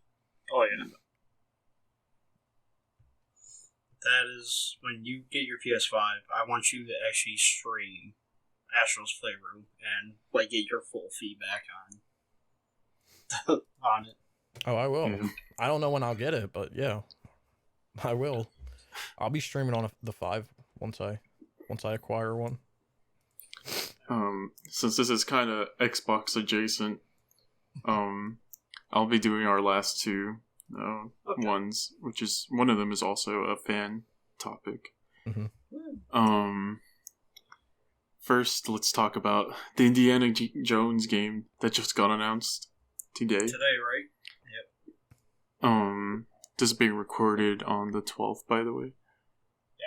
Speaker 3: Oh yeah. That is, when you get your PS5, I want you to actually stream Astro's Playroom and like get your full feedback on it.
Speaker 2: Oh, I will. Yeah. I don't know when I'll get it, but yeah, I will. I'll be streaming on the 5. once I acquire one.
Speaker 1: Since this is kind of Xbox adjacent, I'll be doing our last two ones, which is one of them is also a fan topic. First, let's talk about the Indiana Jones game that just got announced today.
Speaker 3: Right?
Speaker 1: Yep. This is being recorded on the 12th, by the way.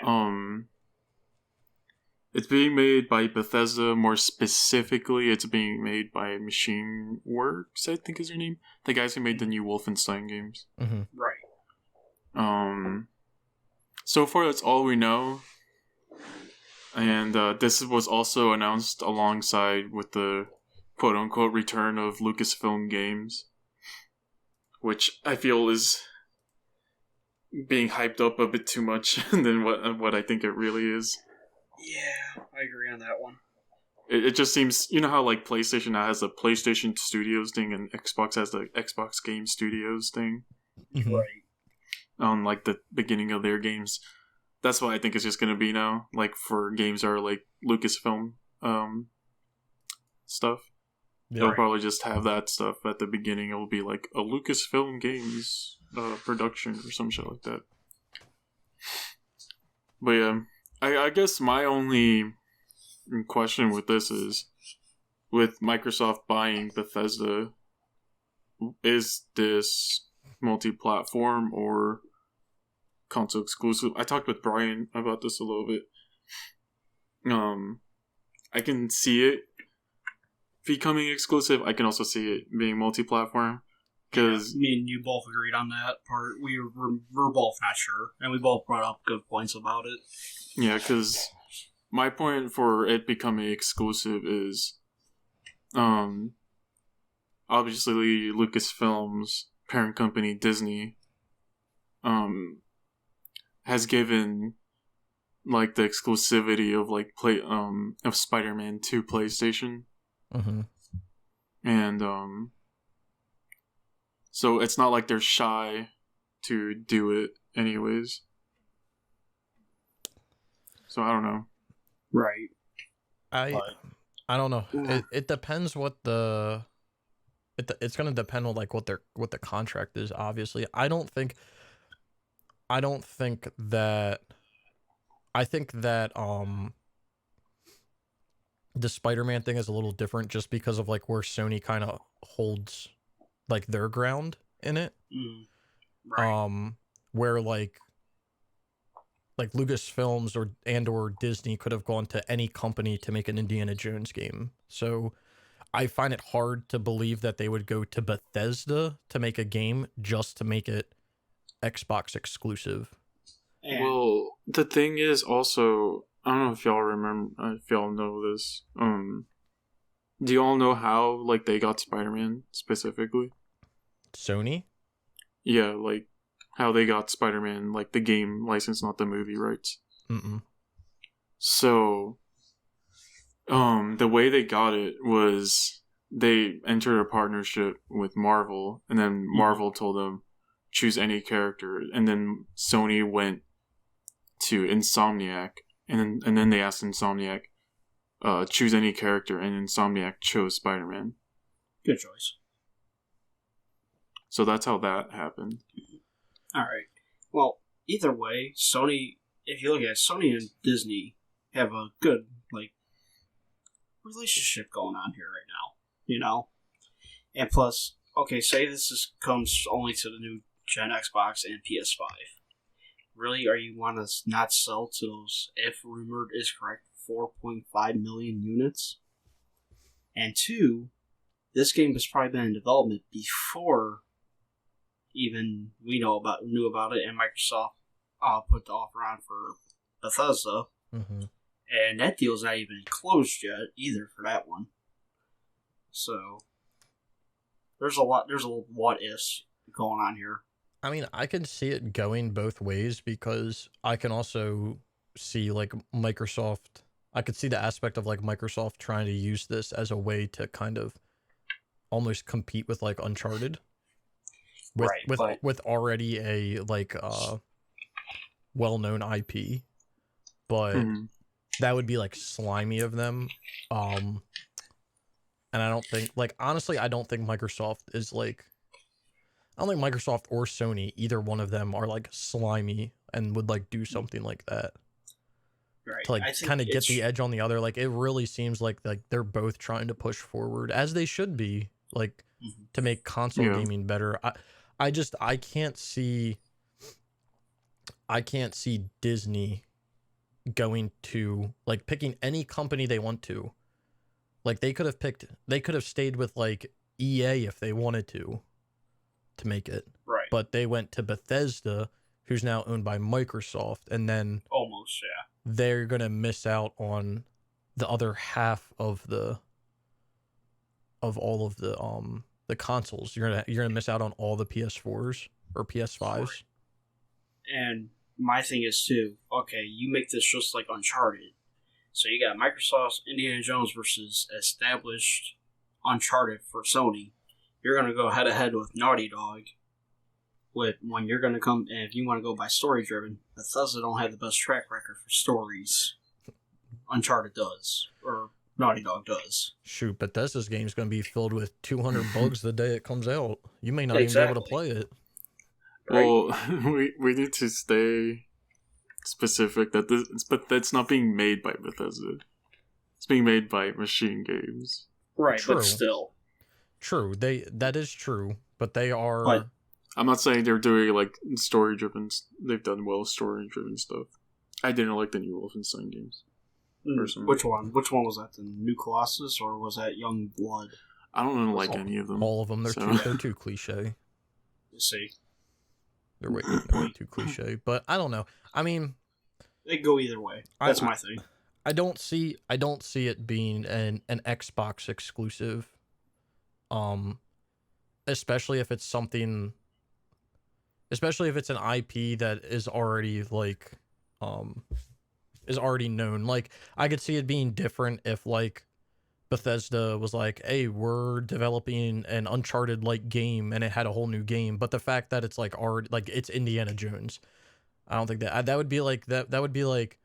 Speaker 1: Yeah. It's being made by Bethesda. More specifically, it's being made by Machine Works, I think is their name. The guys who made the new Wolfenstein games.
Speaker 3: Right.
Speaker 1: So far, that's all we know. And this was also announced alongside with the quote-unquote return of Lucasfilm Games, which I feel is being hyped up a bit too much than what I think it really is.
Speaker 3: Yeah, I agree on that one.
Speaker 1: It just seems, you know how like PlayStation has the PlayStation Studios thing and Xbox has the Xbox Game Studios thing?
Speaker 3: Right.
Speaker 1: On like the beginning of their games. That's what I think it's just going to be now. Like for games that are like Lucasfilm stuff. Yeah, they'll probably just have that stuff at the beginning. It'll be like a Lucasfilm Games production or some shit like that. But yeah, I guess my only question with this is, with Microsoft buying Bethesda, is this multi-platform or console exclusive? I talked with Brian about this a little bit. I can see it becoming exclusive. I can also see it being multi-platform. Because
Speaker 3: me and you both agreed on that part. We're both not sure, and we both brought up good points about it.
Speaker 1: Yeah, because my point for it becoming exclusive is, obviously Lucasfilm's parent company Disney, has given like the exclusivity of like of Spider-Man to PlayStation, and so it's not like they're shy to do it anyways. So I don't know.
Speaker 3: Right.
Speaker 2: I don't know. It depends what the it's gonna depend on like what the contract is. Obviously, I think that the Spider-Man thing is a little different just because of like where Sony kind of holds like their ground in it.
Speaker 3: Right.
Speaker 2: Where like Lucasfilms or Disney could have gone to any company to make an Indiana Jones game. So I find it hard to believe that they would go to Bethesda to make a game just to make it Xbox exclusive.
Speaker 1: Well, the thing is also, I don't know if y'all remember, if y'all know this. Do you all know how like they got Spider-Man specifically?
Speaker 2: Sony?
Speaker 1: Yeah, like how they got Spider-Man, like the game license, not the movie rights. So, the way they got it was they entered a partnership with Marvel, and then Marvel told them choose any character, and then Sony went to Insomniac, and then they asked Insomniac, choose any character, and Insomniac chose Spider-Man.
Speaker 3: Good choice.
Speaker 1: So that's how that happened.
Speaker 3: Alright. Well, either way, Sony, if you look at it, Sony and Disney have a good, like, relationship going on here right now. You know? And plus, okay, say this comes only to the new gen Xbox and PS5. Really, are you want to not sell to those, if rumored is correct, 4.5 million units? And two, this game has probably been in development before even we knew about it, and Microsoft put the offer on for Bethesda. And that deal's not even closed yet either for that one. So there's a what ifs going on here.
Speaker 2: I mean, I can see it going both ways because I can also see like Microsoft. I could see the aspect of like Microsoft trying to use this as a way to kind of almost compete with like Uncharted. With already a like well-known IP. but that would be like slimy of them. And I don't think, like, honestly, I don't think Microsoft is like, I don't think Microsoft or Sony, either one of them, are like slimy and would like do something like that.
Speaker 3: Right.
Speaker 2: To like kind of get the edge on the other. Like, it really seems like they're both trying to push forward, as they should be, like, to make console gaming better. I can't see Disney going to, like, picking any company they want to. Like, they could have stayed with like EA if they wanted to make it.
Speaker 3: Right.
Speaker 2: But they went to Bethesda, who's now owned by Microsoft, and then
Speaker 3: almost, yeah.
Speaker 2: They're gonna miss out on the other half of all of the consoles. You're gonna miss out on all the PS4s or PS5s.
Speaker 3: And my thing is too, okay, you make this just like Uncharted. So you got Microsoft's Indiana Jones versus established Uncharted for Sony. You're gonna go head to head with Naughty Dog. When you're going to come, and if you want to go by story driven, Bethesda don't have the best track record for stories. Uncharted does, or Naughty Dog does.
Speaker 2: Shoot, Bethesda's game's going to be filled with 200 bugs the day it comes out. You may not even be able to play it.
Speaker 1: Well, we need to stay specific that but that's not being made by Bethesda. It's being made by Machine Games.
Speaker 3: Right,
Speaker 2: true.
Speaker 3: But still.
Speaker 2: True, that is true, but they are...
Speaker 3: But,
Speaker 1: I'm not saying they're doing, like, story-driven... They've done well story-driven stuff. I didn't like the new Wolfenstein games. Personally.
Speaker 3: Which one? Which one was that? The New Colossus, or was that Young Blood?
Speaker 1: I don't like any of them.
Speaker 2: All of them. They're too cliche.
Speaker 3: You see.
Speaker 2: They're way too cliche. But I don't know. I mean...
Speaker 3: They go either way. That's my thing.
Speaker 2: I don't see it being an Xbox exclusive. Especially if it's something... Especially if it's an IP that is already, like, is already known. Like, I could see it being different if, like, Bethesda was like, hey, we're developing an Uncharted-like game, and it had a whole new game. But the fact that it's, like, already, like, it's Indiana Jones, I don't think that would be like, that would be like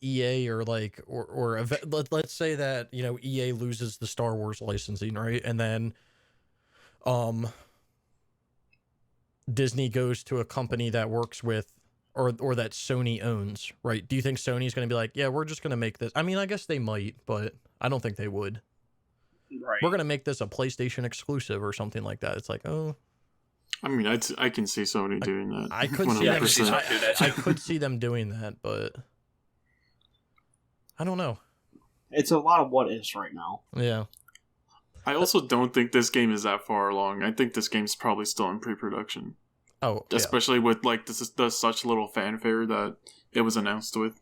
Speaker 2: EA or, like, or let's say that, you know, EA loses the Star Wars licensing, right? And then, Disney goes to a company that works with, or that Sony owns, right? Do you think Sony's going to be like, yeah, we're just going to make this? I mean, I guess they might, but I don't think they would.
Speaker 3: Right.
Speaker 2: We're going to make this a PlayStation exclusive or something like that. It's like, oh.
Speaker 1: I mean, I can see Sony doing that.
Speaker 2: I could see them doing that, but I don't know.
Speaker 3: It's a lot of what ifs right now.
Speaker 2: Yeah.
Speaker 1: I also don't think this game is that far along. I think this game's probably still in pre-production.
Speaker 2: Oh,
Speaker 1: especially with, like, this is such little fanfare that it was announced with.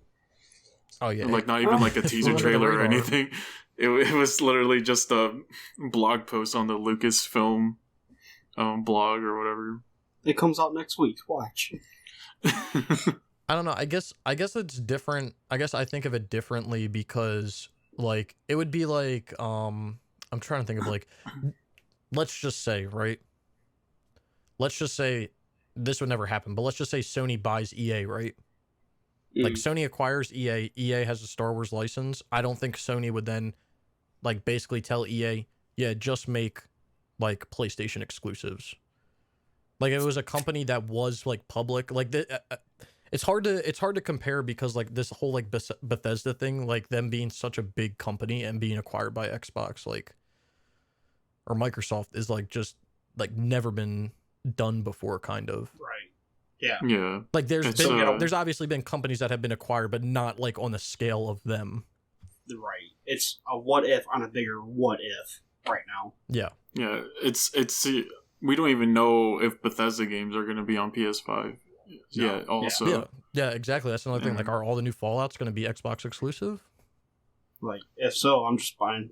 Speaker 2: Oh yeah,
Speaker 1: like not even like a teaser trailer or anything. It was literally just a blog post on the Lucasfilm blog or whatever.
Speaker 3: It comes out next week. Watch.
Speaker 2: I don't know. I guess it's different. I guess I think of it differently because, like, it would be like I'm trying to think of, like, let's just say this would never happen, but let's just say Sony buys EA, right? Like, Sony acquires EA. EA has a Star Wars license. I don't think Sony would then, like, basically tell EA, yeah, just make, like, PlayStation exclusives. Like, if it was a company that was, like, public, like, it's hard to compare because, like, this whole, like, Bethesda thing, like, them being such a big company and being acquired by Xbox, like, or Microsoft is, like, just, like, never been done before, kind of.
Speaker 3: Right. Yeah.
Speaker 1: Yeah.
Speaker 2: Like, there's obviously been companies that have been acquired, but not, like, on the scale of them.
Speaker 3: Right. It's a what if on a bigger what if right now.
Speaker 2: Yeah.
Speaker 1: Yeah. It's we don't even know if Bethesda games are going to be on PS5. Yeah. Also.
Speaker 2: Yeah. Exactly. That's another thing. Like, are all the new Fallout's going to be Xbox exclusive?
Speaker 3: Like, if so, I'm just going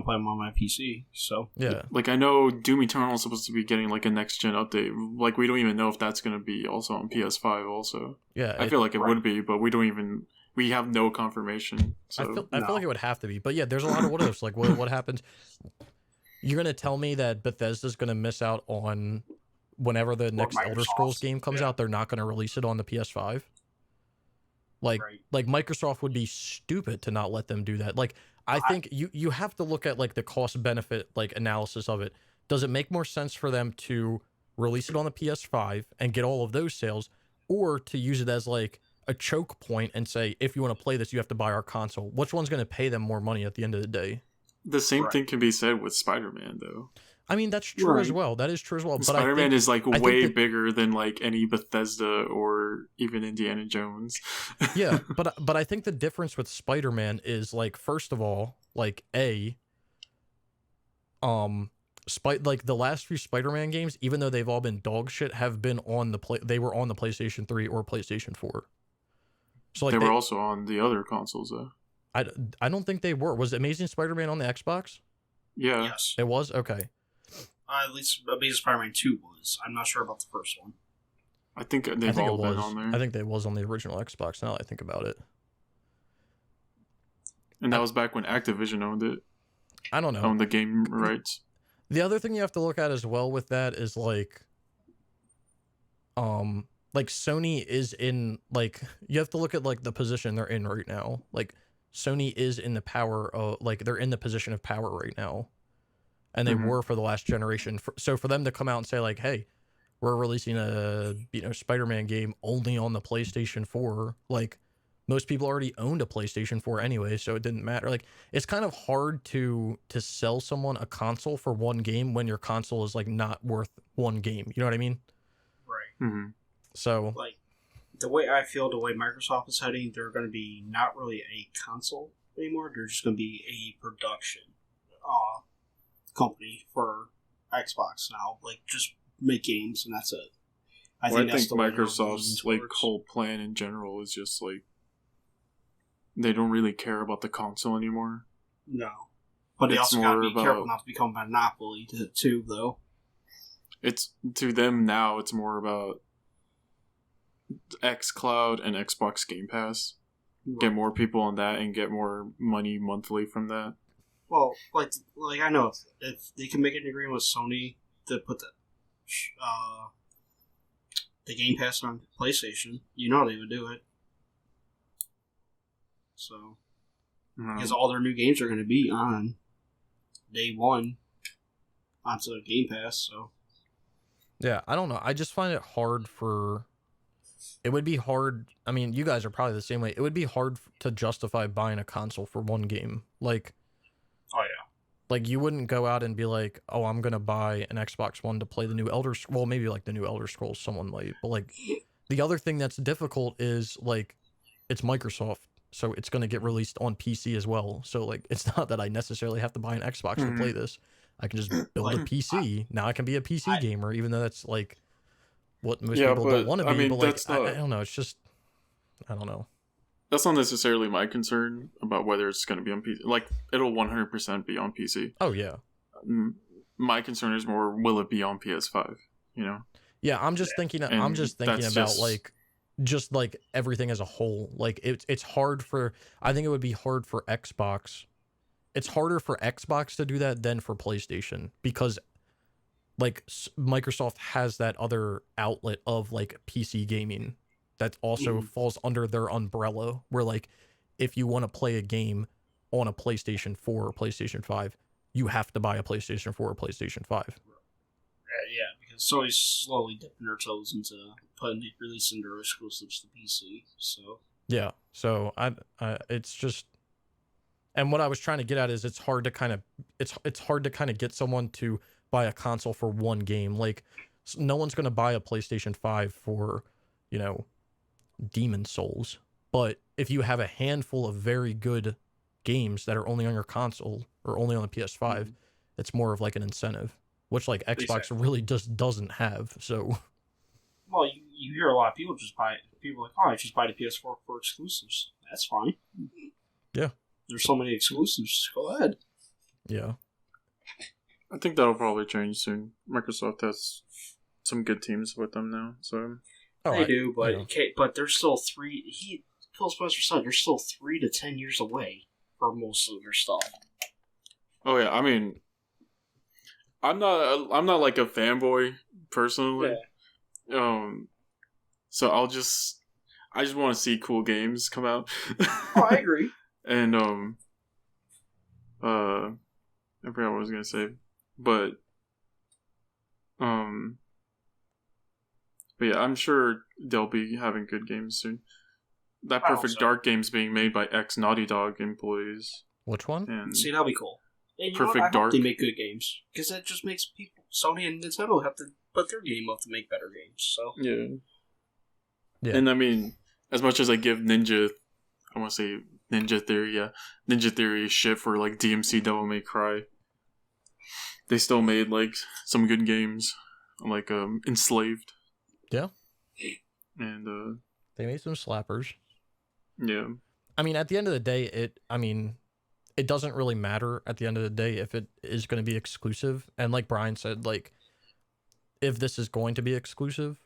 Speaker 3: to play them on my PC. So
Speaker 2: yeah.
Speaker 1: Like, I know Doom Eternal is supposed to be getting, like, a next gen update. Like, we don't even know if that's going to be also on PS5. Also.
Speaker 2: Yeah.
Speaker 1: I feel like it would be, but we have no confirmation. So.
Speaker 2: I feel like it would have to be. But yeah, there's a lot of what ifs. Like, what happens? You're going to tell me that Bethesda's going to miss out on whenever the next Elder Scrolls game comes out, they're not going to release it on the PS5? Like Microsoft would be stupid to not let them do that. Like I think you have to look at like the cost benefit like analysis of it. Does it make more sense for them to release it on the PS5 and get all of those sales, or to use it as like a choke point and say, if you want to play this, you have to buy our console? Which one's going to pay them more money at the end of the day?
Speaker 1: The same thing can be said with Spider-Man, though.
Speaker 2: I mean, that's true as well. That is true as well. But
Speaker 1: Spider-Man is like way bigger than like any Bethesda or even Indiana Jones.
Speaker 2: Yeah, but I think the difference with Spider-Man is like, first of all, like like the last few Spider-Man games, even though they've all been dog shit, have been on they were on the PlayStation 3 or PlayStation 4. So like
Speaker 1: they were also on the other consoles though.
Speaker 2: I don't think they were. Was Amazing Spider-Man on the Xbox?
Speaker 1: Yeah.
Speaker 3: Yes.
Speaker 2: It was? Okay.
Speaker 3: At least Amazing Spider-Man 2 was. I'm not sure about the first one.
Speaker 1: I think they've all been on there.
Speaker 2: I think they was on the original Xbox, now that I think about it.
Speaker 1: And that was back when Activision owned it.
Speaker 2: I don't know.
Speaker 1: Owned the game rights.
Speaker 2: The other thing you have to look at as well with that is like Sony is in, like, you have to look at like the position they're in right now. Like Sony is in the power of, like, they're in the position of power right now, and they were for the last generation. So for them to come out and say like, hey, we're releasing a Spider-Man game only on the PlayStation 4, like, most people already owned a PlayStation 4 anyway, so it didn't matter. Like, it's kind of hard to sell someone a console for one game when your console is like not worth one game. You know what I mean?
Speaker 3: Right.
Speaker 1: Mm-hmm.
Speaker 2: So,
Speaker 3: like, the way I feel, the way Microsoft is heading, they're going to be not really a console anymore. They're just going to be a production company for Xbox now. Like, just make games and that's it.
Speaker 1: I think Microsoft's like whole plan in general is just like, they don't really care about the console anymore.
Speaker 3: No. But they also got to be careful not to become a monopoly too, though.
Speaker 1: It's, to them now, it's more about xCloud and Xbox Game Pass. Right. Get more people on that and get more money monthly from that.
Speaker 3: Well, like I know if they can make an agreement with Sony to put the Game Pass on PlayStation, you know they would do it. So, because all their new games are going to be on day one onto Game Pass, so.
Speaker 2: Yeah, I don't know. I just find it hard it would be hard. I mean, you guys are probably the same way. It would be hard to justify buying a console for one game. Like,
Speaker 3: oh yeah.
Speaker 2: Like, you wouldn't go out and be like, oh, I'm going to buy an Xbox One to play the new well, maybe like the new Elder Scrolls, someone might. But like, the other thing that's difficult is like, it's Microsoft. So it's going to get released on PC as well. So like, it's not that I necessarily have to buy an Xbox to play this. I can just build a PC. Now I can be a PC gamer, even though that's like what most people don't want to be. But like, I don't know. It's just, I don't know.
Speaker 1: That's not necessarily my concern about whether it's going to be on PC. Like, it'll 100% be on PC.
Speaker 2: Oh yeah.
Speaker 1: My concern is more, will it be on PS5? You know?
Speaker 2: Yeah, I'm just thinking. I'm just thinking about like. Just like everything as a whole. Like it's hard for, I think it would be hard for Xbox. It's harder for Xbox to do that than for PlayStation, because like Microsoft has that other outlet of like PC gaming that also falls under their umbrella, where like if you want to play a game on a PlayStation 4 or PlayStation 5, you have to buy a PlayStation 4 or PlayStation 5.
Speaker 3: Yeah, because Sony's slowly dipping their toes into releasing their exclusives to PC. So
Speaker 2: yeah, so I it's just, and what I was trying to get at is it's hard to kind of get someone to buy a console for one game. Like, no one's going to buy a PlayStation 5 for, Demon Souls. But if you have a handful of very good games that are only on your console or only on the PS5, it's more of like an incentive, which like Xbox really just doesn't have. So,
Speaker 3: well, you hear a lot of people just buy it. People are like, oh, I just buy the PS4 for exclusives. That's fine.
Speaker 2: Yeah,
Speaker 3: there's so many exclusives. Just go ahead.
Speaker 2: Yeah,
Speaker 1: I think that'll probably change soon. Microsoft has some good teams with them now, so
Speaker 3: they do. But there's still Phil Spencer said there's still 3 to 10 years away for most of their stuff.
Speaker 1: Oh yeah, I mean, I'm not like a fanboy personally. Yeah. So I just want to see cool games come out.
Speaker 3: Oh, I agree.
Speaker 1: And I forgot what I was gonna say, but yeah, I'm sure they'll be having good games soon. That Perfect Dark game's being made by ex Naughty Dog employees.
Speaker 2: Which one?
Speaker 1: And
Speaker 3: see, that'll be cool. And
Speaker 1: Perfect Dark.
Speaker 3: They make good games because that just makes people, Sony and Nintendo, have to put their game up to make better games. So
Speaker 1: yeah. And I mean, as much as I give Ninja Theory shit for like DMC Devil May Cry, they still made like some good games, like Enslaved.
Speaker 2: Yeah.
Speaker 1: And
Speaker 2: they made some slappers.
Speaker 1: Yeah.
Speaker 2: I mean, at the end of the day, it doesn't really matter at the end of the day if it is going to be exclusive. And like Brian said, like, if this is going to be exclusive,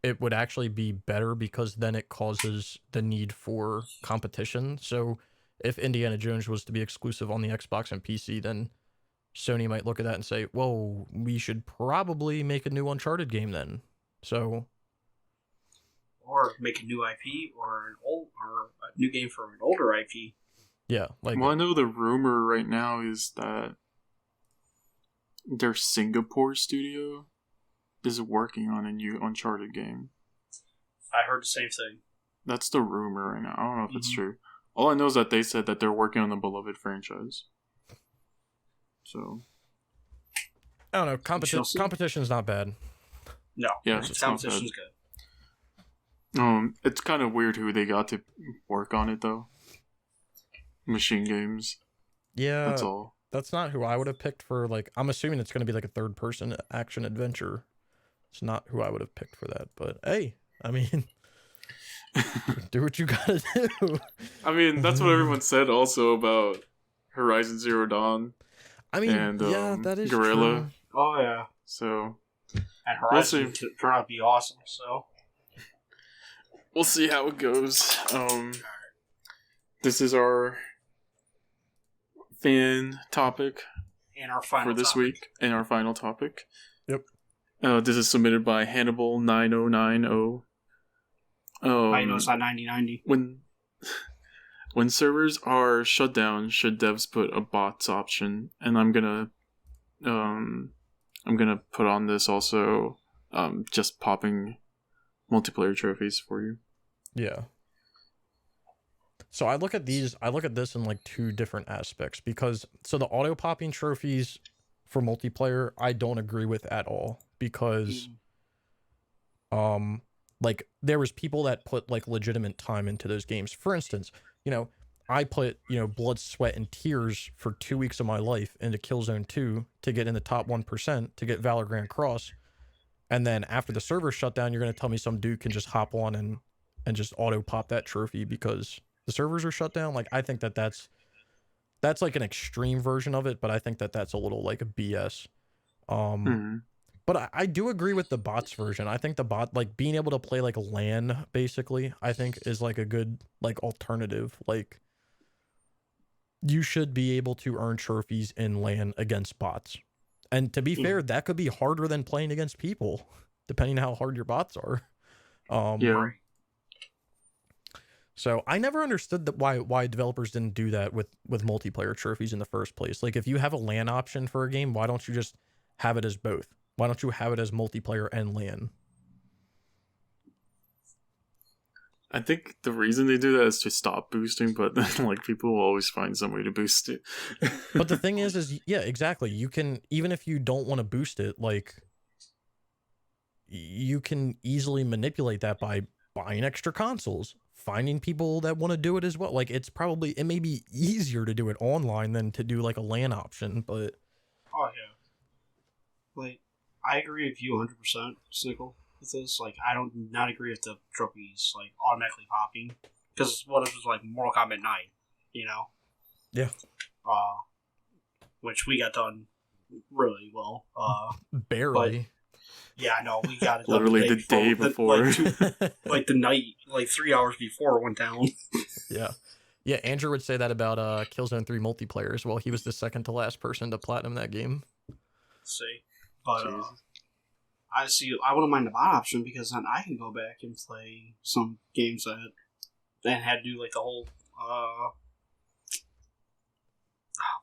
Speaker 2: it would actually be better because then it causes the need for competition. So if Indiana Jones was to be exclusive on the Xbox and PC, then Sony might look at that and say, whoa, we should probably make a new Uncharted game then. So...
Speaker 3: or make a new IP or a new game for an older IP.
Speaker 2: Yeah, like
Speaker 1: well, I know the rumor right now is that their Singapore studio is working on a new Uncharted game.
Speaker 3: I heard the same thing.
Speaker 1: That's the rumor right now. I don't know if it's true. All I know is that they said that they're working on the beloved franchise. So
Speaker 2: I don't know. Competition's not bad.
Speaker 3: No,
Speaker 1: yeah,
Speaker 3: competition's good.
Speaker 1: It's kind of weird who they got to work on it though. Machine Games.
Speaker 2: Yeah,
Speaker 1: that's all.
Speaker 2: That's not who I would have picked for. Like, I'm assuming it's going to be like a third-person action adventure. It's not who I would have picked for that. But hey, I mean, do what you gotta do.
Speaker 1: I mean, that's what everyone said also about Horizon Zero Dawn.
Speaker 2: I mean,
Speaker 1: and,
Speaker 2: yeah, that is
Speaker 1: Guerrilla.
Speaker 2: true.
Speaker 3: Oh yeah.
Speaker 1: So,
Speaker 3: and Horizon turned out to be awesome. So.
Speaker 1: We'll see how it goes. This is our fan topic
Speaker 3: and our final
Speaker 1: for this
Speaker 3: topic.
Speaker 1: week, and our final topic.
Speaker 2: Yep.
Speaker 1: This is submitted by Hannibal 9090.
Speaker 3: I know it's not 9090.
Speaker 1: When servers are shut down, should devs put a bots option? And I'm gonna put on this also, just popping multiplayer trophies for you.
Speaker 2: Yeah. So I look at this in like two different aspects because so the auto popping trophies for multiplayer I don't agree with at all because like there was people that put like legitimate time into those games. For instance, I put, blood, sweat, and tears for 2 weeks of my life into Killzone 2 to get in the top 1% to get Valor Grand Cross. And then after the server shut down, you're going to tell me some dude can just hop on and just auto pop that trophy because the servers are shut down? Like, I think that's like an extreme version of it, but I think that's a little like a BS. But I do agree with the bots version. I think the bot, like being able to play like LAN basically, I think is like a good like alternative. Like you should be able to earn trophies in LAN against bots. And to be fair, that could be harder than playing against people, depending on how hard your bots are.
Speaker 1: Yeah.
Speaker 2: So I never understood why developers didn't do that with multiplayer trophies in the first place. Like if you have a LAN option for a game, why don't you just have it as both? Why don't you have it as multiplayer and LAN?
Speaker 1: I think the reason they do that is to stop boosting, but then like people will always find some way to boost it.
Speaker 2: But the thing is yeah, exactly. You can, even if you don't want to boost it, like you can easily manipulate that by buying extra consoles, finding people that want to do it as well. Like it may be easier to do it online than to do like a LAN option, but
Speaker 3: oh yeah, like I agree with you 100%, Snickle, with this. Like I don't not agree with the trophies like automatically popping because what if it was like Mortal Kombat 9,
Speaker 2: Yeah.
Speaker 3: Which we got done really well.
Speaker 2: Barely.
Speaker 3: Yeah, I know. We got it
Speaker 1: literally the day before.
Speaker 3: Like the night, like 3 hours before it went down.
Speaker 2: Yeah. Yeah, Andrew would say that about Killzone 3 multiplayer as well. He was the second to last person to platinum that game.
Speaker 3: See. But I see. I wouldn't mind the bot option because then I can go back and play some games that had to do like the whole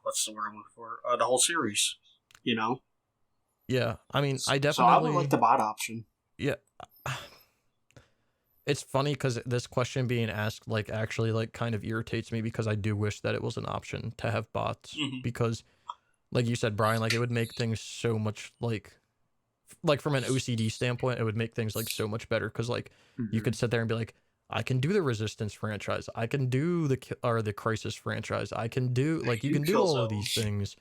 Speaker 3: what's the word I'm looking for? The whole series, you know.
Speaker 2: Yeah, I mean, I definitely.
Speaker 3: So I would like the bot option.
Speaker 2: Yeah. It's funny because this question being asked, like, actually, like, kind of irritates me because I do wish that it was an option to have bots because, like you said, Brian, like, it would make things so much, like from an OCD standpoint, it would make things, like, so much better because, like, you could sit there and be like, I can do the Resistance franchise. I can do the Crisis franchise. I can do, like, you can do all of these things.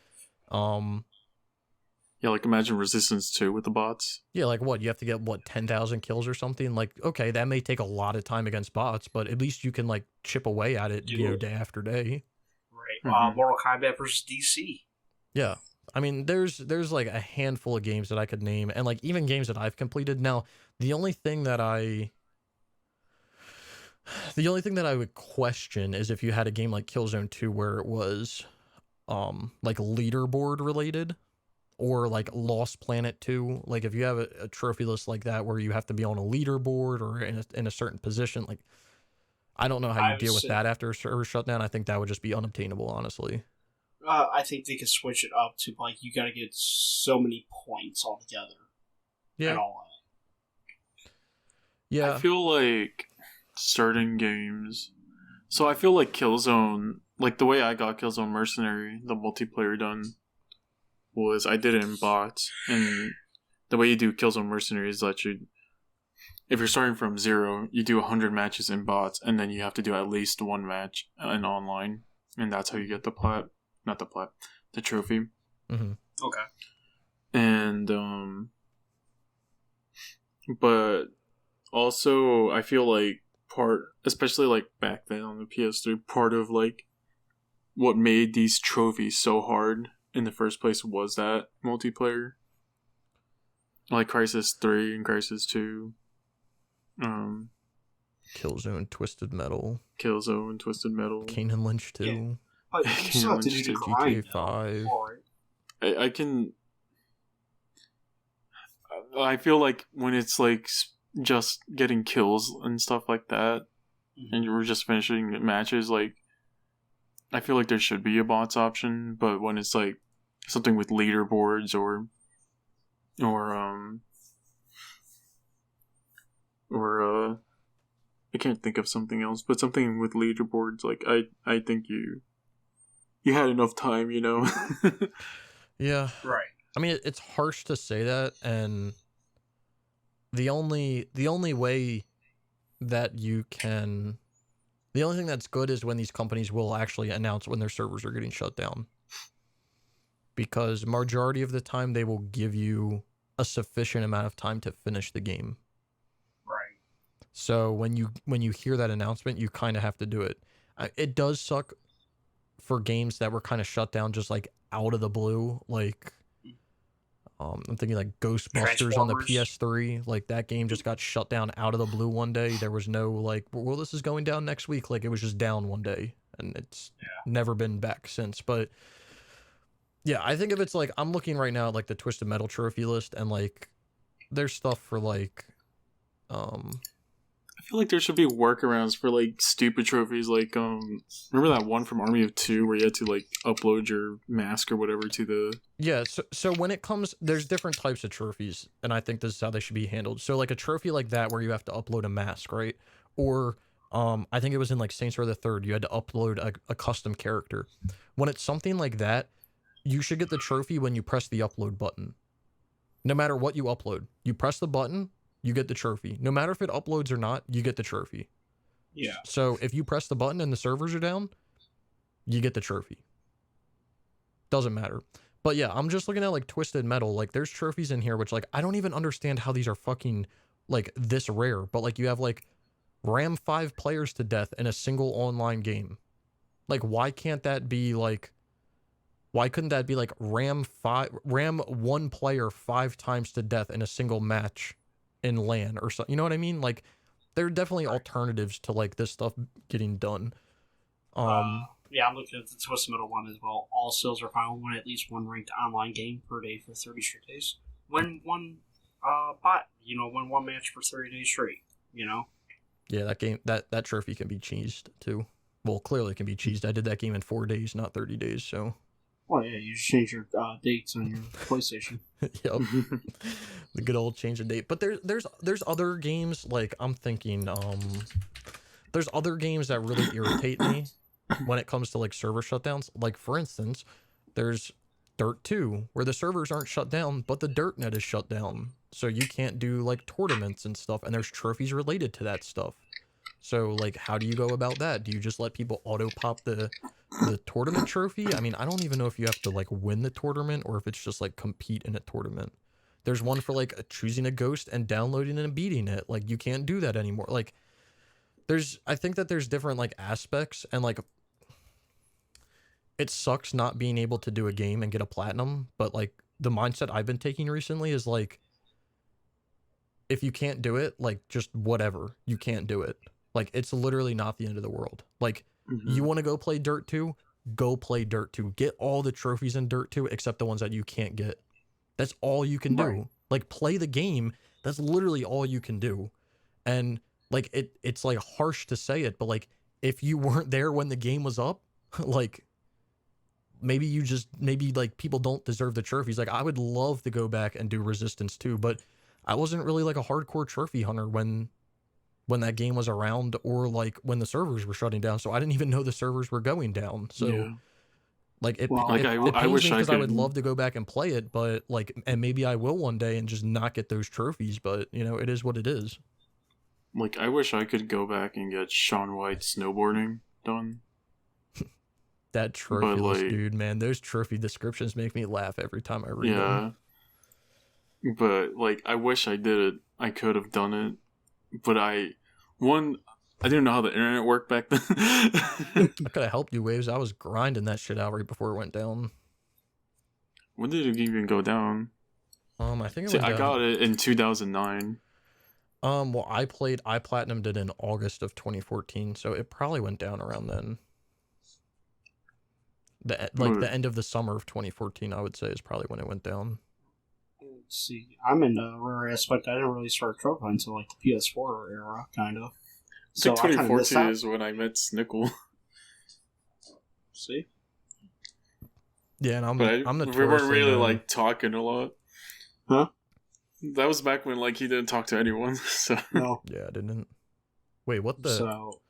Speaker 1: Yeah, like imagine Resistance 2 with the bots.
Speaker 2: Yeah, like what? You have to get, 10,000 kills or something? Like, okay, that may take a lot of time against bots, but at least you can, like, chip away at it, day after day.
Speaker 3: Right. Mortal Kombat versus DC.
Speaker 2: Yeah. I mean, there's like a handful of games that I could name, and like even games that I've completed. Now, the only thing that I would question is if you had a game like Killzone 2 where it was like leaderboard related, or like Lost Planet 2. Like if you have a trophy list like that where you have to be on a leaderboard or in a certain position, like I don't know how you deal with that after a server shutdown. I think that would just be unobtainable, honestly.
Speaker 3: I think they could switch it up to like you got to get so many points altogether.
Speaker 2: Yeah.
Speaker 3: And all that.
Speaker 2: Yeah.
Speaker 1: I feel like certain games. So I feel like Killzone, like the way I got Killzone Mercenary, the multiplayer done, was I did it in bots, and the way you do Killzone Mercenary is that if you're starting from 0, you do 100 matches in bots, and then you have to do at least 1 match in online, and that's how you get the trophy.
Speaker 2: Mm-hmm.
Speaker 3: Okay.
Speaker 1: And but also I feel like especially like back then on the PS3, part of like what made these trophies so hard in the first place was that multiplayer, like Crisis 3 and Crisis 2,
Speaker 2: Killzone, Twisted Metal,
Speaker 1: Kane
Speaker 2: and Lynch 2,
Speaker 3: yeah. But you still have to do the grind,
Speaker 2: GTA 5.
Speaker 1: I can. I feel like when it's like just getting kills and stuff like that, and you were just finishing matches, like I feel like there should be a bots option, but when it's like something with leaderboards or I can't think of something else, but something with leaderboards, like I think you had enough time, you know.
Speaker 2: Yeah.
Speaker 3: Right.
Speaker 2: I mean, it's harsh to say that, and the only way that you can, the only thing that's good is when these companies will actually announce when their servers are getting shut down, because majority of the time they will give you a sufficient amount of time to finish the game.
Speaker 3: Right.
Speaker 2: So when you hear that announcement, you kind of have to do it. It does suck for games that were kind of shut down just like out of the blue, like I'm thinking like Ghostbusters on the PS3. Like that game just got shut down out of the blue one day. There was no like, well, this is going down next week. Like it was just down one day, and it's never been back since. But yeah, I think if it's like, I'm looking right now at like the Twisted Metal trophy list, and like there's stuff for like
Speaker 1: I feel like there should be workarounds for like stupid trophies, like remember that one from Army of Two where you had to like upload your mask or whatever to the
Speaker 2: so when it comes, there's different types of trophies, and I think this is how they should be handled. So like a trophy like that where you have to upload a mask, right? Or I think it was in like Saints Row the Third, you had to upload a custom character. When it's something like that, you should get the trophy when you press the upload button. No matter what you upload, you press the button, you get the trophy. No matter if it uploads or not, you get the trophy.
Speaker 3: Yeah.
Speaker 2: So if you press the button and the servers are down, you get the trophy. Doesn't matter. But yeah, I'm just looking at like Twisted Metal. Like there's trophies in here which like I don't even understand how these are fucking like this rare. But like you have like ram 5 players to death in a single online game. Like why can't that be like, why couldn't that be like ram 1 player 5 times to death in a single match in LAN or something? You know what I mean? Like there are definitely alternatives to like this stuff getting done.
Speaker 3: Yeah, I'm looking at the Twisted Metal one as well. All sales are final when at least one ranked online game per day for 30 straight days. When one But win one match for 30 days straight.
Speaker 2: Yeah, that game, that trophy can be cheesed too. Well, clearly it can be cheesed. I did that game in 4 days, not 30 days. So.
Speaker 3: Well, yeah, you just change your dates on your PlayStation.
Speaker 2: Yep. The good old change of date. But there's other games, like I'm thinking there's other games that really irritate me when it comes to like server shutdowns. Like for instance, there's Dirt 2 where the servers aren't shut down, but the Dirt net is shut down. So you can't do like tournaments and stuff, and there's trophies related to that stuff. So like how do you go about that? Do you just let people auto pop the tournament trophy? I mean, I don't even know if you have to like win the tournament or if it's just like compete in a tournament. There's one for like choosing a ghost and downloading and beating it. Like you can't do that anymore. Like I think that there's different like aspects, and like it sucks not being able to do a game and get a platinum, but like the mindset I've been taking recently is like, if you can't do it, like just whatever, you can't do it. Like it's literally not the end of the world. Like you want to go play Dirt 2, go play Dirt 2. Get all the trophies in Dirt 2 except the ones that you can't get. That's all you can do. Like play the game. That's literally all you can do. And like it's like harsh to say it, but like if you weren't there when the game was up, like maybe like people don't deserve the trophies. Like I would love to go back and do Resistance 2, but I wasn't really like a hardcore trophy hunter when that game was around, or like when the servers were shutting down. So I didn't even know the servers were going down. So yeah. Like it, well, it
Speaker 1: I wish
Speaker 2: me because
Speaker 1: I
Speaker 2: would love to go back and play it, but like, and maybe I will one day and just not get those trophies, but it is what it is.
Speaker 1: Like I wish I could go back and get Shaun White snowboarding done.
Speaker 2: That trophy list, dude, man, those trophy descriptions make me laugh every time I read them.
Speaker 1: Yeah. But like I wish I did it. I could have done it. But I didn't know how the internet worked back then.
Speaker 2: I could have helped you, Waves. I was grinding that shit out right before it went down.
Speaker 1: When did it even go down?
Speaker 2: I think it went down.
Speaker 1: I got it in 2009.
Speaker 2: Well, I platinumed it in August of 2014, so it probably went down around then. The end of the summer of 2014, I would say, is probably when it went down.
Speaker 3: Let's see, I'm in the rare aspect. I didn't really start trophy until like the PS4 era, kind of.
Speaker 1: So 2014 is when I met Snickle.
Speaker 3: See?
Speaker 2: Yeah, and I'm the
Speaker 1: we weren't really like talking a lot.
Speaker 3: Huh?
Speaker 1: That was back when like he didn't talk to anyone. So
Speaker 3: no.
Speaker 2: Yeah, I didn't. Wait, what the?
Speaker 3: So.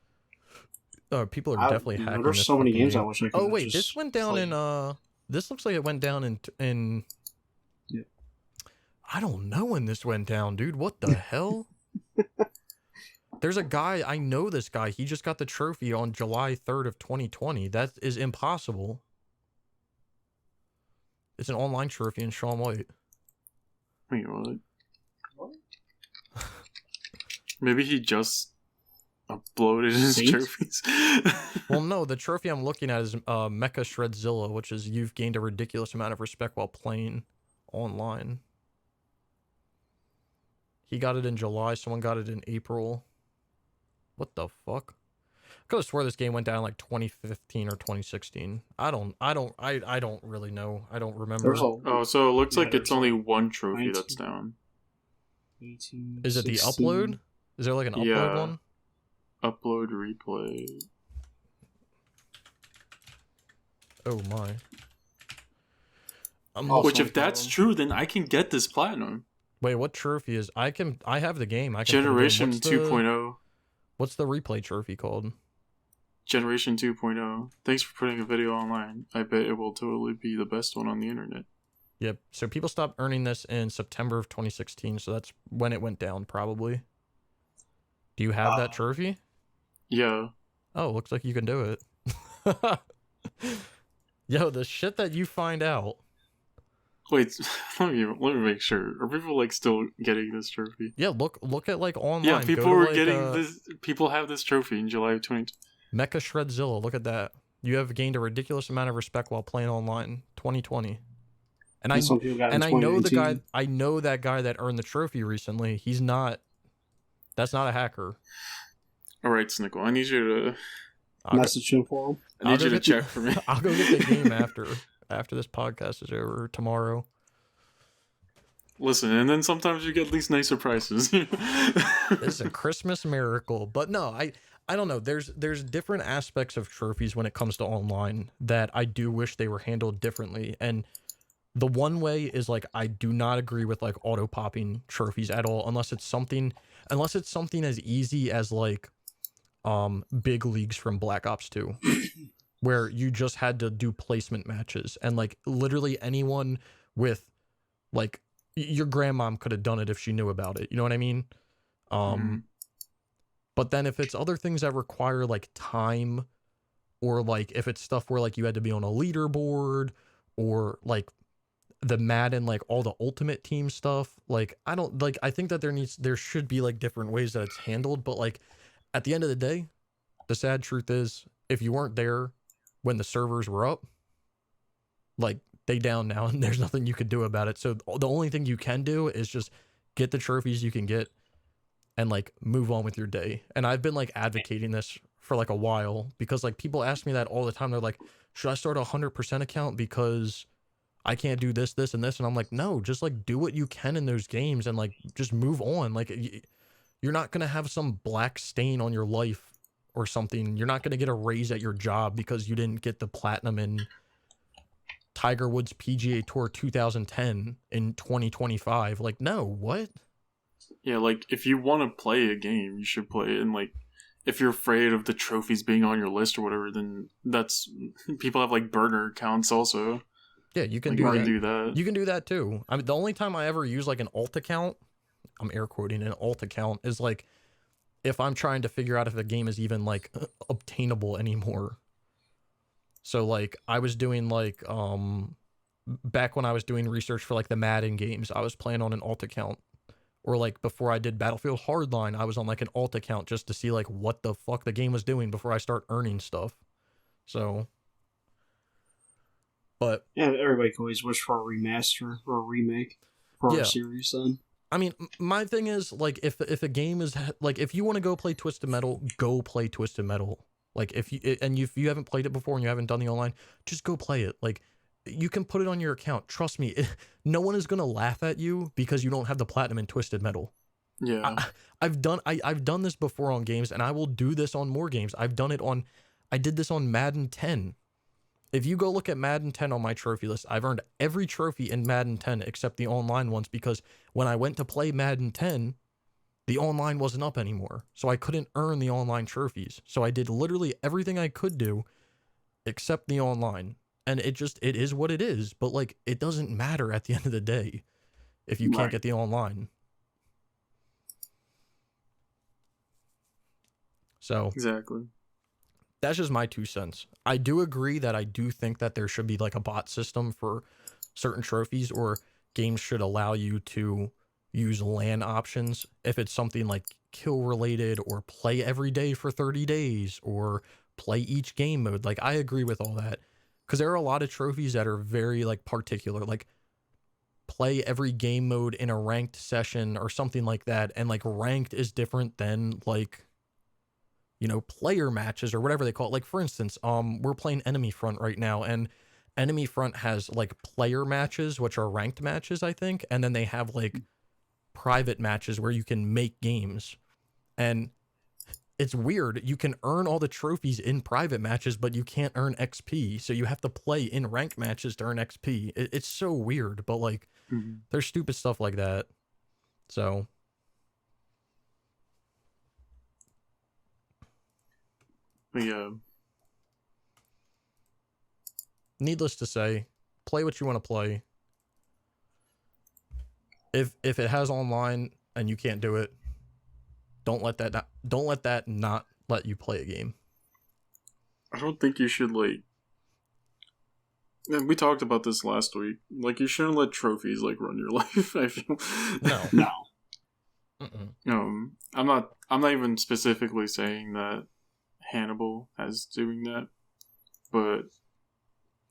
Speaker 2: People are definitely hacking.
Speaker 3: There's so many games I wish I could.
Speaker 2: Oh wait, this went down in. This looks like it went down in.
Speaker 3: Yeah.
Speaker 2: I don't know when this went down, dude. What the hell? There's a guy, I know this guy. He just got the trophy on July 3rd of 2020. That is impossible. It's an online trophy in Shaun White.
Speaker 1: Wait, what? Maybe he just uploaded his trophies.
Speaker 2: Well, no, the trophy I'm looking at is Mecha Shreddzilla, which is you've gained a ridiculous amount of respect while playing online. He got it in July. Someone got it in April. What the fuck? I could have swore this game went down like 2015 or 2016. I don't really know. I don't remember.
Speaker 1: So it looks like it's only one trophy 19, that's down.
Speaker 3: 18,
Speaker 2: is it 16. The upload? Is there like an upload one?
Speaker 1: Upload replay.
Speaker 2: Oh my.
Speaker 1: Which if that's true, then I can get this platinum.
Speaker 2: Wait, what trophy is? I have the game. I can
Speaker 1: Generation 2.0.
Speaker 2: What's the replay trophy called?
Speaker 1: Generation 2.0. Thanks for putting a video online. I bet it will totally be the best one on the internet.
Speaker 2: Yep. So people stopped earning this in September of 2016. So that's when it went down, probably. Do you have that trophy?
Speaker 1: Yeah.
Speaker 2: Oh, looks like you can do it. Yo, the shit that you find out.
Speaker 1: Wait, let me make sure. Are people like still getting this trophy?
Speaker 2: Yeah, look at like online.
Speaker 1: Yeah, people were getting this. People have this trophy in July of 2020.
Speaker 2: Mecha Shreddzilla, look at that. You have gained a ridiculous amount of respect while playing online. 2020. And I know the guy. I know that guy that earned the trophy recently. He's not. That's not a hacker.
Speaker 1: All right, Snickle. I need you to
Speaker 3: message him for him.
Speaker 1: I need you to check for me.
Speaker 2: I'll go get the game after this podcast is over tomorrow.
Speaker 1: Listen, and then sometimes you get these nice surprises.
Speaker 2: It's a Christmas miracle. But no, I don't know. There's different aspects of trophies when it comes to online that I do wish they were handled differently. And the one way is like I do not agree with like auto popping trophies at all unless it's something as easy as like big leagues from Black Ops 2 where you just had to do placement matches and like literally anyone with like your grandmom could have done it if she knew about it. You know what I mean? But then if it's other things that require like time or like if it's stuff where like you had to be on a leaderboard or like the Madden, like all the ultimate team stuff, like I don't like, I think that there should be like different ways that it's handled. But like at the end of the day, the sad truth is if you weren't there when the servers were up, like they down now and there's nothing you could do about it. So the only thing you can do is just get the trophies you can get and like move on with your day. And I've been like advocating this for like a while because like people ask me that all the time. They're like, should I start a 100% account because I can't do this, this, and this? And I'm like, no, just like do what you can in those games and like just move on. Like you're not going to have some black stain on your life or something. You're not going to get a raise at your job because you didn't get the platinum in Tiger Woods PGA Tour 2010 in 2025. Like, no, what?
Speaker 1: Yeah, like, if you want to play a game, you should play it. And, like, if you're afraid of the trophies being on your list or whatever, then that's... People have, like, burner accounts also.
Speaker 2: Yeah, you can
Speaker 1: like,
Speaker 2: do
Speaker 1: that.
Speaker 2: You can do that, too. I mean, the only time I ever use, like, an alt account, I'm air quoting an alt account, is, like, if I'm trying to figure out if the game is even, like, obtainable anymore. So, like, I was doing, like, back when I was doing research for, like, the Madden games, I was playing on an alt account. Or, like, before I did Battlefield Hardline, I was on, like, an alt account just to see, like, what the fuck the game was doing before I start earning stuff. So, but...
Speaker 3: Yeah, everybody can always wish for a remaster or a remake for a series, then.
Speaker 2: I mean, my thing is, like, if a game is... Like, if you want to go play Twisted Metal, go play Twisted Metal. Like, if you haven't played it before and you haven't done the online, just go play it. Like... You can put it on your account. Trust me, no one is gonna laugh at you because you don't have the platinum in Twisted Metal.
Speaker 1: Yeah,
Speaker 2: I've done this before on games, and I will do this on more games. I did this on Madden 10. If you go look at Madden 10 on my trophy list, I've earned every trophy in Madden 10 except the online ones because when I went to play Madden 10, the online wasn't up anymore, so I couldn't earn the online trophies. So I did literally everything I could do except the online. And it is what it is. But, like, it doesn't matter at the end of the day if you can't get the online. So.
Speaker 1: Exactly.
Speaker 2: That's just my 2 cents. I do agree that I do think that there should be, like, a bot system for certain trophies, or games should allow you to use LAN options if it's something like kill-related or play every day for 30 days or play each game mode. Like, I agree with all that. Because there are a lot of trophies that are very, like, particular, like, play every game mode in a ranked session or something like that, and, like, ranked is different than, like, you know, player matches or whatever they call it. Like, for instance, we're playing Enemy Front right now, and Enemy Front has, like, player matches, which are ranked matches, I think, and then they have, like, private matches where you can make games, and... It's weird. You can earn all the trophies in private matches, but you can't earn XP. So you have to play in ranked matches to earn XP. It's so weird, but like, there's stupid stuff like that. So.
Speaker 1: But yeah.
Speaker 2: Needless to say, play what you want to play. If it has online and you can't do it, don't let that not let you play a game.
Speaker 1: I don't think you should, like... And we talked about this last week. Like, you shouldn't let trophies, like, run your life, I feel.
Speaker 2: No.
Speaker 1: I'm not even specifically saying that Hannibal has doing that, but...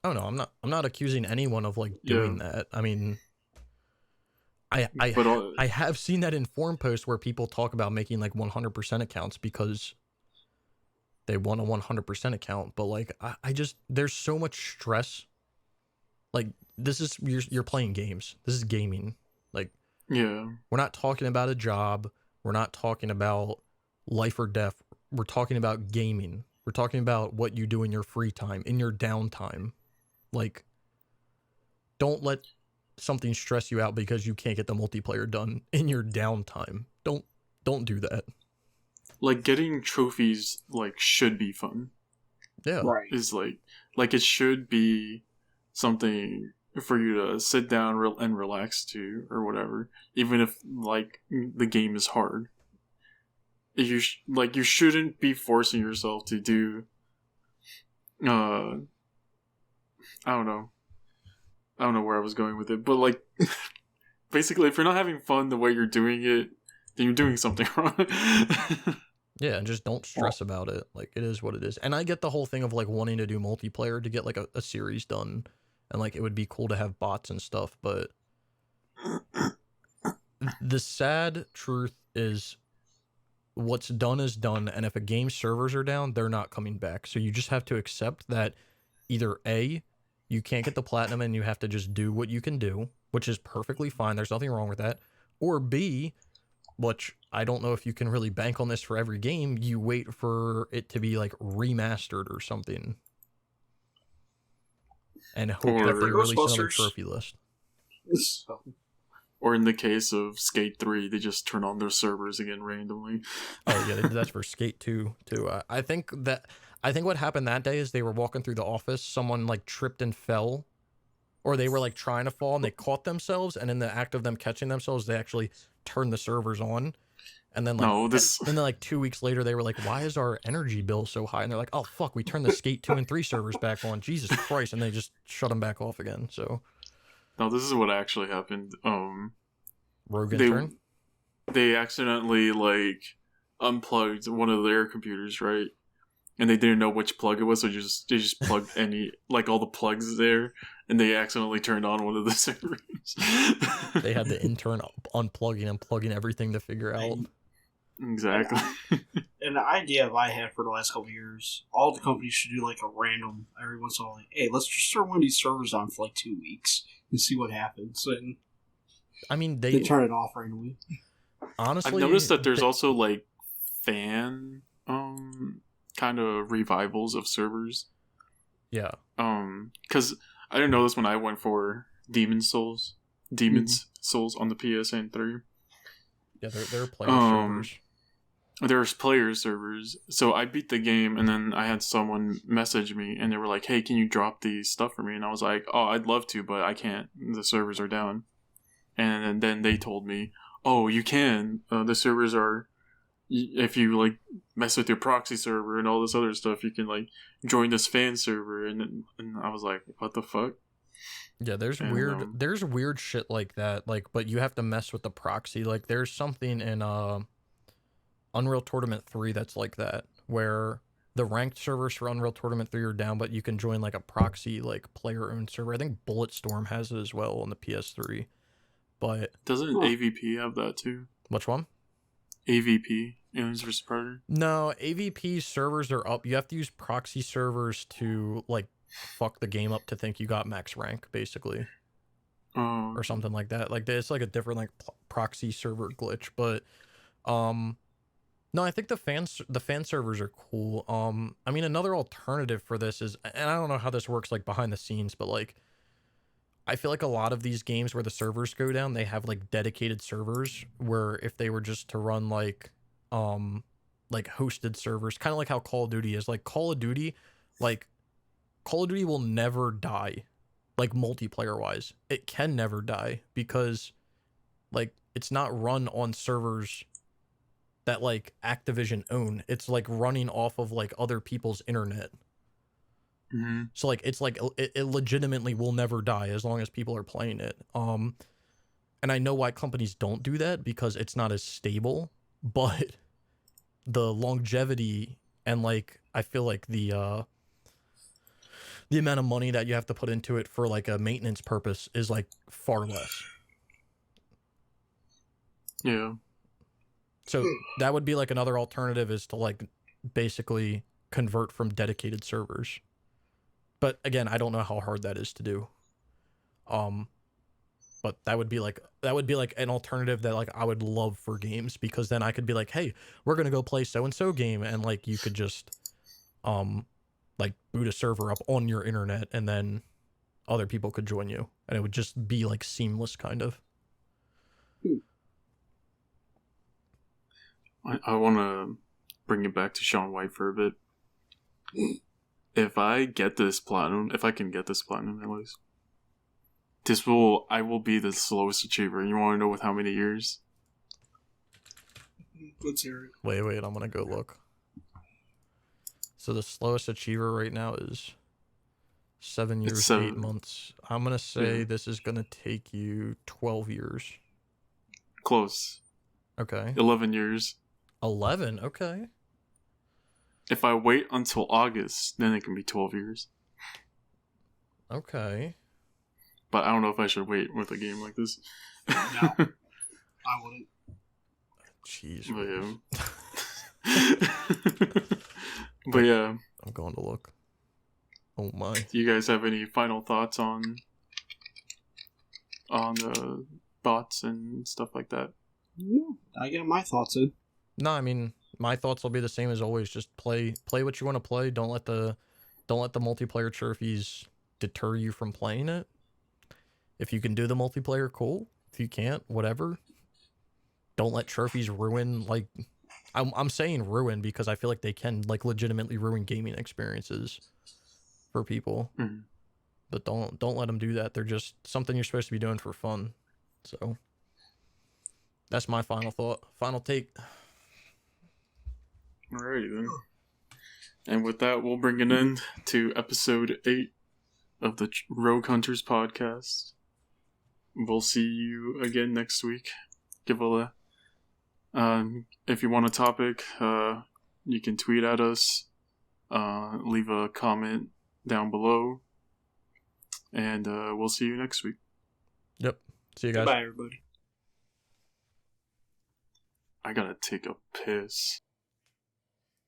Speaker 2: Oh, no, I'm not accusing anyone of, like, doing that. I mean... I have seen that in forum posts where people talk about making like 100% accounts because they want a 100% account, but like I just, there's so much stress. Like, this is you're playing games. This is gaming. Like,
Speaker 1: Yeah.
Speaker 2: We're not talking about a job. We're not talking about life or death. We're talking about gaming. We're talking about what you do in your free time, in your downtime. Like, don't let something stress you out because you can't get the multiplayer done in your downtime. Don't do that.
Speaker 1: Like, getting trophies, like, should be fun.
Speaker 2: Yeah.
Speaker 3: Right.
Speaker 1: Is like it should be something for you to sit down and relax to, or whatever. Even if, like, the game is hard. You shouldn't be forcing yourself to do, I don't know where I was going with it, but, like, basically, if you're not having fun the way you're doing it, then you're doing something wrong.
Speaker 2: Yeah, and just don't stress about it. Like, it is what it is. And I get the whole thing of, like, wanting to do multiplayer to get, like, a series done. And, like, it would be cool to have bots and stuff, but the sad truth is what's done is done, and if a game's servers are down, they're not coming back. So you just have to accept that either A, you can't get the platinum and you have to just do what you can do, which is perfectly fine. There's nothing wrong with that. Or B, which I don't know if you can really bank on this for every game, you wait for it to be, like, remastered or something. And hope that they release another trophy list.
Speaker 1: Or in the case of Skate 3, they just turn on their servers again randomly.
Speaker 2: Oh yeah, they did that for Skate 2 too. I think what happened that day is they were walking through the office, someone, like, tripped and fell, or they were, like, trying to fall and they caught themselves, and in the act of them catching themselves, they actually turned the servers on. And then, like, then, like, 2 weeks later, they were like, why is our energy bill so high? And they're like, oh fuck, we turned the Skate 2 and 3 servers back on. Jesus Christ. And they just shut them back off again. So
Speaker 1: no, this is what actually happened.
Speaker 2: Rogue intern?
Speaker 1: They accidentally, like, unplugged one of their computers, right? And they didn't know which plug it was, so they just plugged any, like, all the plugs there, and they accidentally turned on one of the servers.
Speaker 2: They had the intern unplugging and plugging everything to figure out.
Speaker 1: Exactly.
Speaker 3: And the idea I had for the last couple of years, all the companies should do, like, a random, every once in a while, like, hey, let's just turn one of these servers on for, like, 2 weeks and see what happens. And
Speaker 2: I mean,
Speaker 3: they turn it off randomly.
Speaker 2: Honestly,
Speaker 1: I've noticed that there's also, like, fan kind of revivals of servers.
Speaker 2: Yeah.
Speaker 1: Because I didn't know this when I went for Demon's Souls on the PSN 3.
Speaker 2: Yeah, there are player servers.
Speaker 1: There's player servers. So I beat the game, and then I had someone message me, and they were like, hey, can you drop the stuff for me? And I was like, oh, I'd love to, but I can't. The servers are down. And then they told me, oh, you can. The servers are, if you, like, mess with your proxy server and all this other stuff, you can, like, join this fan server. And I was like, what the fuck?
Speaker 2: Yeah, there's weird shit like that. Like, but you have to mess with the proxy. Like, there's something in Unreal Tournament 3 that's like that, where the ranked servers for Unreal Tournament 3 are down, but you can join, like, a proxy, like, player-owned server. I think Bulletstorm has it as well on the PS3. But
Speaker 1: doesn't AVP have that too?
Speaker 2: Which one?
Speaker 1: AVP, Aliens vs Predator.
Speaker 2: No, AVP servers are up. You have to use proxy servers to, like, fuck the game up to think you got max rank, basically, or something like that. Like, it's like a different, like, proxy server glitch. But no, I think the fan servers are cool. I mean, another alternative for this is, and I don't know how this works, like, behind the scenes, but, like, I feel like a lot of these games where the servers go down, they have, like, dedicated servers where if they were just to run, like hosted servers, kind of like how Call of Duty is. Like, Call of Duty will never die, like, multiplayer wise. It can never die because, like, it's not run on servers that, like, Activision own. It's, like, running off of, like, other people's internet.
Speaker 1: Mm-hmm.
Speaker 2: So, like, it's like it legitimately will never die as long as people are playing it. And I know why companies don't do that, because it's not as stable, but the longevity and, like, I feel like the amount of money that you have to put into it for, like, a maintenance purpose is, like, far less.
Speaker 1: Yeah.
Speaker 2: So that would be, like, another alternative, is to, like, basically convert from dedicated servers. But again, I don't know how hard that is to do. But that would be like an alternative that like I would love for games, because then I could be like, hey, we're gonna go play so and so game, and like you could just like boot a server up on your internet, and then other people could join you, and it would just be like seamless kind of.
Speaker 1: I want to bring it back to Shaun White for a bit. If I can get this platinum at least, I will be the slowest achiever. You want to know with how many years?
Speaker 3: Let's hear it.
Speaker 2: Wait, I'm gonna go look. So the slowest achiever right now is 7 years, 8 months. I'm gonna say this is gonna take you 12 years.
Speaker 1: Close.
Speaker 2: Okay.
Speaker 1: 11 years.
Speaker 2: 11? Okay.
Speaker 1: If I wait until August, then it can be 12 years.
Speaker 2: Okay.
Speaker 1: But I don't know if I should wait with a game like this.
Speaker 3: No. I wouldn't.
Speaker 2: Jeez.
Speaker 1: But yeah.
Speaker 2: I'm going to look. Oh my.
Speaker 1: Do you guys have any final thoughts on bots and stuff like that?
Speaker 3: Yeah, I got my thoughts in.
Speaker 2: No, I mean, my thoughts will be the same as always. Just play what you want to play. Don't let the multiplayer trophies deter you from playing it. If you can do the multiplayer, cool. If you can't, whatever. Don't let trophies ruin, like, I'm saying ruin because I feel like they can like legitimately ruin gaming experiences for people.
Speaker 1: Mm-hmm.
Speaker 2: But don't let them do that. They're just something you're supposed to be doing for fun. So that's my final thought. Final take.
Speaker 1: Alrighty then. And with that, we'll bring an end to episode 8 of the Rogue Hunters podcast. We'll see you again next week. If you want a topic, you can tweet at us, leave a comment down below, and we'll see you next week.
Speaker 2: Yep. See you guys.
Speaker 3: Bye, everybody.
Speaker 1: I gotta take a piss.